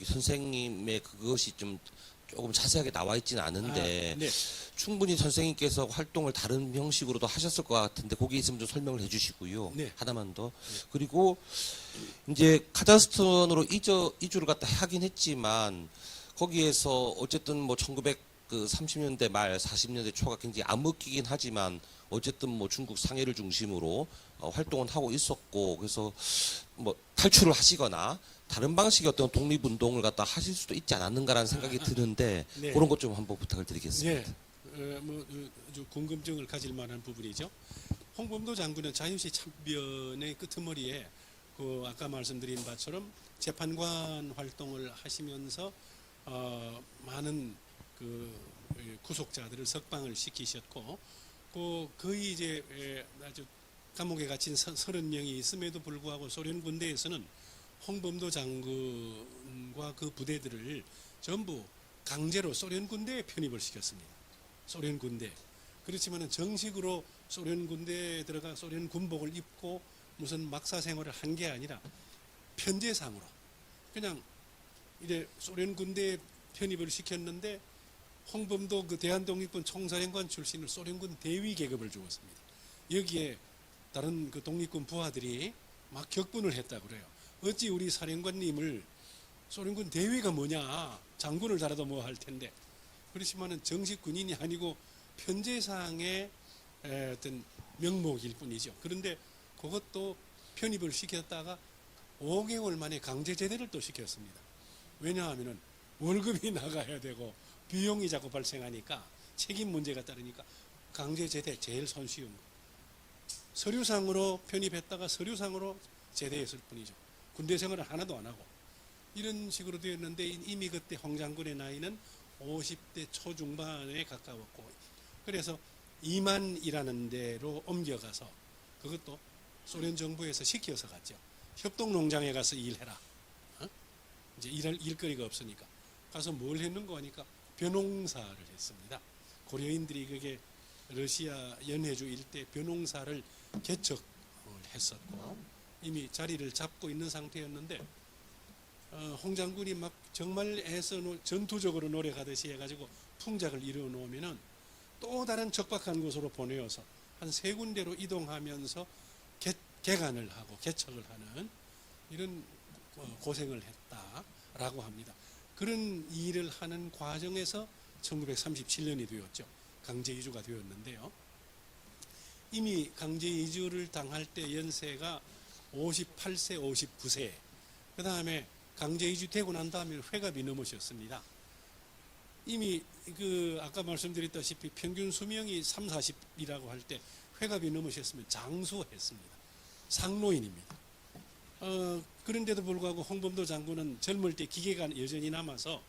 선생님의 그것이 좀 조금 자세하게 나와 있지는 않은데 네. 충분히 선생님께서 활동을 다른 형식으로도 하셨을 것 같은데 거기 있으면 좀 설명을 해주시고요. 네. 하나만 더. 그리고 이제 카자흐스탄으로 이주를 갖다 하긴 했지만 거기에서 어쨌든 뭐 1930년대 말 40년대 초가 굉장히 암흑기긴 하지만 어쨌든 뭐 중국 상해를 중심으로 활동은 하고 있었고 그래서 뭐 탈출을 하시거나 다른 방식의 어떤 독립운동을 갖다 하실 수도 있지 않았는가라는 생각이 드는데 네. 그런 것 좀 한번 부탁을 드리겠습니다. 아주 궁금증을 가질 만한 부분이죠. 홍범도 장군은 자유시 참변의 끄트머리에 그 아까 말씀드린 바처럼 재판관 활동을 하시면서 많은 그 구속자들을 석방을 시키셨고 거의 이제 아주 감옥에 갇힌 30명이 있음에도 불구하고 소련 군대에서는 홍범도 장군과 그 부대들을 전부 강제로 소련 군대에 편입을 시켰습니다. 소련 군대. 그렇지만은 정식으로 소련 군대에 들어가 소련 군복을 입고 무슨 막사 생활을 한 게 아니라 편제상으로 그냥 이제 소련 군대에 편입을 시켰는데 홍범도 그 대한독립군 총사령관 출신을 소련군 대위 계급을 주었습니다. 여기에 다른 그 독립군 부하들이 막 격분을 했다고 그래요. 어찌 우리 사령관님을 소련군 대위가 뭐냐, 장군을 달아도 뭐 할 텐데. 그렇지만은 정식 군인이 아니고 편제상의 어떤 명목일 뿐이죠. 그런데 그것도 편입을 시켰다가 5개월 만에 강제 제대를 또 시켰습니다. 왜냐하면은 월급이 나가야 되고 비용이 자꾸 발생하니까 책임 문제가 따르니까 강제 제대 제일 손쉬운 거. 서류상으로 편입했다가 서류상으로 제대했을 뿐이죠. 군대 생활을 하나도 안 하고 이런 식으로 되었는데 이미 그때 홍 장군의 나이는 50대 초중반에 가까웠고 그래서 이만이라는 데로 옮겨가서 그것도 소련 정부에서 시켜서 갔죠. 협동농장에 가서 일해라. 이제 일거리가 없으니까 가서 뭘 했는가 하니까 벼농사를 했습니다. 고려인들이 그게 러시아 연해주 일대 벼농사를 개척을 했었고 이미 자리를 잡고 있는 상태였는데 홍 장군이 막 정말 애써 전투적으로 노력하듯이 해가지고 풍작을 이루어 놓으면은 또 다른 적박한 곳으로 보내어서 한 3군데로 이동하면서 개간을 하고 개척을 하는 이런 고생을 했다라고 합니다. 그런 일을 하는 과정에서 1937년이 되었죠. 강제 이주가 되었는데요. 이미 강제 이주를 당할 때 연세가 58세, 59세. 그 다음에 강제 이주되고 난 다음에 회갑이 넘으셨습니다. 이미 그 아까 말씀드렸다시피 평균 수명이 3, 40이라고 할 때 회갑이 넘으셨으면 장수했습니다. 상노인입니다. 그런데도 불구하고 홍범도 장군은 젊을 때 기계가 여전히 남아서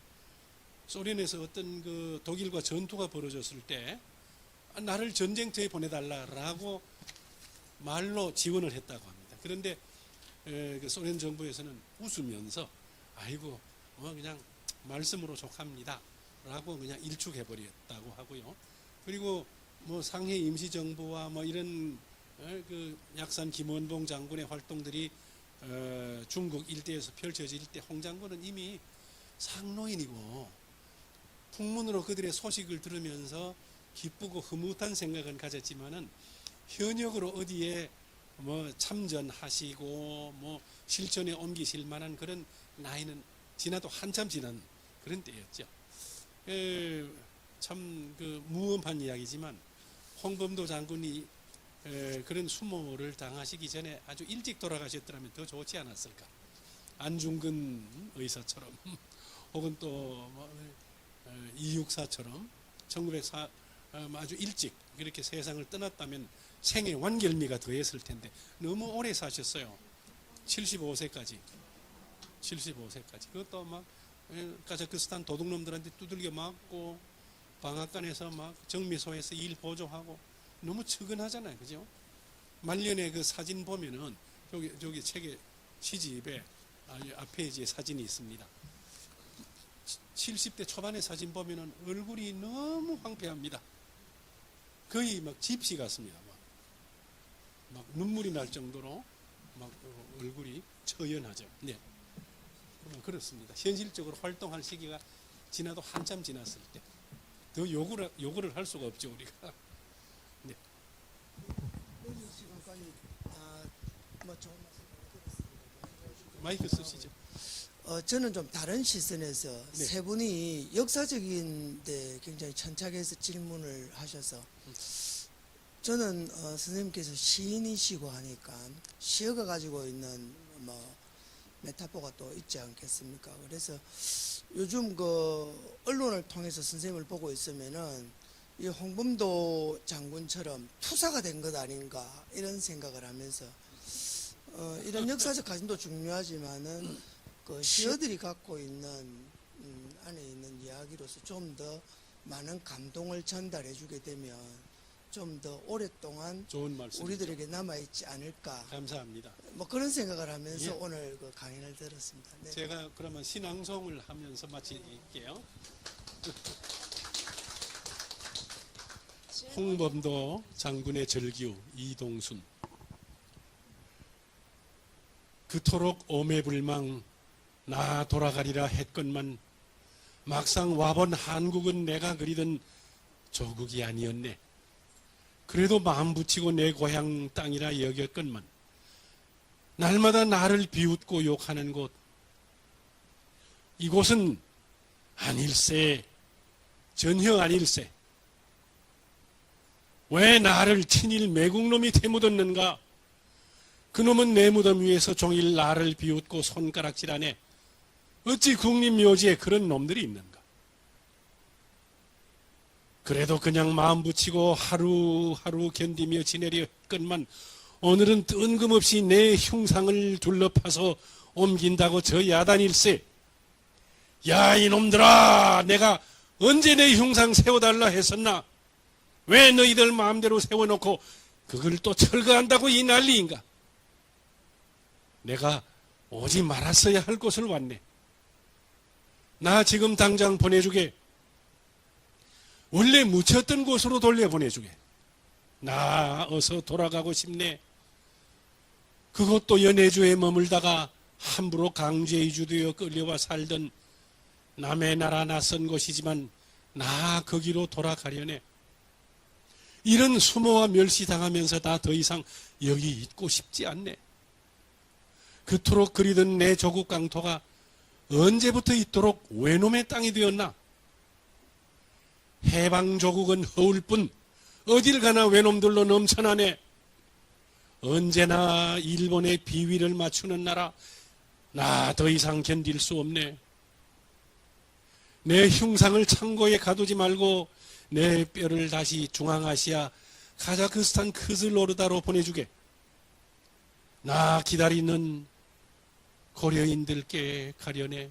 소련에서 어떤 그 독일과 전투가 벌어졌을 때 나를 전쟁터에 보내달라라고 말로 지원을 했다고 합니다. 그런데 그 소련 정부에서는 웃으면서 아이고 그냥 말씀으로 족합니다라고 그냥 일축해버렸다고 하고요. 그리고 뭐 상해 임시정부와 뭐 이런 그 약산 김원봉 장군의 활동들이 중국 일대에서 펼쳐질 때 홍 장군은 이미 상노인이고 풍문으로 그들의 소식을 들으면서 기쁘고 흐뭇한 생각은 가졌지만은 현역으로 어디에 뭐 참전하시고 뭐 실전에 옮기실 만한 그런 나이는 지나도 한참 지난 그런 때였죠. 참 그 무엄한 이야기지만 홍범도 장군이 그런 수모를 당하시기 전에 아주 일찍 돌아가셨더라면 더 좋지 않았을까. 안중근 의사처럼 혹은 또 이육사처럼 1904 아주 일찍 그렇게 세상을 떠났다면 생의 완결미가 더했을 텐데 너무 오래 사셨어요. 75세까지. 그것도 막 카자흐스탄 도둑놈들한테 두들겨 맞고 방앗간에서 막 정미소에서 일 보조하고 너무 측은하잖아요. 그죠? 말년에 그 사진 보면은 저기 책의 시집에 앞에 이제 사진이 있습니다. 70대 초반의 사진 보면은 얼굴이 너무 황폐합니다. 거의 막 집시 같습니다. 막 눈물이 날 정도로 막 얼굴이 처연하죠. 네. 그렇습니다. 현실적으로 활동할 시기가 지나도 한참 지났을 때 더 요구를 할 수가 없죠 우리가. 네. 마이크 쓰시죠. 저는 좀 다른 시선에서 네. 세 분이 역사적인데 굉장히 천착해서 질문을 하셔서 저는 선생님께서 시인이시고 하니까 시어가 가지고 있는 뭐 메타포가 또 있지 않겠습니까? 그래서 요즘 그 언론을 통해서 선생님을 보고 있으면은 이 홍범도 장군처럼 투사가 된 것 아닌가 이런 생각을 하면서 이런 역사적 가슴도 중요하지만은 그 시어들이 갖고 있는 안에 있는 이야기로서 좀 더 많은 감동을 전달해 주게 되면 좀 더 오랫동안 좋은 말씀. 우리들에게 남아있지 않을까 감사합니다. 뭐 그런 생각을 하면서 예. 오늘 그 강연을 들었습니다. 네. 제가 그러면 신앙송을 하면서 마칠게요. 홍범도 장군의 절규 이동순. 그토록 오매불망 나 돌아가리라 했건만 막상 와본 한국은 내가 그리던 조국이 아니었네. 그래도 마음 붙이고 내 고향 땅이라 여겼건만 날마다 나를 비웃고 욕하는 곳 이곳은 아닐세 전혀 아닐세. 왜 나를 친일 매국놈이 되묻었는가. 그놈은 내 무덤 위에서 종일 나를 비웃고 손가락질하네. 어찌 국립묘지에 그런 놈들이 있는가. 그래도 그냥 마음 붙이고 하루하루 견디며 지내려 했건만 오늘은 뜬금없이 내 흉상을 둘러파서 옮긴다고 저 야단일세. 야 이놈들아, 내가 언제 내 흉상 세워달라 했었나. 왜 너희들 마음대로 세워놓고 그걸 또 철거한다고 이 난리인가. 내가 오지 말았어야 할 곳을 왔네. 나 지금 당장 보내주게. 원래 묻혔던 곳으로 돌려보내주게. 나 어서 돌아가고 싶네. 그것도 연해주에 머물다가 함부로 강제 이주되어 끌려와 살던 남의 나라 낯선 곳이지만 나 거기로 돌아가려네. 이런 수모와 멸시당하면서 나 더 이상 여기 있고 싶지 않네. 그토록 그리던 내 조국 강토가 언제부터 이토록 외놈의 땅이 되었나. 해방조국은 허울 뿐 어딜 가나 외놈들로 넘쳐나네. 언제나 일본의 비위를 맞추는 나라. 나 더 이상 견딜 수 없네. 내 흉상을 창고에 가두지 말고 내 뼈를 다시 중앙아시아 카자흐스탄 크슬로르다로 보내주게. 나 기다리는 고려인들께 가려네.